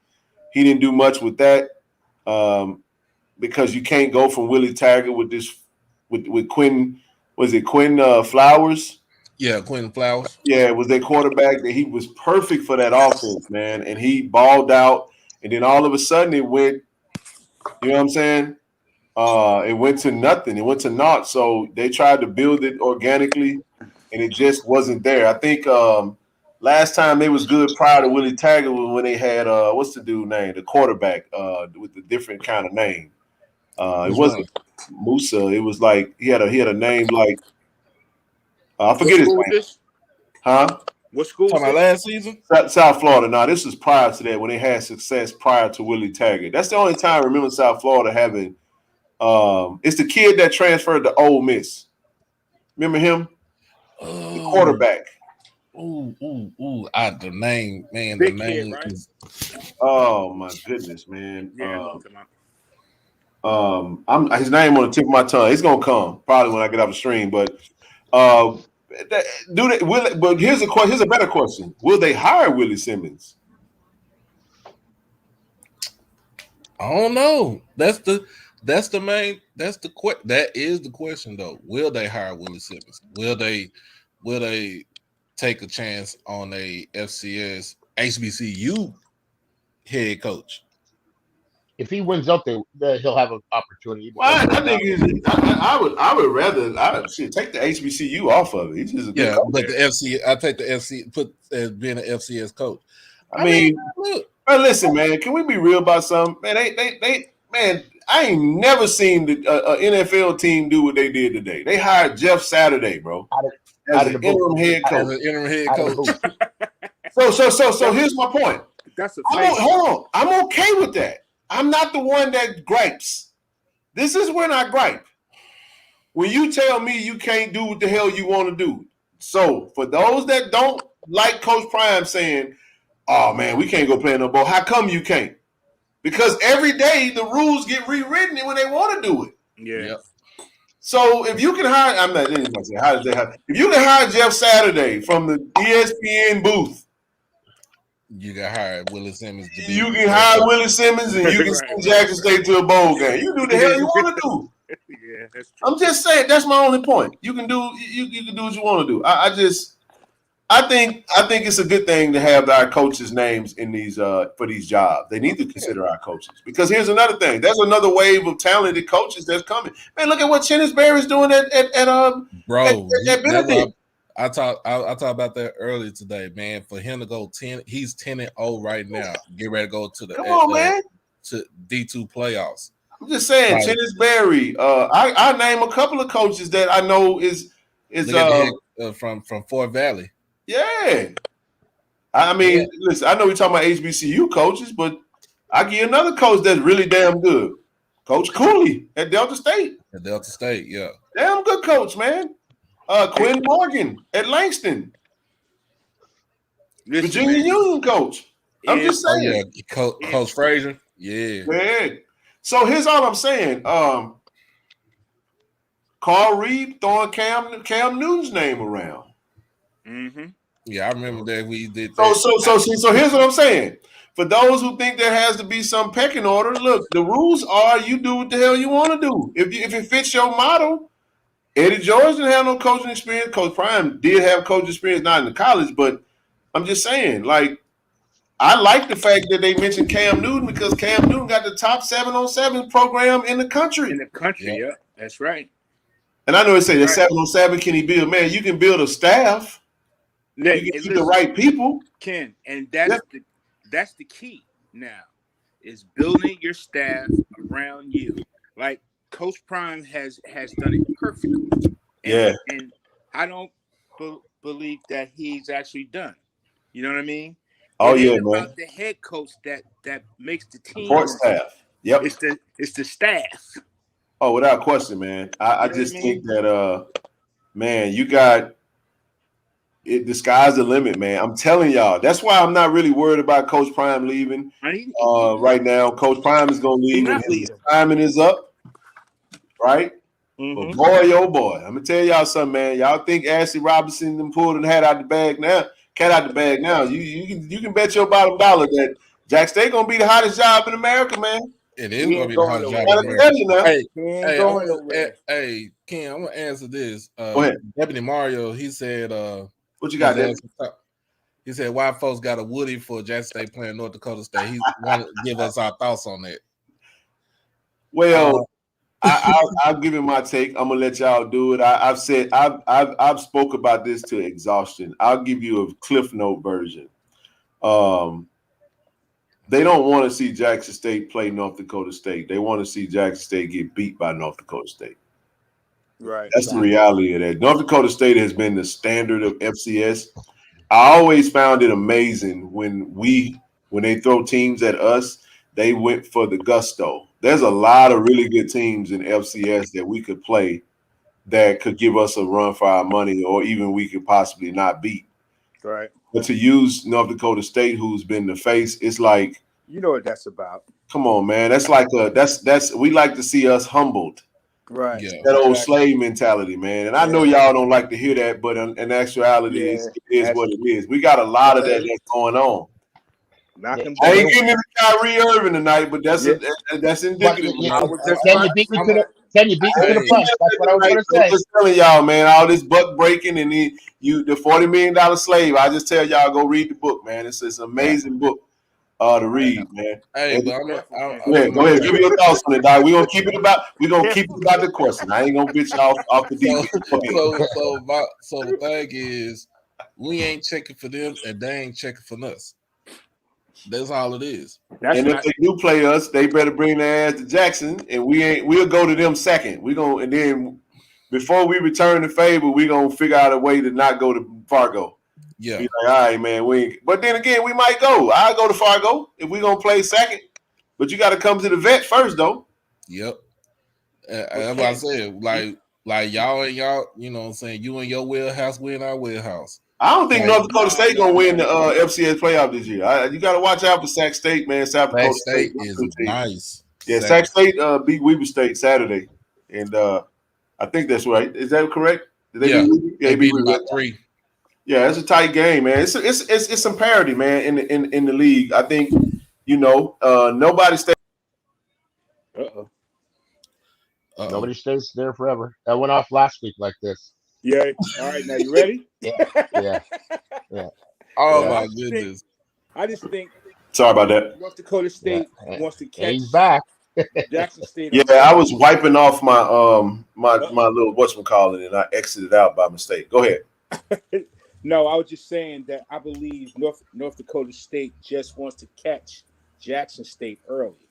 didn't do much with that because you can't go from Willie Taggart with Quinn. Was it Quinn Flowers?
Yeah, Quinn Flowers.
Yeah, it was their quarterback. That he was perfect for that offense, man, and he balled out. And then all of a sudden it went, you know what I'm saying? It went to nothing. It went to naught. So they tried to build it organically, and it just wasn't there. I think last time they was good prior to Willie Taggart was when they had what's the dude name? The quarterback with the different kind of name. It wasn't Musa. It was like he had a name like I forget his name. Huh?
What school?
Talking about last season?
South Florida. No, this was prior to that when they had success prior to Willie Taggart. That's the only time I remember South Florida having. It's the kid that transferred to Ole Miss. Remember him? The quarterback.
Ooh. The name, man.
Big
the name
kid, right?
is.
Oh my goodness, man.
Yeah,
his name on the tip of my tongue. It's gonna come probably when I get off the stream, but. But here's a better question: will they hire Willie Simmons?
I don't know. That is the question though. Will they hire Willie Simmons? Will they take a chance on a FCS HBCU head coach?
If he wins out there, he'll have an opportunity.
Well, I think I would rather take the HBCU off of it. He's just a good coach.
But the FC, I take the FC put as being an FCS coach.
I mean, look, listen, man. Can we be real about something, man? Man, I ain't never seen the NFL team do what they did today. They hired Jeff Saturday, bro, as an interim head coach. So here's my point. Hold on. I'm okay with that. I'm not the one that gripes. This is when I gripe. When you tell me you can't do what the hell you want to do. So for those that don't like Coach Prime saying, oh, man, we can't go play no ball. How come you can't? Because every day the rules get rewritten when they want to do it.
Yeah.
So if you can hire, I'm not anybody saying how does they hire? If you can hire Jeff Saturday from the ESPN booth,
You got hired Willie Simmons to be.
you can hire Willie Simmons and you can send Jackson State to a bowl game. You do the hell you want to do.
Yeah, that's true.
I'm just saying that's my only point. You can do you can do what you want to do. I think it's a good thing to have our coaches' names in these for these jobs. They need to consider our coaches because here's another thing. There's another wave of talented coaches that's coming. Man, look at what Chennis Berry's doing at Benedict.
I talked about that earlier today, man. For him to go 10, he's 10-0 right now. Get ready to go to the to D2 playoffs.
I'm just saying,
Right.
Chennis Berry. I name a couple of coaches that I know is
from Fort Valley.
Yeah. I mean, listen, I know we're talking about HBCU coaches, but I give you another coach that's really damn good. Coach Cooley at Delta State.
At Delta State, yeah.
Damn good coach, man. Quinn Morgan at Langston. Virginia Union coach. I'm just saying.
Coach Frazier. Yeah.
So here's all I'm saying. Carl Reed throwing Cam Newton's name around.
Mm-hmm.
Yeah, I remember that we did
that.
So
here's what I'm saying. For those who think there has to be some pecking order, look, the rules are you do what the hell you want to do. If it fits your model, Eddie George didn't have no coaching experience. Coach Prime did have coaching experience, not in the college, but I'm just saying, like, I like the fact that they mentioned Cam Newton because Cam Newton got the top 7-on-7 program in the country.
Yeah, that's right.
And I know they say that 7-on-7, can he build? Man, you can build a staff.
Yeah,
you can keep the right people.
Ken, and that's the key now is building your staff around you. Like Coach Prime has done it perfectly. And I don't believe that he's actually done. You know what I mean?
Oh,
it
yeah,
man.
Man.
About the head coach that makes the team.
Support staff. Yep.
It's the staff.
Oh, without question, man. I just think that man, you got it. The sky's the limit, man. I'm telling y'all. That's why I'm not really worried about Coach Prime leaving right now. Coach Prime is going to leave when his timing is up, right? Mm-hmm. But boy, oh boy, I'm gonna tell y'all something, man. Y'all think Ashley Robinson them pulled the cat out the bag now? You can bet your bottom dollar that Jack State gonna be the hottest job in America, man.
It is gonna be the hottest job in America. Hey, Ken, I'm gonna answer this.
Go ahead.
Deputy Mario, he said,
"What you got there?"
He said, "Why folks got a Woody for Jackson State playing North Dakota State?" He wanted to give us our thoughts on that.
Well. I'll give you my take. I'm gonna let y'all do it. I've spoke about this to exhaustion. I'll give you a Cliff Note version. They don't want to see Jackson State play North Dakota State. They want to see Jackson State get beat by North Dakota State.
Right.
That's the reality of that. North Dakota State has been the standard of FCS. I always found it amazing when they throw teams at us, they went for the gusto. There's a lot of really good teams in FCS that we could play that could give us a run for our money, or even we could possibly not beat.
Right.
But to use North Dakota State, who's been the face, it's like,
you know what that's about.
Come on, man. That's like that's we like to see us humbled.
Right.
Yeah. That old slave mentality, man. And I know y'all don't like to hear that, but in actuality, it is what it is. We got a lot of that that's going on. I ain't getting into Kyrie Irving tonight, but that's indicative.
Can you beat me to the punch? That's what I was going to say.
I'm just telling y'all, man, all this buck breaking and the $40 million slave. I just tell y'all, go read the book, man. It's an amazing book to read, man.
Hey,
go ahead, give me your thoughts on it, dog. We're gonna keep it about the question. I ain't gonna bitch off the deep.
So the thing is, we ain't checking for them, and they ain't checking for us. That's all it is.
And if they do play us, they better bring their ass to Jackson, and we'll go to them second. And then before we return the favor, we gonna figure out a way to not go to Fargo.
Yeah.
Be like, all right, man. But then again, we might go. I'll go to Fargo if we're gonna play second. But you got to come to the vet first, though.
Yep. That's what I said. Like y'all, you know what I'm saying? You in your wheelhouse, we in our wheelhouse.
I don't think North Dakota State gonna win the FCS playoff this year. You got to watch out for Sac State, man. South Dakota
State is nice.
Yeah, Sac State beat Weber State Saturday, and I think that's right. Is that correct? Did they
Yeah,
beat
they beat them by 3.
Yeah, it's a tight game, man. It's some parity, man, in the league. I think, nobody stays.
Uh-oh.
Nobody stays there forever. That went off last week like this.
Yeah. All right. Now you ready?
Yeah.
Oh
Yeah.
my goodness.
I just think
Sorry about that.
North Dakota State wants to
And
catch
he's back.
Jackson State.
Yeah, I was wiping off my my little whatchamacallit, and I exited out by mistake. Go ahead.
No, I was just saying that I believe North Dakota State just wants to catch Jackson State early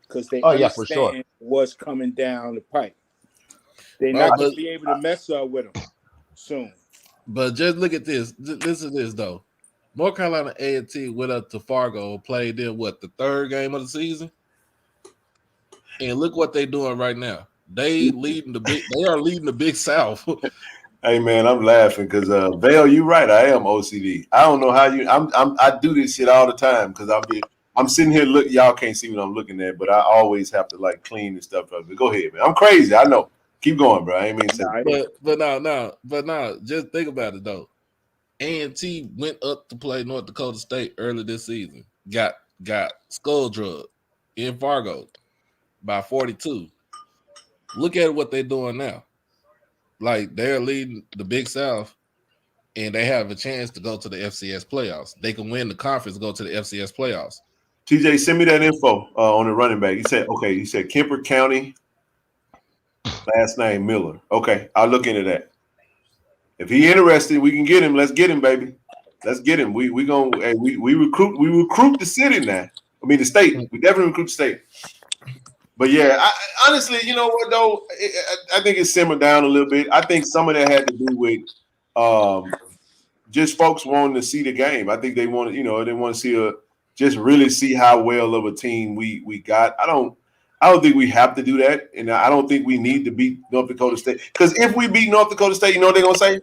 because they understand
for sure.
what's coming down the pipe. They're not going to be able to mess up with them soon.
But just look at this. Listen to this though. North Carolina A&T went up to Fargo, played them the 3rd game of the season, and look what they're doing right now. They are leading the Big South.
Hey man, I'm laughing because Vale, you're right. I am OCD. I don't know how I do this shit all the time because I'm sitting here y'all can't see what I'm looking at, but I always have to like clean and stuff up. But go ahead, man. I'm crazy. I know. Keep going, bro. I ain't mean to say
but no, just think about it though. A&T went up to play North Dakota State early this season. Got skull drugged in Fargo by 42. Look at what they're doing now. Like they're leading the Big South, and they have a chance to go to the FCS playoffs. They can win the conference, go to the FCS playoffs.
TJ, send me that info on the running back. He said Kemper County, last name Miller. Okay, I'll look into that. If he interested, we can get him. Let's get him, baby. Let's get him. We recruit the city now. I mean the state. We definitely recruit the state. But yeah, I honestly, you know what though? I think it simmered down a little bit. I think some of that had to do with just folks wanting to see the game. I think they want to see just really see how well of a team we got. I don't think we have to do that, and I don't think we need to beat North Dakota State. Because if we beat North Dakota State, you know what they're gonna say?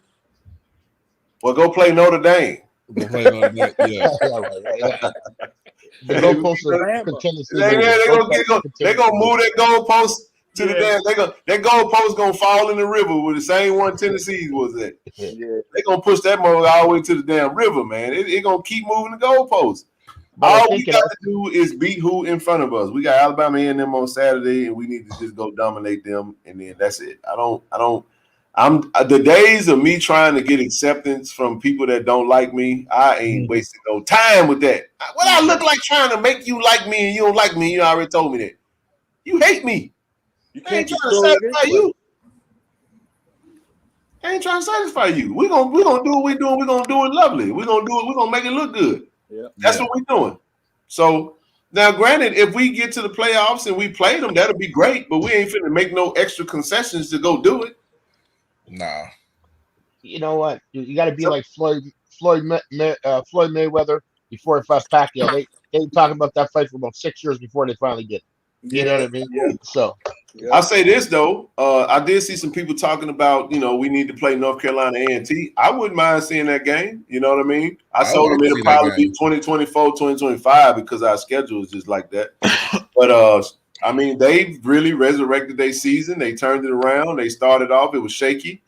Well, go play Notre Dame.
Go play Notre Dame. Yeah.
The goalposts are continuously
They're gonna move that goalpost to the damn. That goalpost gonna fall in the river with the same one Tennessee was at.
Yeah.
They're gonna push that mother all the way to the damn river, man. It gonna keep moving the goalpost.
But
All we got to do is beat who in front of us. We got Alabama A&M on Saturday, and we need to just go dominate them, and then that's it. I'm the days of me trying to get acceptance from people that don't like me. I ain't wasting no time with that. What I look like trying to make you like me, and you don't like me. You already told me that. You hate me. I ain't trying to satisfy you. I ain't trying to satisfy you. We're gonna do what we're doing. We're gonna do it lovely. We're gonna do it. We're gonna make it look good.
Yeah.
That's what we're doing. So now, granted, if we get to the playoffs and we play them, that'll be great. But we ain't finna make no extra concessions to go do it.
Nah.
You know what? You got to be like Floyd Mayweather before he fought Pacquiao. They talking about that fight for about 6 years before they finally get it. You know what I mean?
Yeah.
So
I'll say this though, I did see some people talking about, we need to play North Carolina A&T. I wouldn't mind seeing that game. You know what I mean? I told them it'll probably be 2024, 2025 because our schedule is just like that. But I mean, they really resurrected their season. They turned it around. They started off, it was shaky.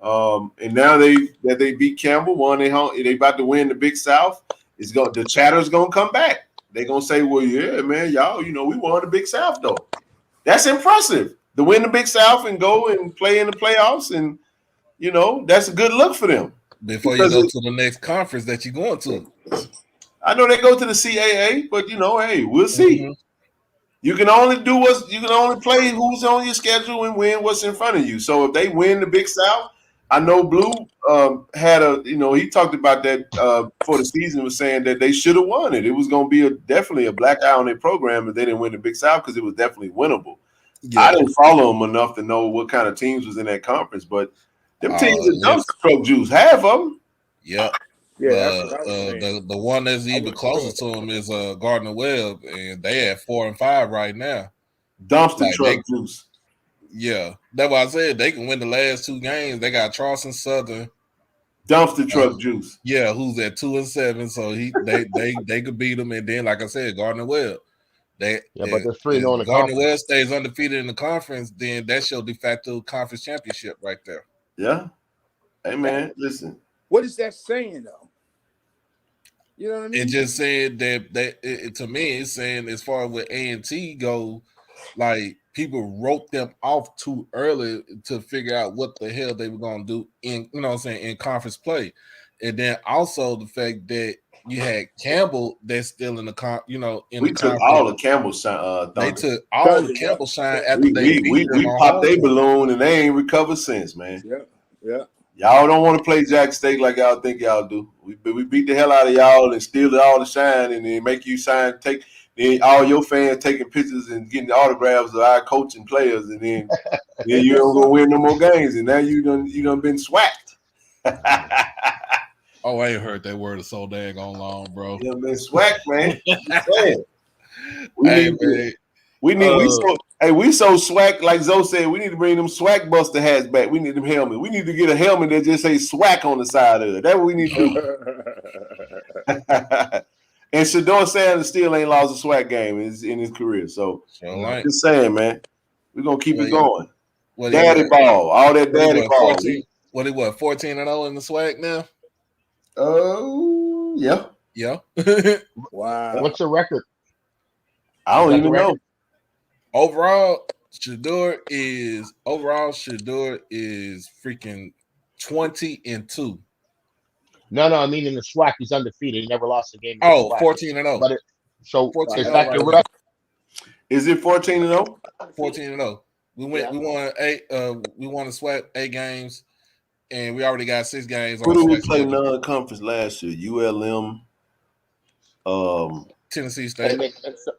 And now they beat Campbell, they about to win the Big South. The chatter's gonna come back. They're gonna say, well, yeah, man, y'all, we won the Big South though. That's impressive to win the Big South and go and play in the playoffs, and that's a good look for them.
Before you go to the next conference that you're going to.
I know they go to the CAA, but hey, we'll see. Mm-hmm. You can only play who's on your schedule and win what's in front of you. So if they win the Big South, I know Blue had he talked about that before the season, was saying that they should have won it. It was going to be definitely a black eye on their program if they didn't win the Big South because it was definitely winnable. Yeah. I didn't follow them enough to know what kind of teams was in that conference, but them teams are dumpster truck juice, half of them.
Yeah.
Yeah,
the one that's even closest to them is Gardner Webb, and they at 4 and 5 right now.
Dumpster truck juice.
Yeah, that's why I said they can win the last 2 games. They got Charleston Southern.
Dumpster truck juice.
Yeah, who's at 2 and 7, so they could beat them, and then like I said, Gardner Webb.
But they're 3-0 in the
Gardner
conference.
Webb stays undefeated in the conference, then that's your de facto conference championship right there.
Yeah. Hey man, listen.
What is that saying though? You know what I mean?
It just said that to me, it's saying as far as with A&T go, like people wrote them off too early to figure out what the hell they were gonna do in in conference play, and then also the fact that you had Campbell that's still in the
We took all the Campbell shine.
They took all the Campbell shine after they beat them.
We popped their balloon and they ain't recovered since, man.
Yeah.
Y'all don't want to play Jack State like y'all think y'all do. We beat the hell out of y'all and steal all the shine and then make you take all your fans taking pictures and getting autographs of our coaching players, and then you don't go win no more games, and now you done been swacked.
Oh, I ain't heard that word so dang on long, bro.
You done been swacked, man. We so swag, like Zoe said, we need to bring them swag buster hats back. We need them helmets. We need to get a helmet that just say swag on the side of it. That's what we need to do. And Shador Sanders still ain't lost a swag game in his career. So just saying, man, we're gonna keep it going. Daddy ball, all that daddy ball.
14-0 in the swag now?
Oh, yeah.
Yeah.
Wow.
What's the record?
I don't even know.
Overall, Shador is freaking 20-2.
No, I mean in the SWAC, he's undefeated. He never lost a game.
14-0.
But so
14-0
is that your record?
Is it 14-0?
14-0. We won 8. We won the SWAC 8 games, and we already got 6 games.
Who did we play non-conference last year? ULM,
Tennessee State,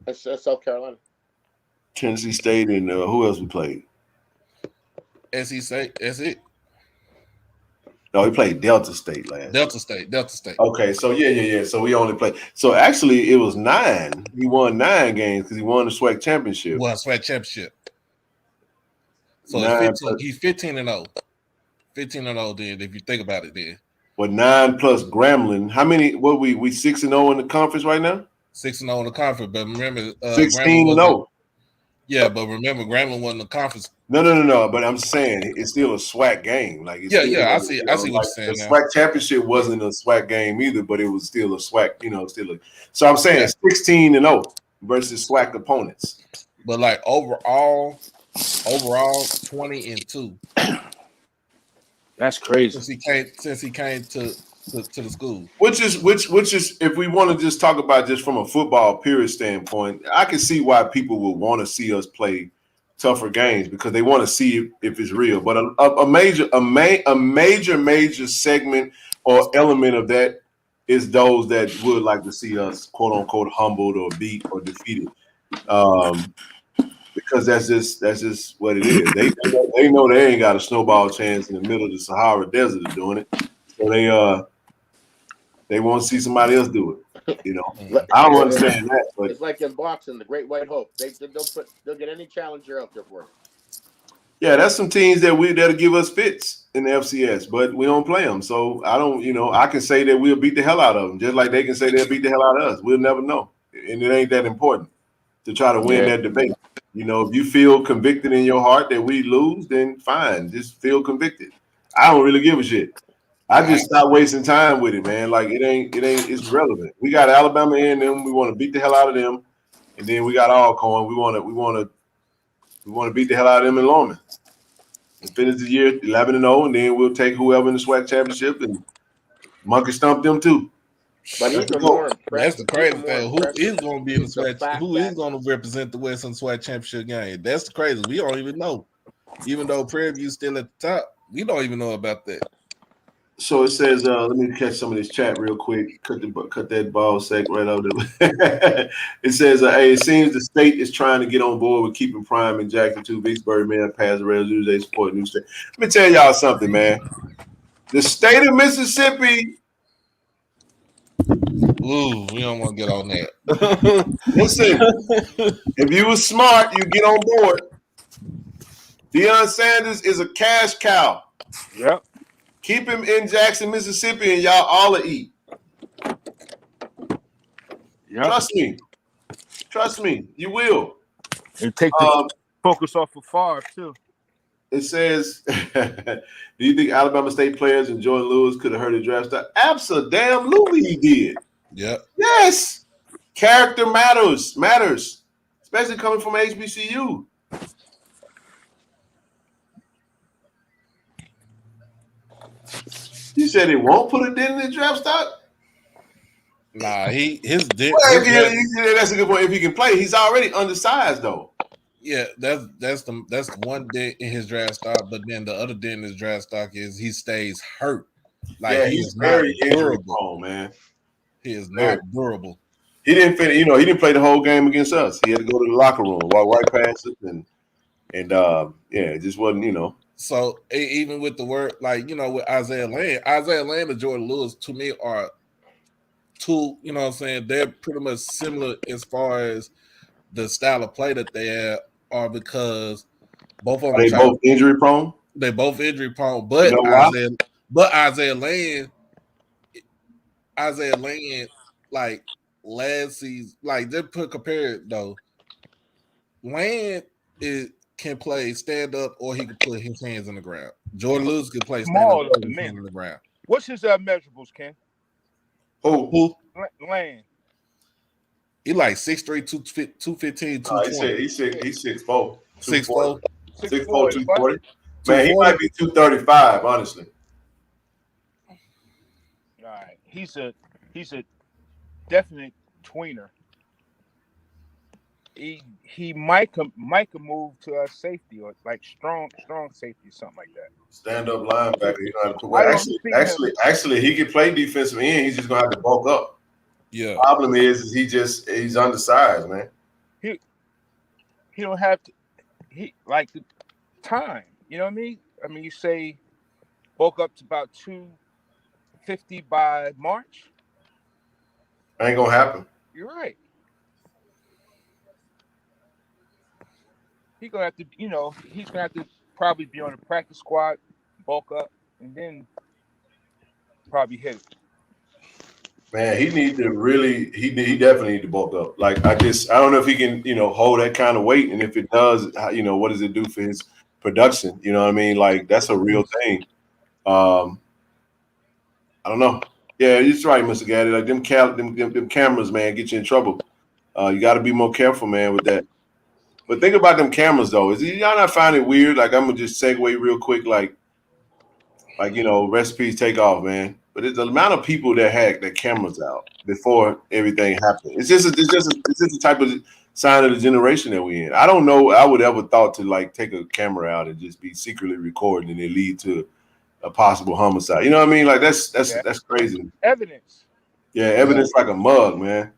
and South Carolina.
Tennessee State, and who else we played?
SC State. That's it.
No, we played Delta State last.
Delta State.
Okay, so yeah. So we only played. So actually, it was 9. He won 9 games because he won the SWAC championship.
So he's 15-0. 15-0. Then, if you think about it, then.
Well, 9 plus Grambling. How many? What we 6-0 in the conference right now?
6-0 in the conference, but remember,
16-0.
Yeah, but remember, Grambling wasn't the conference.
No. But I'm saying it's still a SWAC game. Like I see what you're saying. The SWAC championship wasn't a SWAC game either, but it was still a SWAC. So I'm saying 16-0 versus SWAC opponents.
But like overall 20-2.
That's crazy.
Since he came to the school.
Which is if we want to just talk about just from a football period standpoint, I can see why people would want to see us play tougher games because they want to see if it's real. But a major segment or element of that is those that would like to see us quote unquote humbled or beat or defeated. Because that's just what it is. They know they ain't got a snowball chance in the middle of the Sahara Desert of doing it. So they want to see somebody else do it. I don't understand that. But
it's like in boxing, the Great White Hope. They'll get any challenger out there for it.
Yeah, that's some teams that'll give us fits in the FCS, but we don't play them. So I don't, I can say that we'll beat the hell out of them, just like they can say they'll beat the hell out of us. We'll never know, and it ain't that important to try to win that debate. If you feel convicted in your heart that we lose, then fine, just feel convicted. I don't really give a shit. I just stop wasting time with it, man. Like it's relevant. We got Alabama in them. We want to beat the hell out of them, and then we got Alcorn. We want to beat the hell out of them in Lorman and finish the year 11-0, and then we'll take whoever in the SWAC championship and monkey stomp them too.
But
that's the crazy thing. Who is going to be in the SWAC? Who is going to represent the Western SWAC championship game? That's the crazy. We don't even know. Even though Prairie View's still at the top, we don't even know about that.
So it says, let me catch some of this chat real quick. Cut that ball sack right out there. It says, hey, it seems the state is trying to get on board with keeping Prime and Jackson to Vicksburg, man, pass the rails, they support new state. Let me tell y'all something, man. The state of Mississippi.
Ooh, we don't want to get on that.
Listen, if you were smart, you get on board. Deion Sanders is a cash cow.
Yep.
Keep him in Jackson, Mississippi, and y'all all eat.
Yep.
Trust me. Trust me, you will.
And take the focus off of Favre too.
It says, do you think Alabama State players and Jordan Lewis could have hurt the draft stock? Absolutely, he did.
Yep.
Yes. Character matters, especially coming from HBCU. You said he won't put a dent in the draft stock?
Nah,
that's a good point. If he can play, he's already undersized though.
Yeah, that's the one dent in his draft stock, but then the other dent in his draft stock is he stays hurt. Like
he's very injury prone, man.
He is not durable.
He didn't finish, he didn't play the whole game against us. He had to go to the locker room, walk right past us, and it just wasn't,
So even with the word, like, with Isaiah Land and Jordan Lewis, to me, are two, what I'm saying? They're pretty much similar as far as the style of play that they have are, because both of them
are they both injury prone?
They both injury prone, but Isaiah Land, like last season, like they compare it though. Land can play stand up, or he can put his hands on the ground. Jordan Lewis can play stand up, put his hands on the ground.
What's his measurables, Ken?
Who?
Land.
He like 6'3", 215, 220.
He's 6'4".
6'4".
6'4", 240. Man, he might be 235, honestly.
All right. He's a definite tweener. He might move to a safety, or like strong safety, something like that.
Stand up linebacker. You know how to play. Actually, he can play defensive end. He's just gonna have to bulk up.
Yeah.
Problem is he's undersized, man.
He don't have to. He like the time. You know what I mean? I mean, you say bulk up to about 250 by March.
Ain't gonna happen.
You're right. He's gonna have to. He's gonna have to probably be on the practice squad, bulk up, and then probably hit it.
Man, he definitely need to bulk up. Like, I don't know if he can, hold that kind of weight. And if it does, what does it do for his production? You know what I mean? Like, that's a real thing. I don't know. Yeah, you're right, Mr. Gaddy. Like, them cameras, man, get you in trouble. You got to be more careful, man, with that. But think about them cameras, though. Y'all not find it weird? Like, I'm going to just segue real quick. Like, recipes take off, man. But it's the amount of people that hack their cameras out before everything happened. It's just a type of sign of the generation that we're in. I don't know. I would ever thought to like take a camera out and just be secretly recording and it lead to a possible homicide. You know what I mean? Like that's crazy.
Evidence.
Yeah, evidence like a mug, man.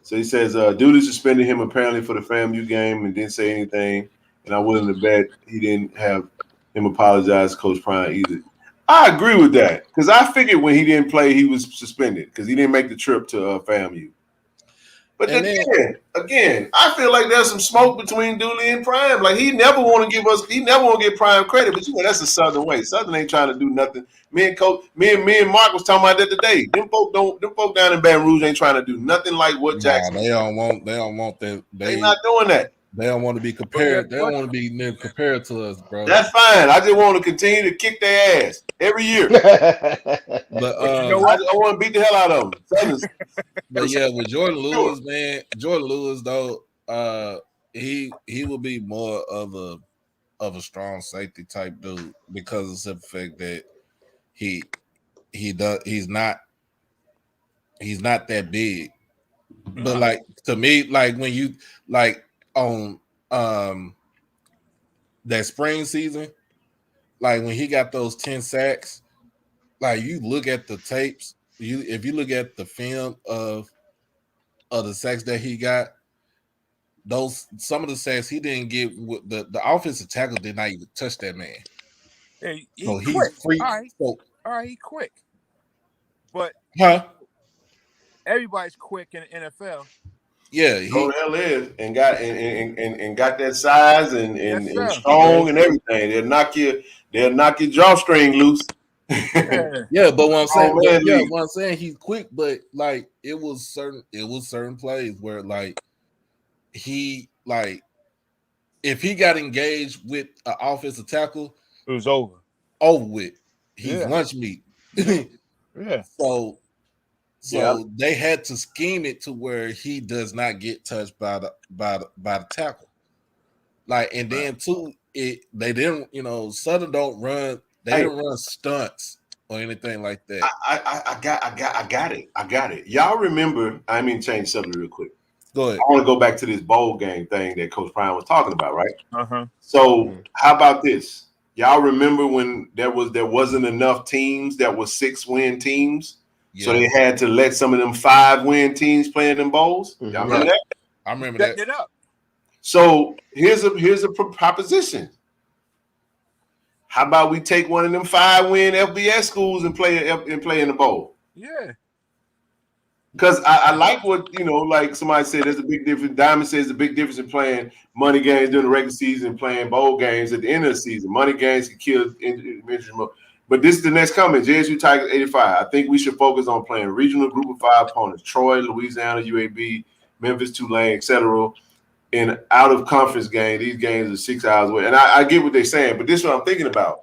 So he says, dude suspended him apparently for the FAMU game and didn't say anything. And I'm willing to bet he didn't have him apologize to Coach Prime either. I agree with that, because I figured when he didn't play, he was suspended because he didn't make the trip to FAMU. But again, I feel like there's some smoke between Dooley and Prime. Like he never want to give Prime credit, but that's a Southern way. Southern ain't trying to do nothing. Me and Mark was talking about that today. Them folk down in Baton Rouge ain't trying to do nothing like what Jackson.
They don't want that.
They not doing that.
They don't want to be compared. They don't want to be compared to us, bro.
That's fine. I just want to continue to kick their ass every year. But I want to beat the hell out of them.
But yeah, with Jordan Lewis, man, Jordan Lewis though, he will be more of a strong safety type dude because of the fact that he's not that big. But like to me, like when you like on that spring season, like when he got those 10 sacks, like you look at the tapes, if you look at the film of the sacks that he got, some of the sacks he didn't get, the offensive tackle did not even touch that man.
Yeah,
so
he's
quick.
Free. All right, he's quick. But everybody's quick in the NFL.
Yeah, he hell is and got that size and strong and everything. They'll knock your drawstring loose.
Yeah, but what I'm saying, he's quick, but like it was certain plays where like he like if he got engaged with an offensive tackle,
It was over.
Over with. He's
Yeah.
lunch meat.
Yeah.
So they had to scheme it to where he does not get touched by the tackle. Like, and then too, they didn't, Southern don't run. They didn't run stunts or anything like that.
I got it. Y'all remember? I mean, change subject real quick.
Go ahead.
I want to go back to this bowl game thing that Coach Prime was talking about, right?
Uh-huh.
So how about this? Y'all remember when there wasn't enough teams that were 6-win teams, so they had to let some of them 5-win teams play in them bowls. Y'all remember that?
I remember that.
It up.
So here's a proposition. How about we take one of them 5-win FBS schools and play in the bowl?
Yeah.
Because I like what, like somebody said, there's a big difference. Diamond says the big difference in playing money games during the regular season and playing bowl games at the end of the season. Money games can kill injury. But this is the next comment. JSU Tigers 85. I think we should focus on playing regional group of 5 opponents. Troy, Louisiana, UAB, Memphis, Tulane, etc. In out-of-conference games. These games are 6 hours away. And I get what they're saying, but this is what I'm thinking about.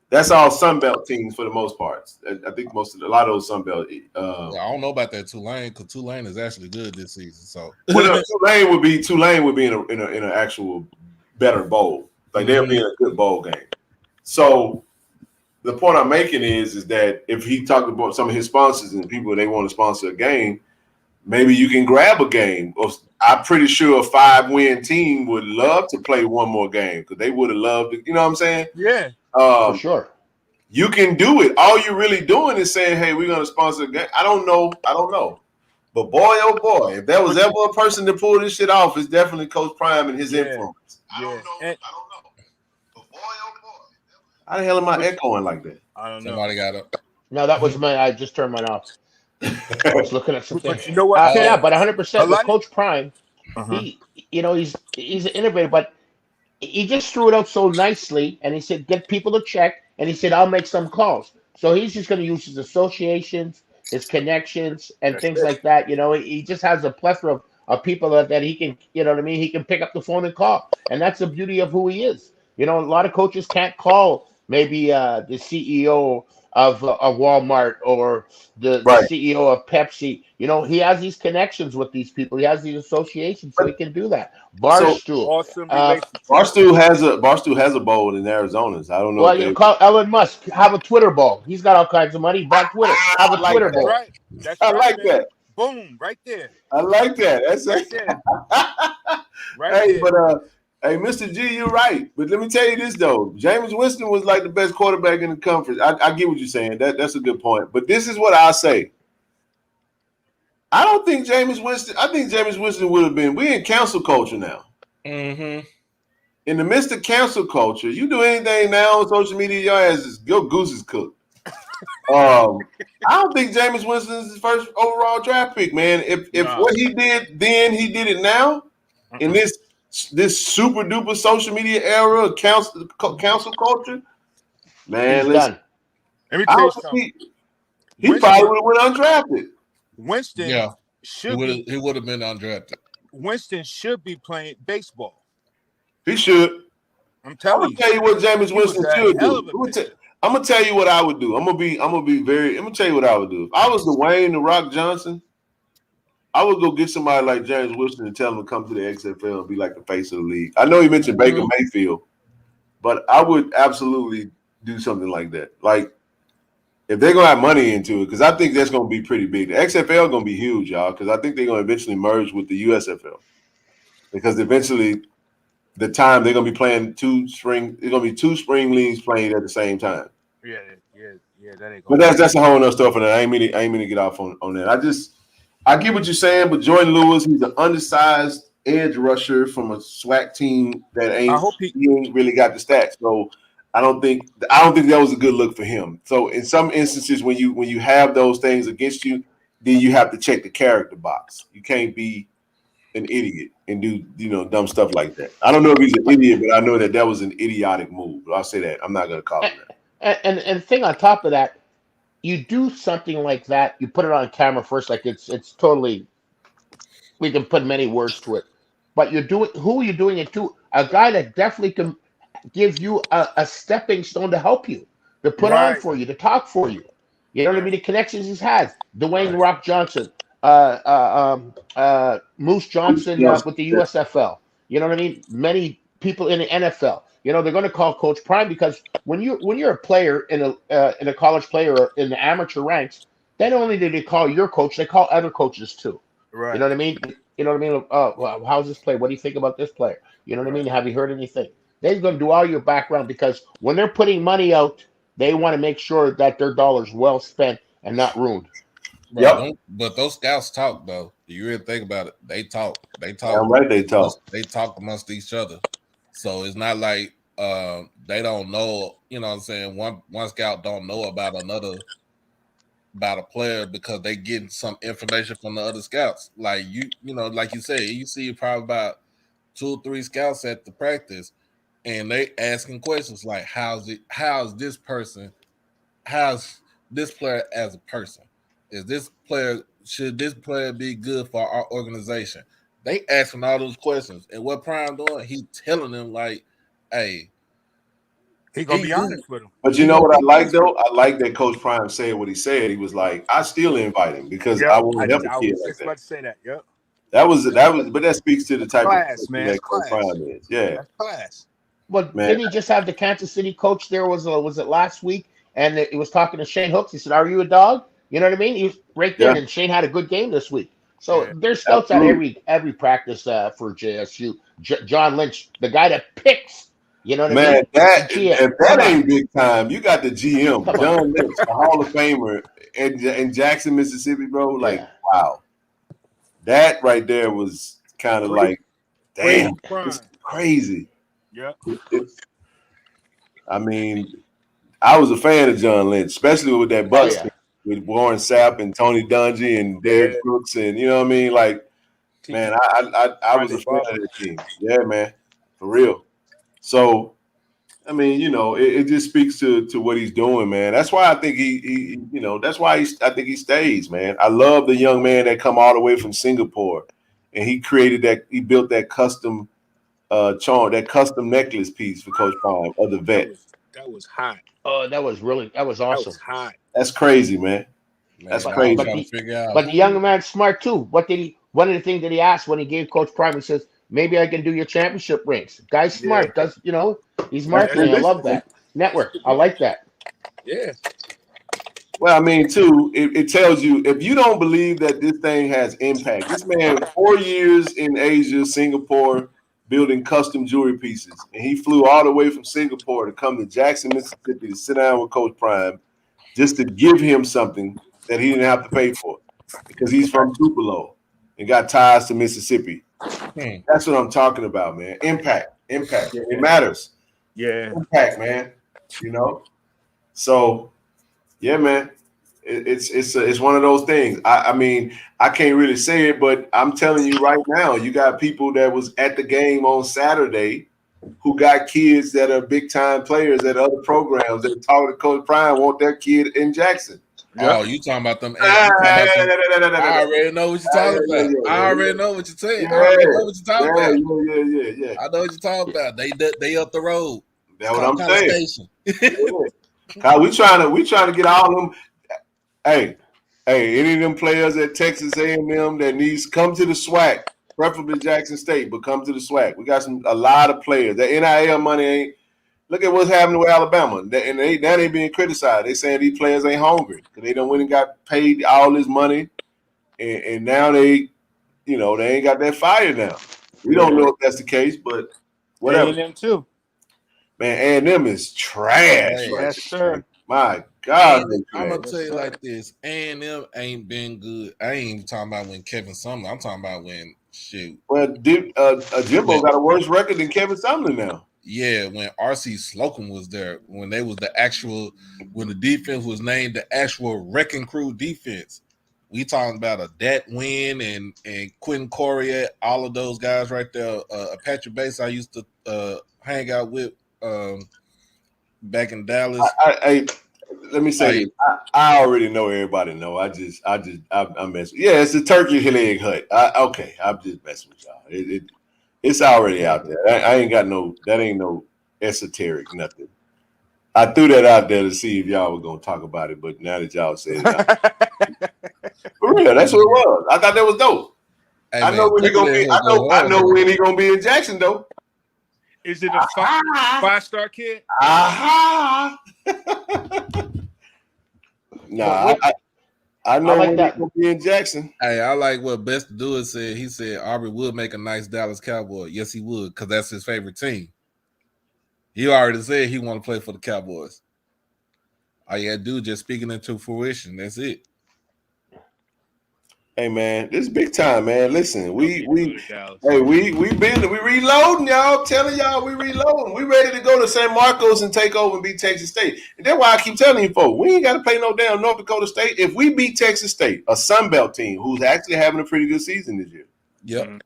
That's all Sunbelt teams for the most part. I think a lot of those Sunbelt.
I don't know about that Tulane because Tulane is actually good this season. So
Tulane would be in an actual better bowl. Like they'll be in a good bowl game. So the point I'm making is that if he talked about some of his sponsors and people they want to sponsor a game, maybe you can grab a game. I'm pretty sure a 5-win team would love to play one more game because they would have loved it. You know what I'm saying?
Yeah.
For sure.
You can do it. All you're really doing is saying, hey, we're going to sponsor a game. I don't know. But boy, oh boy, if there was ever a person to pull this shit off, it's definitely Coach Prime and his influence. I don't know. But boy, oh boy. How the hell am I echoing like that?
I don't know.
Somebody got up.
No, that was I just turned mine off. I was looking at something.
But you know what?
Yeah, but 100% with Coach Prime, he's an innovator, but he just threw it out so nicely, and he said, get people to check, and he said, I'll make some calls. So he's just going to use his associations, his connections, and things like that. He just has a plethora of people that he can, he can pick up the phone and call. And that's the beauty of who he is. A lot of coaches can't call maybe the CEO of Walmart or the CEO of Pepsi. He has these connections with these people. He has these associations, so he can do that. Barstool.
Awesome
Barstool has a bowl in Arizona. I don't know.
Well, you call Elon Musk, have a Twitter bowl. He's got all kinds of money. Buy Twitter. Have a Twitter bowl.
Right. That's
I
right,
like
man.
that.
Boom, right there.
I like that. That's
Right
it.
there.
Hey, but hey, Mr. G, you're right. But let me tell you this though. Jameis Winston was like the best quarterback in the conference. I get what you're saying. That's a good point. But this is what I'll say. I don't think Jameis Winston. I think Jameis Winston would have been. We're in cancel culture now.
Mm-hmm.
In the midst of cancel culture, you do anything now on social media, your goose is cooked. I don't think Jameis Winston is his first overall draft pick, man. If what he did then, he did it now in this super duper social media era of council culture, man.
Done.
Let me tell you something.
He probably would have went undrafted.
Winston
he would have been undrafted.
Winston should be playing baseball.
He should.
I'm telling you.
I'm gonna tell you what Jameis Winston should do. I'm gonna tell you what I would do. I'm gonna tell you what I would do. If I was Dwayne The Rock Johnson, I would go get somebody like James Winston and tell him to come to the XFL and be like the face of the league. I know he mentioned Baker Mayfield, but I would absolutely do something like that. Like, if they're gonna have money into it, because I think that's gonna be pretty big. The XFL gonna be huge, y'all, because I think they're gonna eventually merge with the USFL. Because eventually, the time they're gonna be playing there's gonna be 2 spring leagues playing at the same time.
Yeah, that ain't
But that's a whole nother stuff, and I ain't mean to get off on that. I get what you're saying, but Jordan Lewis, he's an undersized edge rusher from a SWAC team that he ain't really got the stats. So I don't think that was a good look for him. So in some instances, when you have those things against you, then you have to check the character box. You can't be an idiot and do dumb stuff like that. I don't know if he's an idiot, but I know that was an idiotic move. But I'll say that. I'm not gonna call him that.
And the thing on top of that, you do something like that, you put it on camera first, like it's totally, we can put many words to it. but you're doing who are you doing it to? A guy that definitely can give you a stepping stone to help you, to put on
Right.
for you, to talk for you. You know what I mean?
Right.
The connections he's had. Dwayne
Right.
Rock Johnson, Moose Johnson with the USFL. You know what I mean? Many people in the NFL. You know, they're going to call Coach Prime because when you're a player in a college player or in the amateur ranks, not only do they call your coach, they call other coaches too. You
Right.
know what I mean? You know what I mean? Oh, well, how's this player? What do you think about this player? You know what I
Right.
mean? Have you heard anything? They're going to do all your background because when they're putting money out, they want to make sure that their dollar's well spent and not ruined.
Bro, but those scouts talk though. You really think about it, they talk. They talk.
Damn right they talk.
They talk amongst each other. So it's not like they don't know. You know what I'm saying? One scout don't know about a player because they getting some information from the other scouts. Like you know, like you said, you see probably about 2 or 3 scouts at the practice, and they asking questions like, how's this person? How's this player as a person? Should this player be good for our organization? They asking all those questions, and what Prime doing? He telling them like, "Hey,
he gonna be honest with them."
But you know what I like though? I like that Coach Prime said what he said. He was like, "I still invite him because I want to help a kid like that."
About to say that. Yep.
That was, but that speaks to the type
Class,
of
man.
that Coach Prime is. Yeah,
That's class.
Well,
man.
didn't he just have the Kansas City coach there? Was it last week? And he was talking to Shane Hooks. He said, "Are you a dog?" You know what I mean? He was right there, and Shane had a good game this week. So there's scouts at every practice for JSU. John Lynch, the guy that picks. You know what I mean?
If that ain't big time, you got the GM, John Lynch, the Hall of Famer in Jackson, Mississippi, bro. Like, wow. That right there was kind of like, damn, it's crazy.
Yeah.
I mean, I was a fan of John Lynch, especially with that Bucks team, with Warren Sapp and Tony Dungy and Derek Brooks, and you know what I mean? Like, man, I was a fan of that team. Yeah, man, for real. So, I mean, you know, it just speaks to what he's doing, man. That's why I think he you know, that's why I think he stays, man. I love the young man that come all the way from Singapore, and he built that custom charm, that custom necklace piece for Coach Prime of the vet.
That was hot.
Oh, that was awesome.
That was hot.
That's crazy, man. That's crazy.
But the young man's smart too. One of the things that he asked when he gave Coach Prime, he says, "Maybe I can do your championship rings." Guy's smart. Does he's marketing. I love that. Network. I like that.
Yeah.
Well, I mean, too, it tells you if you don't believe that this thing has impact. This man, 4 years in Asia, Singapore, building custom jewelry pieces, and he flew all the way from Singapore to come to Jackson, Mississippi, to sit down with Coach Prime, just to give him something that he didn't have to pay for, because he's from Tupelo and got ties to Mississippi. That's what I'm talking about, man. Impact. It matters.
Yeah.
Impact, man. You know. So, yeah, man. It's one of those things. I mean, I can't really say it, but I'm telling you right now, you got people that was at the game on Saturday who got kids that are big time players at other programs that talk to Coach Prime, want their kid in Jackson.
Oh, you talking about them? I already know what you're talking about. I already know what you're saying. I already know what you're talking about.
Yeah.
I know what you're talking about. They up the road.
That's what I'm saying. Kyle, we trying to get all of them. Hey, any of them players at Texas A&M that needs come to the SWAC, preferably Jackson State, but come to the SWAC. We got a lot of players. That NIL money ain't. Look at what's happening with Alabama, and they being criticized. They saying these players ain't hungry because they done went and got paid all this money, and now they ain't got that fire now. We don't know if that's the case, but whatever.
A&M too.
Man, A&M is trash.
Yes, sir.
My God,
I'm gonna tell you like this: A&M ain't been good. I ain't even talking about when Kevin Sumlin. I'm talking about when shoot.
Well, Jimbo got a worse record than Kevin Sumlin now.
Yeah, when R.C. Slocum was there, when they was when the defense was named the actual Wrecking Crew defense. We talking about a Dat Wynn and Quentin Correa, all of those guys right there. Patrick Bates, I used to hang out with back in Dallas.
Let me say, I already know everybody know. I mess. Yeah, it's a turkey leg hut. I'm just messing with y'all. It's already out there. I ain't got no. That ain't no esoteric nothing. I threw that out there to see if y'all were gonna talk about it, but now that y'all said it, for real, that's what it was. I thought that was dope.
Hey,
I know
man,
when he gonna
Timberlake
be.
will go
I
hard,
know
man.
when he gonna be in Jackson though.
Is it a five-star kid?
Aha! Nah, I know
like
when
that.
he's gonna be in Jackson.
Hey, I like what Best to Do It said. He said Aubrey would make a nice Dallas Cowboy. Yes, he would, because that's his favorite team. He already said he want to play for the Cowboys. All you got to do is just speaking into fruition. That's it.
Hey man, this is big time, man. Listen, we reloading, y'all. I'm telling y'all, we reloading. We ready to go to San Marcos and take over and beat Texas State. And that's why I keep telling you folks, we ain't got to play no damn North Dakota State. If we beat Texas State, a Sun Belt team who's actually having a pretty good season this year.
Yep.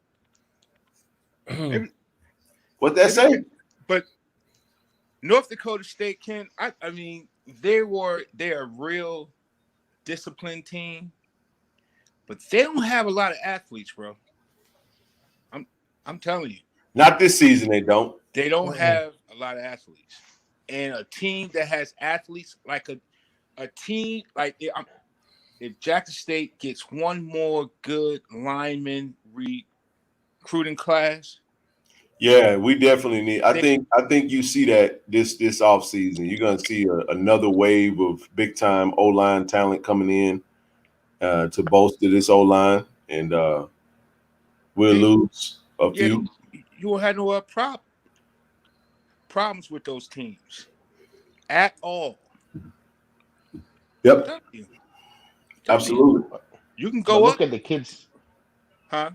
What that say?
But North Dakota State I mean, they're a real disciplined team, but they don't have a lot of athletes, bro. I'm telling you.
Not this season, they don't.
They don't have a lot of athletes. And a team that has athletes, like a team like if Jackson State gets one more good lineman recruiting class.
Yeah, we definitely need. I think you see that this offseason. You're gonna see another wave of big time O-line talent coming in to bolster this O-line, and we'll lose a few.
You won't have no problems with those teams at all.
Yep. Absolutely.
You can go
look at the kids.
Huh?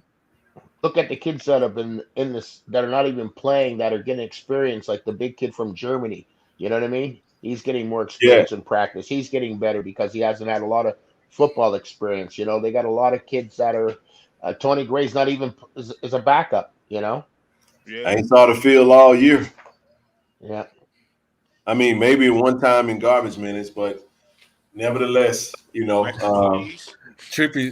Look at the kids that have been in this that are not even playing, that are getting experience, like the big kid from Germany. You know what I mean? He's getting more experience in practice. He's getting better because he hasn't had a lot of football experience. You know, they got a lot of kids that are Tony Gray's not even is a backup, you know?
Yeah. I ain't saw the field all year.
Yeah.
I mean, maybe one time in garbage minutes, but nevertheless, you know,
Triple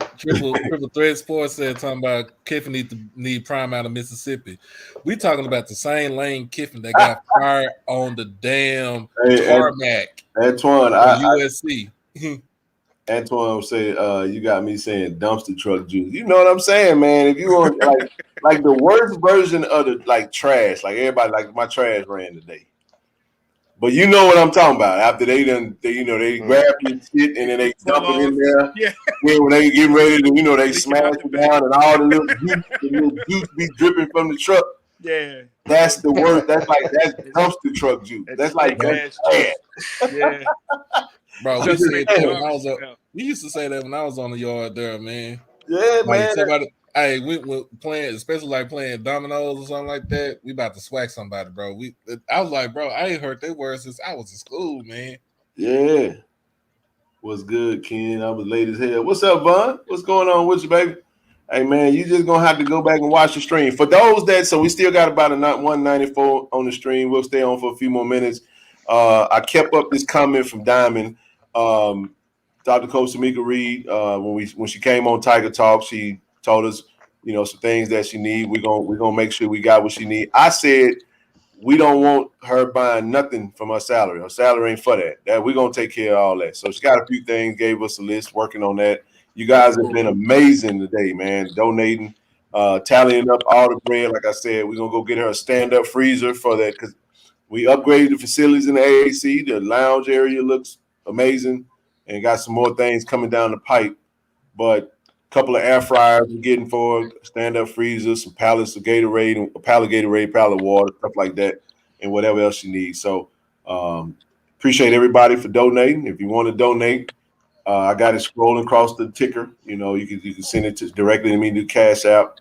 Threat Sports said talking about Kiffin need prime out of Mississippi. We talking about the same Lane Kiffin that got fired on the damn tarmac.
Antoine,
USC.
Antoine would say, you got me saying dumpster truck juice. You know what I'm saying, man? If you want like the worst version of the like trash, like everybody, like my trash ran today. But you know what I'm talking about. After they grab your shit and then they dump it in there.
Yeah.
Then when they get ready to, they smash it down and all the little juice be dripping from the truck.
Yeah.
That's the word. That's dumpster truck juice. That's like that's bad.
Yeah.
Bro, we used to say that when I was on the yard there, man.
Yeah,
like
man.
Somebody, hey, we playing, especially like playing dominoes or something like that. We about to swag somebody, bro. I was like, bro, I ain't heard that word since I was in school, man.
Yeah. What's good, Ken? I was late as hell. What's up, Vaughn? What's going on with you, baby? Hey, man, you just gonna have to go back and watch the stream. For those so we still got about a 194 on the stream. We'll stay on for a few more minutes. I kept up this comment from Diamond. Dr. Coach Tamika Reed, when she came on Tiger Talk, she told us, some things that she need. We're gonna make sure we got what she need. I said we don't want her buying nothing from her salary. Her salary ain't for that. That we're gonna take care of all that. So she got a few things, gave us a list, working on that. You guys have been amazing today, man. Donating, tallying up all the bread. Like I said, we're gonna go get her a stand-up freezer for that because we upgraded the facilities in the AAC. The lounge area looks amazing, and got some more things coming down the pipe. But a couple of air fryers we're getting for stand-up freezers, some pallets of Gatorade, a pallet Gatorade, pallet water, stuff like that, and whatever else you need. So appreciate everybody for donating. If you want to donate, I got it scrolling across the ticker. You can send it directly to me through Cash App.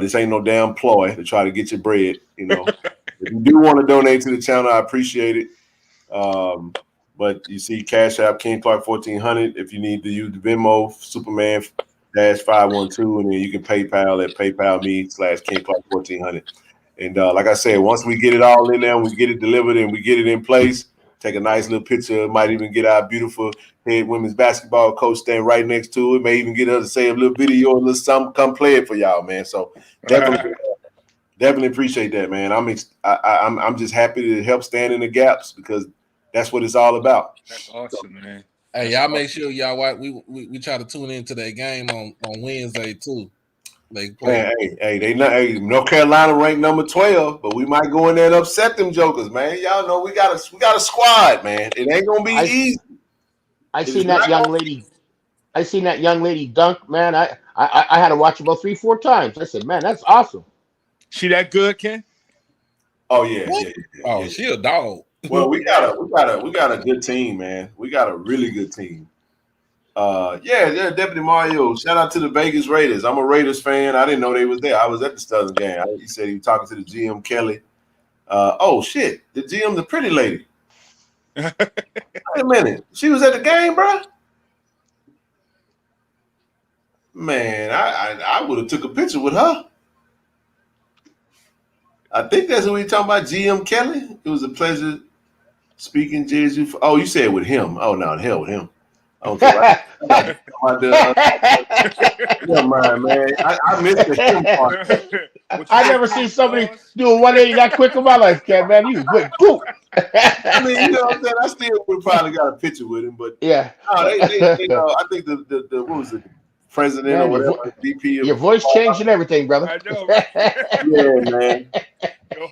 This ain't no damn ploy to try to get your bread. If you do want to donate to the channel, I appreciate it. But you see Cash App, Ken Clark 1400. If you need to use the Venmo, Superman -512, and then you can PayPal at PayPal.me/Ken Clark 1400. And like I said, once we get it all in there, and we get it delivered, and we get it in place, take a nice little picture. Might even get our beautiful head women's basketball coach stand right next to it. May even get her to say a little video, a little something, come play it for y'all, man. So definitely Definitely appreciate that, man. I'm just happy to help stand in the gaps because that's what it's all about.
That's awesome, man.
Hey, y'all make sure y'all watch. We try to tune into that game on Wednesday too. They play.
Hey, North Carolina ranked number 12, but we might go in there and upset them jokers, man. Y'all know we got a squad, man. It ain't gonna be easy.
I seen that young lady. I seen that young lady dunk, man. I had to watch about 3-4 times. I said, man, that's awesome.
She that good, Ken?
Oh yeah.
Oh, she a dog.
Well, we got a good team, man. We got a really good team. Deputy Mario. Shout out to the Vegas Raiders. I'm a Raiders fan. I didn't know they was there. I was at the Southern game. He said he was talking to the GM Kelly. Oh shit, the GM, the pretty lady. Wait a minute, she was at the game, bro. Man, I would have took a picture with her. I think that's what we talking about, GM Kelly. It was a pleasure speaking to you. Oh, you said with him. Oh, no, hell with him. Okay. Never mind, man. I missed the him part.
I never seen somebody do a 180 that quick in my life, Ken, man. You went boom.
I mean, you know what I'm saying? I still would probably got a picture with him, but
yeah.
No, they I think the what was it? President
man,
or whatever, VP.
Your voice changed and everything, brother.
I know, right?
Yeah, man.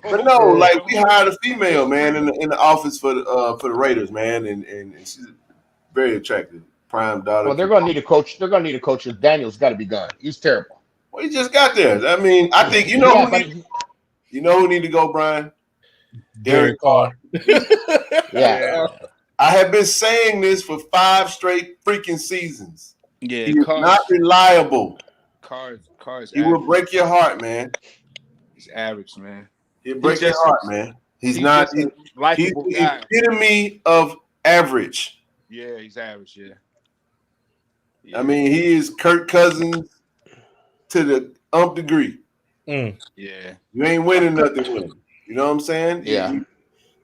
But no, like we hired a female man in the office for the Raiders, man, and she's very attractive, prime daughter.
Well, they're gonna need a coach. They're gonna need a coach. And Daniel's got to be gone. He's terrible.
Well, he just got there. I mean, I think you know who need to go, Brian. Derek Carr.
Yeah.
I have been saying this for 5 straight freaking seasons.
Yeah,
he's not reliable.
Car's
he will break your heart, man.
He's average, man.
He'll break your heart, man. He's not. He's the epitome of average.
Yeah, he's average. Yeah.
I mean, he is Kirk Cousins to the umph degree.
Yeah.
You ain't winning nothing with him. You know what I'm saying?
Yeah.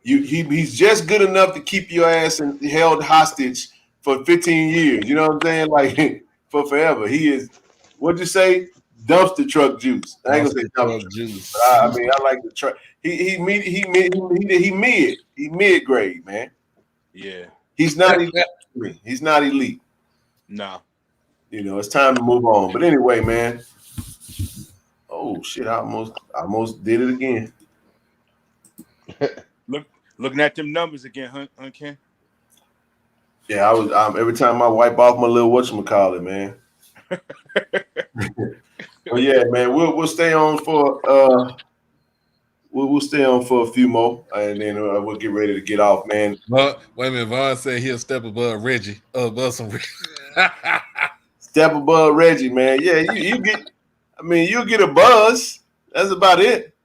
He's just good enough to keep your ass held hostage for 15 years. You know what I'm saying? Like for forever. He is. What'd you say? Dumpster truck juice. I ain't gonna say dumpster truck juice. I mean, I like the truck. He mid grade, man.
Yeah.
He's not elite. He's not elite.
No.
You know, it's time to move on. But anyway, man. Oh shit! I almost did it again.
Looking at them numbers again, huh, Ken?
Yeah, I was. Every time I wipe off my little whatchamacallit, man. Well, yeah, man. We'll stay on for we'll stay on for a few more, and then we'll get ready to get off, man.
But wait a minute, Vaughn said he'll step above Reggie. Above some.
Step above Reggie, man. Yeah, you get. I mean, you'll get a buzz. That's about it.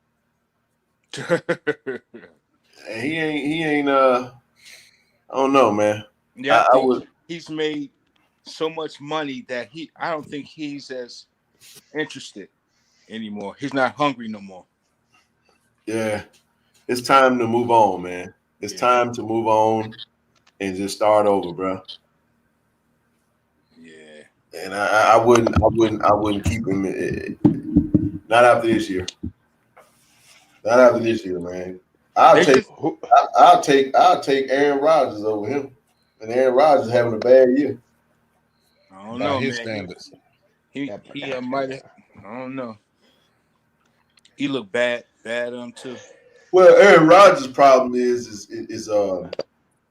He ain't. I don't know, man.
Yeah, he's made so much money that I don't think he's as interested anymore. He's not hungry no more.
Yeah, it's time to move on, man. It's time to move on and just start over, bro.
Yeah,
and I wouldn't keep him. Not after this year. Not after this year, man. I'll take Aaron Rodgers over him, and Aaron Rodgers having a bad year.
I don't know,
his
man.
standards.
He might have. I don't know. He looked bad too.
Well, Aaron Rodgers' problem is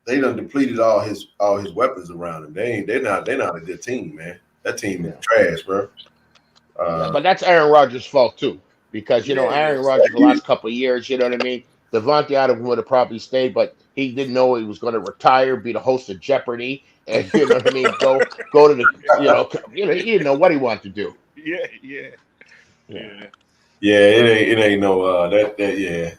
they done depleted all his weapons around him. They're not a good team, man. That team is trash, bro.
But that's Aaron Rodgers' fault too, because Aaron Rodgers the last couple of years, you know what I mean. Devontae Adams would have probably stayed, but he didn't know he was going to retire, be the host of Jeopardy, and you know what I mean. Go to the he didn't know what he wanted to do.
Yeah, it ain't no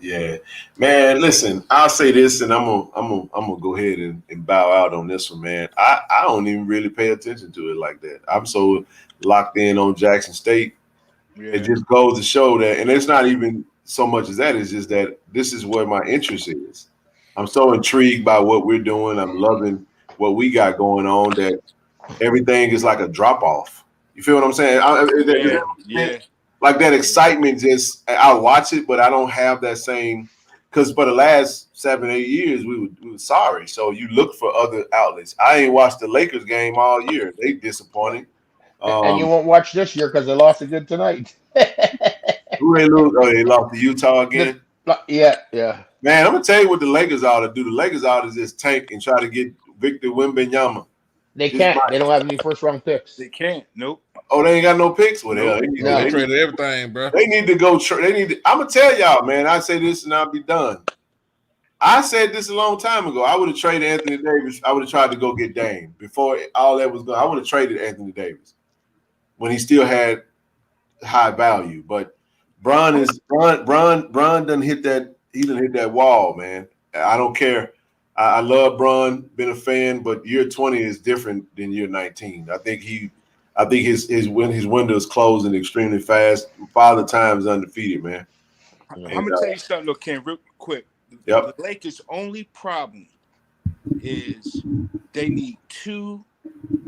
yeah. Man, listen, I'll say this, and I'm gonna go ahead and bow out on this one, man. I don't even really pay attention to it like that. I'm so locked in on Jackson State. Yeah. It just goes to show that, and it's not even so much as that. It's just that this is where my interest is. I'm so intrigued by what we're doing. I'm loving what we got going on. That everything is like a drop off. You feel what I'm saying?
Yeah.
like that excitement. Just I watch it, but I don't have that same. Because for the last 7-8 years, we were sorry. So you look for other outlets. I ain't watched the Lakers game all year. They disappointing.
And you won't watch this year because they lost again tonight.
Who they lose? Oh, they lost to Utah again.
Yeah.
Man, I'm gonna tell you what the Lakers ought to do. The Lakers ought to just tank and try to get Victor Wembanyama.
They can't. They don't have any first-round picks.
They can't. Nope.
Oh, they ain't got no picks. Well,
Nope.
They traded everything, bro.
They need to go. I'm gonna tell y'all, man. I say this and I'll be done. I said this a long time ago. I would have traded Anthony Davis. I would have tried to go get Dame before all that was going. I would have traded Anthony Davis when he still had high value. But Bron done hit that. He done hit that wall, man. I don't care. I love Bron, been a fan, but year 20 is different than year 19. I think his window is closing extremely fast. Father Time is undefeated, man.
I'm gonna tell you something, look, Ken, real quick.
Yep.
The Lakers' only problem is they need 2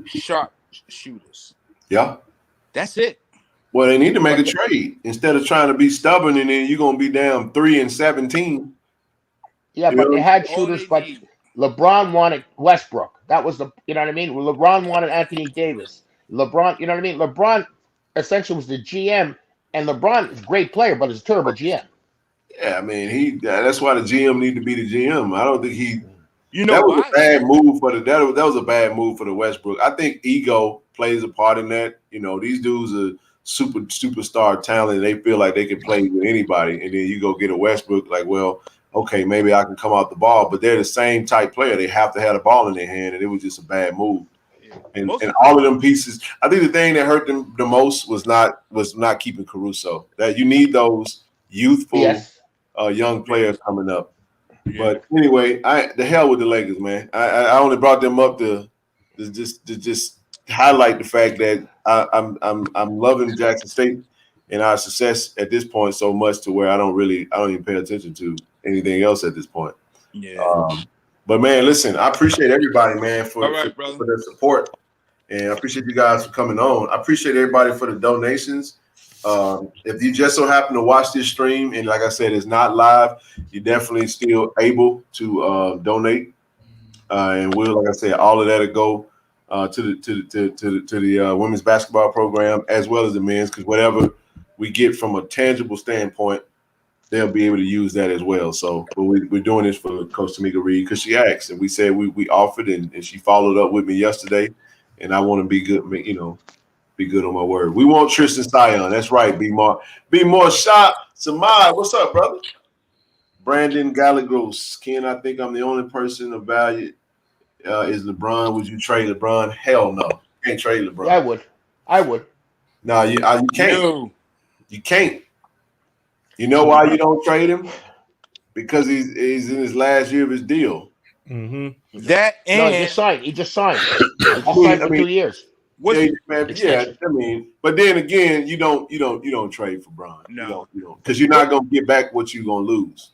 sharp shooters.
Yeah.
That's it.
Well, they need to make a trade instead of trying to be stubborn and then you're gonna be down 3-17.
Yeah, but they had shooters, but LeBron wanted Westbrook. That was the, you know what I mean? LeBron wanted Anthony Davis. LeBron, you know what I mean? LeBron essentially was the GM, and LeBron is a great player, but he's a terrible GM.
Yeah, I mean, that's why the GM need to be the GM. I don't think
that
was a bad move for that was a bad move for the Westbrook. I think ego plays a part in that. You know, these dudes are superstar talent. They feel like they can play with anybody, and then you go get a Westbrook, like, well, okay, maybe I can come out the ball, but they're the same type player. They have to have the ball in their hand, and it was just a bad move. And all of them pieces, I think the thing that hurt them the most was not keeping Caruso. That you need those youthful young players coming up. Yeah. But anyway, the hell with the Lakers, man. I only brought them up to just highlight the fact that I'm loving Jackson State and our success at this point so much to where I don't even pay attention to anything else at this point.
Yeah.
But man, listen, I appreciate everybody, man, for their support, and I appreciate you guys for coming on. I appreciate everybody for the donations. If you just so happen to watch this stream, and like I said, it's not live, you're definitely still able to donate. And like I said, all of that will go to the women's basketball program as well as the men's, because whatever we get from a tangible standpoint, they'll be able to use that as well. So we're doing this for Coach Tamika Reed because she asked, and we said we offered, and she followed up with me yesterday, and I want to be good, be good on my word. We want Tristan Sion. That's right. Be more sharp. Samad, what's up, brother? Brandon Gallegos. Ken, I think I'm the only person of value. Is LeBron? Would you trade LeBron? Hell no. You can't trade LeBron.
Yeah, I would.
No, you can't.
No.
You can't. You know why you don't trade him? Because he's in his last year of his deal.
Mm-hmm.
He just signed. For 2 years.
But then again, you don't trade for Bron.
No,
you don't, because you're not gonna get back what you're gonna lose.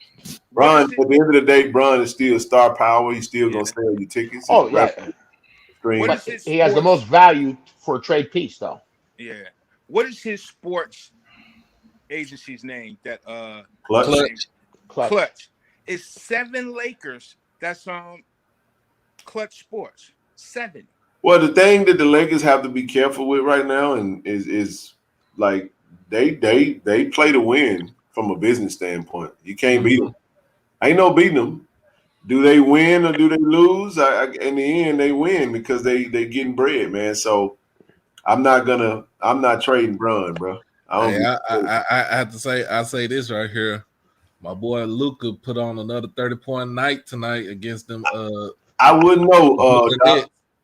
Bron, at the end of the day, Bron is still star power. He's still gonna sell you tickets.
Oh yeah. But he has the most value for a trade piece, though.
Yeah. What is his sports agency's name? That Clutch. It's 7 Lakers that's on Clutch Sports. 7.
Well, the thing that the Lakers have to be careful with right now and is like they play to win from a business standpoint. You can't beat them. Ain't no beating them. Do they win or do they lose? In the end, they win because they getting bread, man. So I'm not trading Bron, bro.
I have to say, I say this right here. My boy Luka put on another 30-point night tonight against them.
I wouldn't know,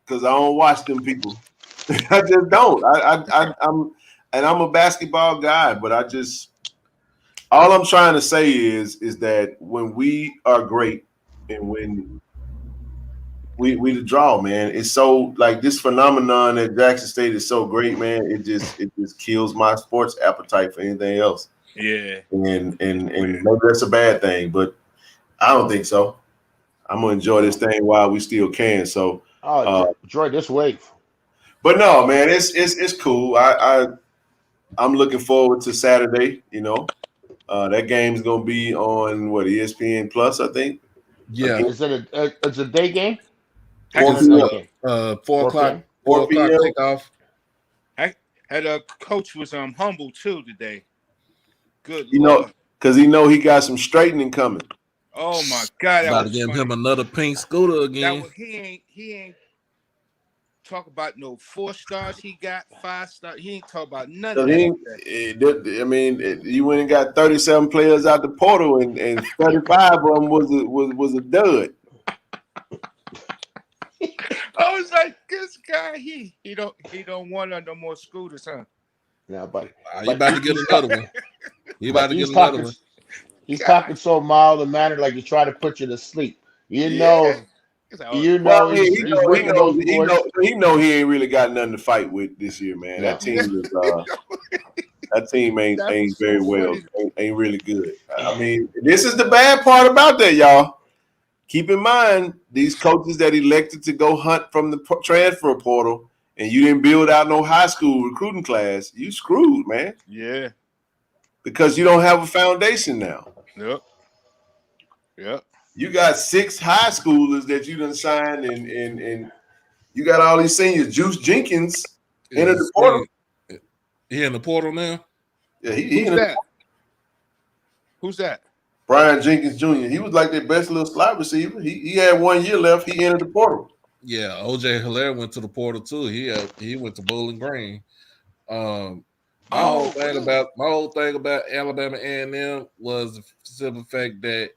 because I don't watch them people. I just don't. I'm a basketball guy, but all I'm trying to say is that when we are great and when we the draw, man, it's so like this phenomenon at Jackson State is so great, man. It just kills my sports appetite for anything else.
Yeah.
And maybe that's a bad thing, but I don't think so. I'm gonna enjoy this thing while we still can. So
enjoy this wave.
But no, man, it's cool. I'm looking forward to Saturday. You know, that game's gonna be on ESPN Plus, I think.
Yeah,
Is it it's a day game?
4
Or a night
p.m.
game?
4 o'clock.
p.m.?
4
4 o'clock
p.m.
kickoff.
I had a coach was humble too today. Good
You know,
Lord.
because he got some straightening coming.
Oh my God, that
About to
was
give
funny.
him another pink scooter again.
He ain't talk about no 4 stars. He got 5 stars. He ain't talk about none
So
of that.
I mean, you went and got 37 players out the portal, and 35 of them was a dud.
I was like, this guy, he don't want no more scooters, huh?
Yeah, but
You about to get another one. You about to get
he's
another
talking.
one.
He's talking so mild and mannered, like he's trying to put you to sleep. You know,
He's like,
Well,
he's working those boys.
he ain't really got nothing to fight with this year, man.
No.
That team is that team ain't
That was so
very well,
funny.
ain't really good. I mean, this is the bad part about that, y'all. Keep in mind, these coaches that elected to go hunt from the transfer portal, and you didn't build out no high school recruiting class, you screwed, man.
Yeah.
Because you don't have a foundation now.
Yep.
You got 6 high schoolers that you done signed, and you got all these seniors. Juice Jenkins entered the portal.
He in the portal now?
Yeah, he
Who's that? Who's that?
Brian Jenkins Jr. He was like their best little slot receiver. He had 1 year left. He entered the portal.
Yeah, OJ Hilaire went to the portal too. He went to Bowling Green. My whole thing about Alabama A&M was the simple fact that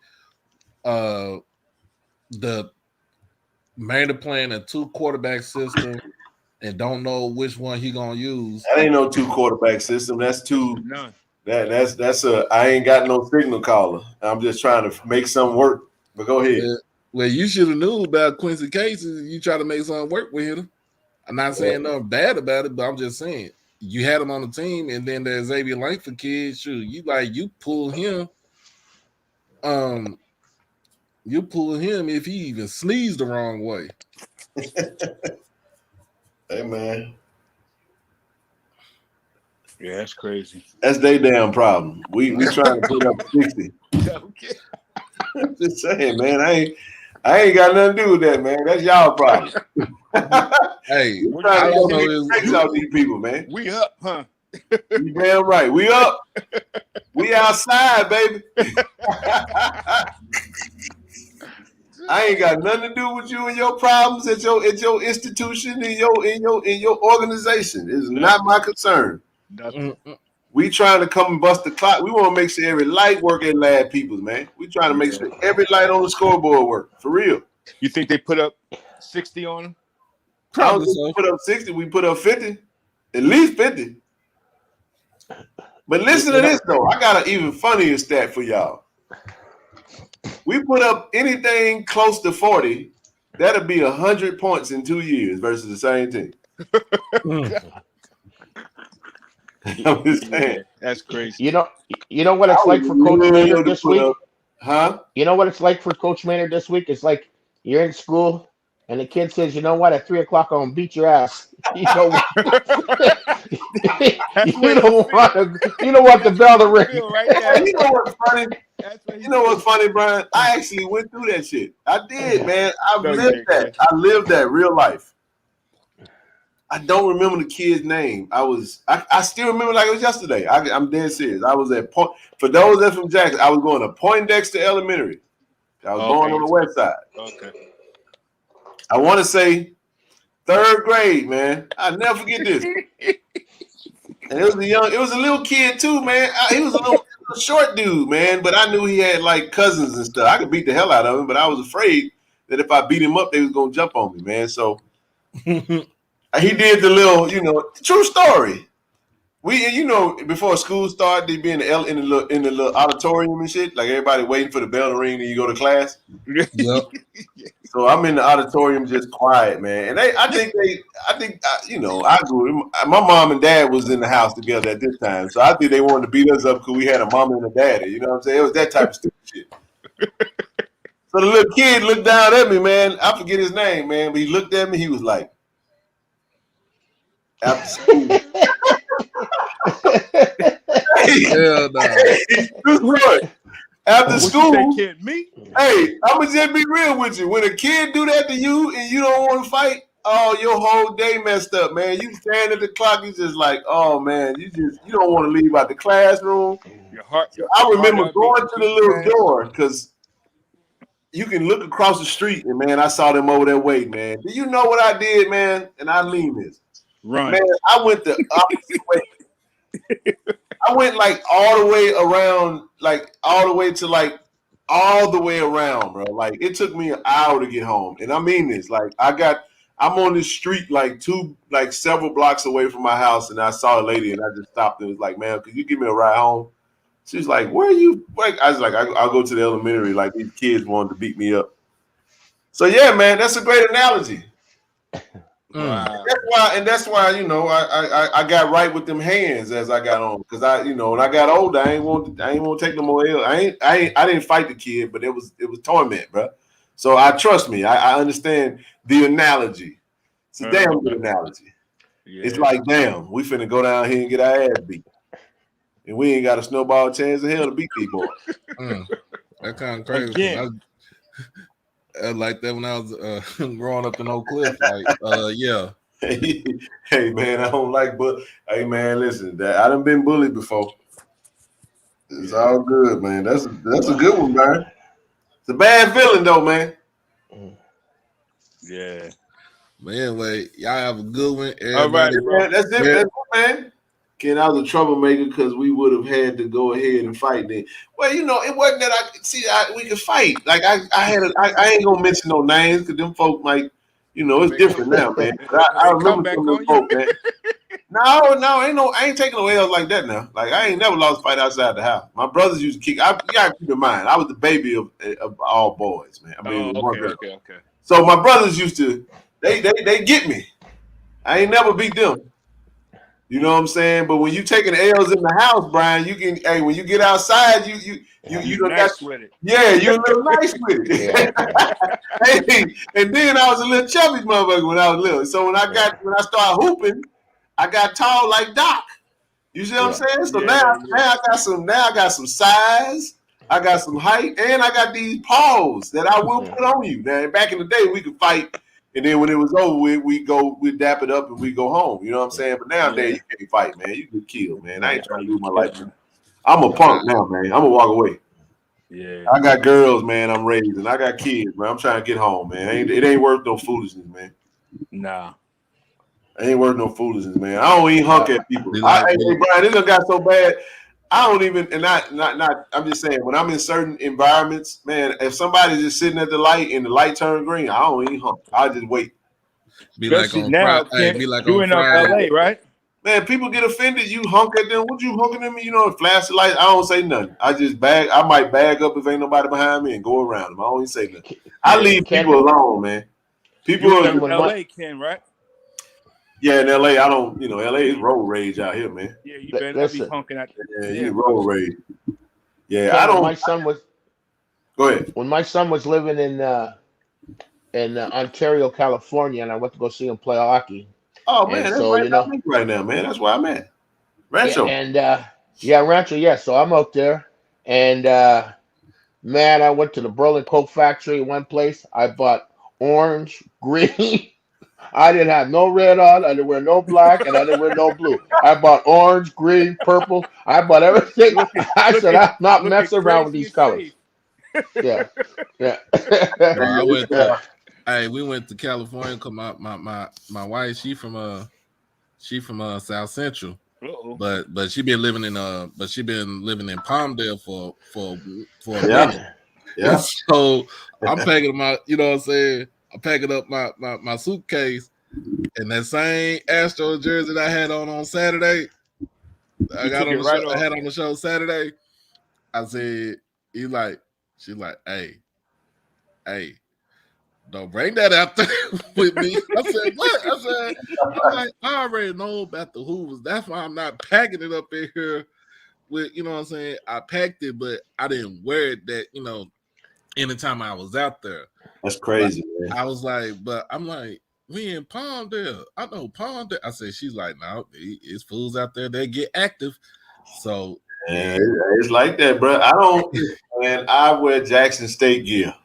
the man playing a 2 quarterback system and don't know which one he gonna use.
That ain't no 2 quarterback system. That's 2.
None.
That's I ain't got no signal caller. I'm just trying to make something work. But go ahead.
Well, you should have knew about Quincy Cases. You try to make something work with him. I'm not saying nothing bad about it, but I'm just saying you had him on the team, and then there's Xavier Langford kid. Shoot, you pull him. You pull him if he even sneezed the wrong way.
Hey man.
Yeah, that's crazy.
That's their damn problem. We trying to put up 60.
Okay.
I'm just saying, man. I ain't got nothing to do with that, man. That's y'all problem.
Hey,
we trying
I
to
don't know
get out these people, man.
We up, huh?
You damn right. We up. We outside, baby. I ain't got nothing to do with you and your problems at your institution in your organization. It's not my concern.
Nothing.
We trying to come and bust the clock. We want to make sure every light work at Lad Peoples, man. We trying to make sure every light on the scoreboard work for real.
You think they put up 60 on them?
Probably so. We put up 60. We put up 50, at least 50. But listen to this though. I got an even funnier stat for y'all. We put up anything close to 40, that'll be 100 points in 2 years versus the same team. I'm just saying.
That's crazy.
You know what it's like for Coach Maynard this week?
Huh?
You know what it's like for Coach Maynard this week? It's like you're in school and the kid says, you know what, at 3 o'clock I'm gonna beat your ass. You don't want the bell to ring.
Right, you know what's funny? You know what's funny, Brian? I actually went through that shit. I did, man. I lived that. I lived that real life. I don't remember the kid's name. I still remember like it was yesterday. I'm dead serious. I was at Point. For those that's from Jackson, I was going to Poindexter Elementary. I was going on the west side.
Okay.
I want to say 3rd grade, man. I'll never forget this. And it was a little kid too, man. He was a little short dude, man. But I knew he had like cousins and stuff. I could beat the hell out of him, but I was afraid that if I beat him up, they was gonna jump on me, man. So he did the little, true story. We, before school started, they'd be in the little auditorium and shit, like everybody waiting for the bell to ring and you go to class.
Yep.
So I'm in the auditorium just quiet, man. And I grew. My mom and dad was in the house together at this time, so I think they wanted to beat us up because we had a mama and a daddy. You know what I'm saying? It was that type of stupid shit. So the little kid looked down at me, man. I forget his name, man, but he looked at me. He was like, after school.
Hell no.
After
What
school,
you say, kid? Me?
hey, I'ma just be real with you. When a kid do that to you and you don't want to fight, oh, your whole day messed up, man. You stand at the clock, you just like, oh man, you don't want to leave out the classroom.
Your heart.
I remember
heart
going to the little
man.
door because you can look across the street and man, I saw them over there waiting, man. Do you know what I did, man? And I mean this.
Run.
Man, I went the opposite way. I went like all the way around, like all the way to like all the way around, bro. Like it took me an hour to get home. And I mean this, like I'm on this street like several blocks away from my house, and I saw a lady and I just stopped and was like, man, could you give me a ride home? She's like, where are you? Like, I was like, I'll go to the elementary. Like these kids wanted to beat me up. So yeah, man, that's a great analogy.
Wow.
That's why you know I got right with them hands as I got on because when I got older I ain't want to take no more L. I didn't fight the kid, but it was torment, bro. So trust me, I understand the analogy. It's a damn good analogy. Yeah. It's like damn, we finna go down here and get our ass beat, and we ain't got a snowball chance in hell to beat these boys.
That kind of crazy. Yeah. I like that when I was growing up in Oak Cliff. Like, yeah.
Hey man, I don't like hey man, listen, I done been bullied before. It's all good, man. That's a good one, man. It's a bad feeling though, man.
Yeah.
But anyway, y'all have a good one.
All right, man. That's it, man. Ken, I was a troublemaker because we would have had to go ahead and fight then. Well, it wasn't that we could fight. Like I ain't gonna mention no names because them folk might, it's different now, man. I remember some of them folk, man. No, I ain't taking no L's like that now. Like I ain't never lost a fight outside the house. My brothers used to kick. You gotta keep in mind, I was the baby of all boys, man. I mean, okay. So my brothers used to, they get me. I ain't never beat them. You know what I'm saying? But when you taking L's in the house, Brian, you can. Hey, when you get outside, you
nice with it.
Yeah, you're a little nice with it. Hey, and then I was a little chubby motherfucker when I was little. So when I started hooping, I got tall like Doc. You see what I'm saying? So now I got some size, I got some height, and I got these paws that I will put on you. Now back in the day, we could fight. And then when it was over, we dap it up and we go home. You know what I'm saying? But nowadays you can't fight, man. You get killed, man. I ain't trying to lose my life. Man. I'm a punk now, man. I'm gonna walk away.
Yeah.
I got girls, man. I'm raising. I got kids, man. I'm trying to get home, man. It ain't worth no foolishness, man.
Nah.
It ain't worth no foolishness, man. I don't even hunk at people. Hey, Brian, this done got so bad. I don't even, and not. I'm just saying, when I'm in certain environments, man, if somebody's just sitting at the light and the light turn green, I don't even hunk. I just wait.
Be like on Friday. Be like on
Friday. LA, right?
Man, people get offended. You hunk at them. What you hunking at me? Flash the light. I don't say nothing. I just bag. I might bag up if ain't nobody behind me and go around them. I don't even say nothing. I leave people alone, man. People
are in LA, Ken, right?
Yeah, in LA, I don't. LA is road rage out here, man.
Yeah, you better be honking out there.
Yeah, you road rage. Yeah,
Ken,
I don't.
My son was.
Go ahead.
When my son was living in Ontario, California, and I went to go see him play hockey.
Oh man, that's right now, man. That's where I'm at. Rancho.
Rancho. Yeah, so I'm out there, and man, I went to the Berlin Coke factory. One place, I bought orange, green. I didn't have no red on. I didn't wear no black, and I didn't wear no blue. I bought orange, green, purple. I bought everything. I said, I'm not messing around with these colors. Yeah.
I went. Hey, we went to California because my wife, she from South Central.
Uh-oh.
But she been living in Palmdale for a minute.
Yeah.
So I'm packing my, you know what I'm saying? I'm packing up my suitcase, and that same Astro jersey that I had on Saturday, I had on the show Saturday. I said, she's like, hey, don't bring that out there with me. I said, what? I'm like, I already know about the Hoovers. That's why I'm not packing it up in here with, you know what I'm saying? I packed it, but I didn't wear it that, anytime I was out there.
That's crazy, man.
I was like, but I'm like, we in Palmdale. I know Palmdale. I said, she's like, no, it's fools out there. They get active. So
Yeah, it's like that, bro. I don't, man. I wear Jackson State gear.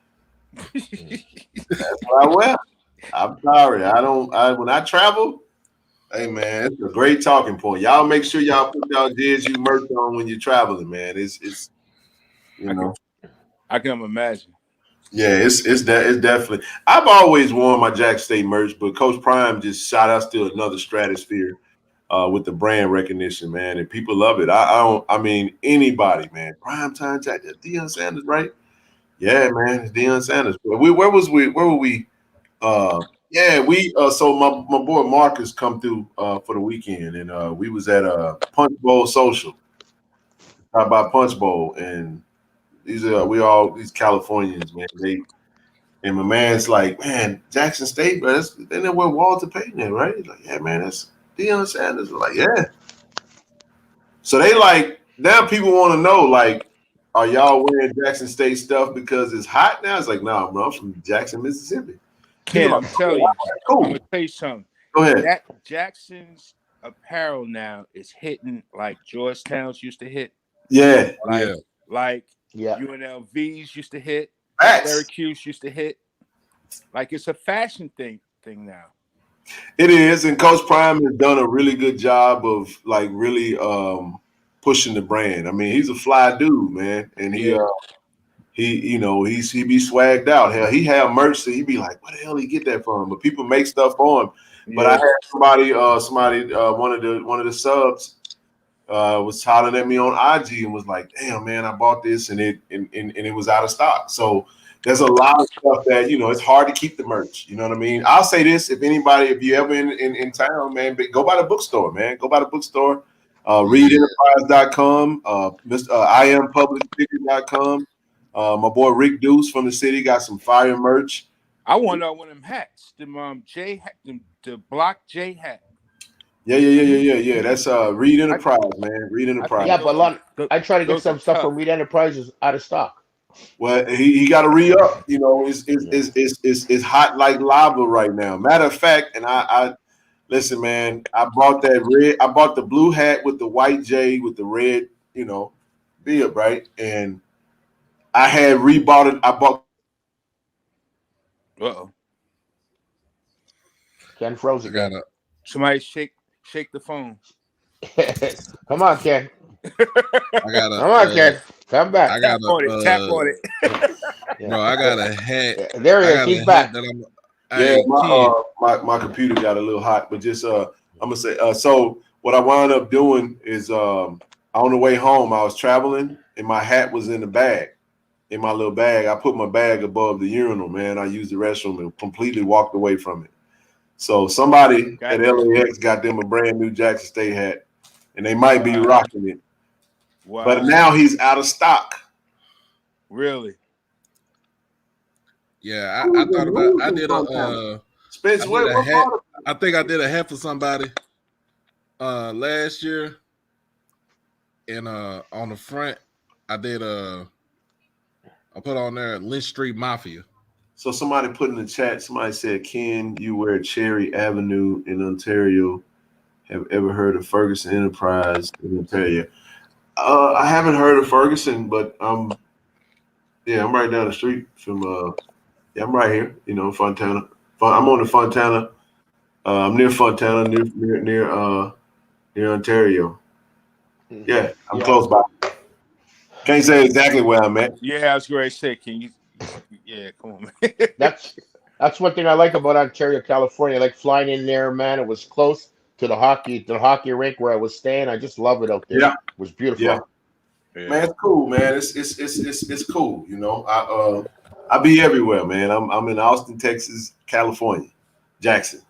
That's what I wear. I'm sorry. I don't. When I travel, hey man, it's a great talking point. Y'all make sure y'all put y'all JSU merch on when you're traveling, man. It's you know.
I can imagine.
Yeah, it's definitely. I've always worn my Jack State merch, but Coach Prime just shot us to another stratosphere with the brand recognition, man, and people love it. I don't. I mean, anybody, man. Prime time Jack, Deion Sanders, right? Yeah, man, it's Deion Sanders. Where were we? Yeah, we. So my boy Marcus come through for the weekend, and we was at Punch Bowl Social. Talk about Punch Bowl, and these Californians, man. And my man's like, man, Jackson State, bro. They know where Walter Payton is, right? He's like, yeah, man, that's Deion Sanders. I'm like, yeah. So they like now people want to know, like, are y'all wearing Jackson State stuff because it's hot now? It's like, no, bro, I'm from Jackson, Mississippi.
Ken, I'm telling you,
cool.
I'm gonna tell you something.
Go ahead.
Jackson's apparel now is hitting like Georgetown's used to hit.
Yeah.
Like UNLV's used to hit.
Facts.
Syracuse used to hit. Like it's a fashion thing now.
It is, and Coach Prime has done a really good job of like really pushing the brand. I mean, he's a fly dude, man, and he be swagged out. Hell, he have merch that he be like, where the hell he get that from? But people make stuff for him. Yeah. But I had somebody, one of the subs was hollering at me on IG and was like, damn, man, I bought this and it was out of stock. So there's a lot of stuff that, it's hard to keep the merch. You know what I mean? I'll say this, if you ever in town, man, go by the bookstore, man. Go by the bookstore. ReadEnterprise.com, IamPublicFigure.com. My boy Rick Deuce from the city got some fire merch.
I want one of them hats, the Block J hat.
Yeah. That's Read Enterprise, man. Read Enterprise.
Yeah, but I try to get some stuff from Read Enterprises out of stock.
Well, he got to re-up. It's hot like lava right now. Matter of fact, and I listen, man. I bought the blue hat with the white J with the red, bib, right? And I had rebought it. I bought.
Ken froze again.
Somebody shake the phone.
Come on, Ken.
Come
on, Ken. Come back.
I got
tap on it.
Bro, I got a hat.
There he is. He's back.
My computer got a little hot, but just I'm gonna say so what I wound up doing is on the way home I was traveling and my hat was in the bag. In my little bag. I put my bag above the urinal, man. I used the restroom and completely walked away from it. So somebody at LAX got them a brand new Jackson State hat, and they might be rocking it. Wow. But now he's out of stock.
Really?
Yeah, I thought about. I did a hat. I think I did a hat for somebody last year, and on the front, I put on there Lynch Street Mafia.
So somebody put in the chat, somebody said, Ken, you wear Cherry Avenue in Ontario. Have ever heard of Ferguson Enterprise in Ontario? I haven't heard of Ferguson, but I'm right down the street from I'm right here, Fontana. I'm on the Fontana. I'm near Fontana, near Ontario. Yeah, I'm close by. Can't say exactly where I'm at.
Yeah, I was going to say, can you? Yeah, come on, man.
That's one thing I like about Ontario, California. I like flying in there, man. It was close to the hockey rink where I was staying. I just love it out there. Yeah. It was beautiful.
Yeah. Man, it's cool, man. It's cool. I be everywhere, man. I'm in Austin, Texas, California, Jackson.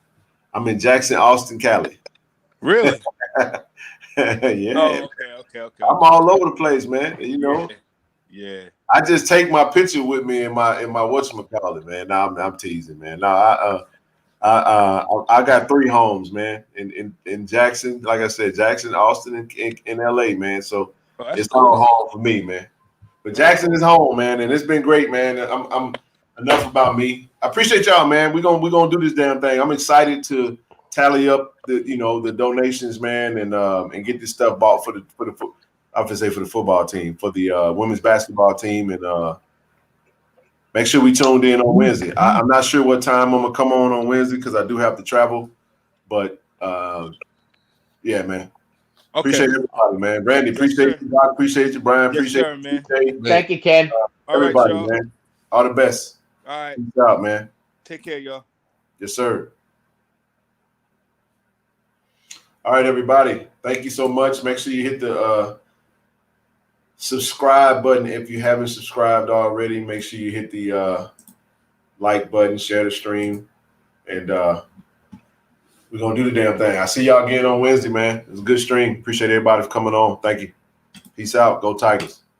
I'm in Jackson, Austin, Cali.
Really?
Yeah.
Oh, okay.
I'm all over the place, man.
Yeah.
I just take my picture with me in my whatchamacallit, man. No, I'm teasing, man. No, I got 3 homes, man. In Jackson, like I said, Jackson, Austin, and LA, man. So it's all home for me, man. But Jackson is home, man, and it's been great, man. I'm enough about me. I appreciate y'all, man. We're gonna do this damn thing. I'm excited to tally up the donations, man, and get this stuff bought for the I would say for the football team, for the women's basketball team, and make sure we tuned in on Wednesday. I'm not sure what time I'm gonna come on Wednesday because I do have to travel, but yeah, man.
Okay.
Appreciate everybody, man. Randy,
Yes,
appreciate
sir.
you. Doc, appreciate you. Brian,
Yes,
appreciate
sir,
you.
man.
TJ,
Thank you, Ken.
All right,
everybody,
y'all.
man. All the best.
All right.
Peace out, man.
Take care, y'all.
Yes, sir. All right, everybody. Thank you so much. Make sure you hit the subscribe button if you haven't subscribed already. Make sure you hit the like button, share the stream, and we're going to do the damn thing. I see y'all again on Wednesday, man. It was a good stream. Appreciate everybody for coming on. Thank you. Peace out. Go Tigers.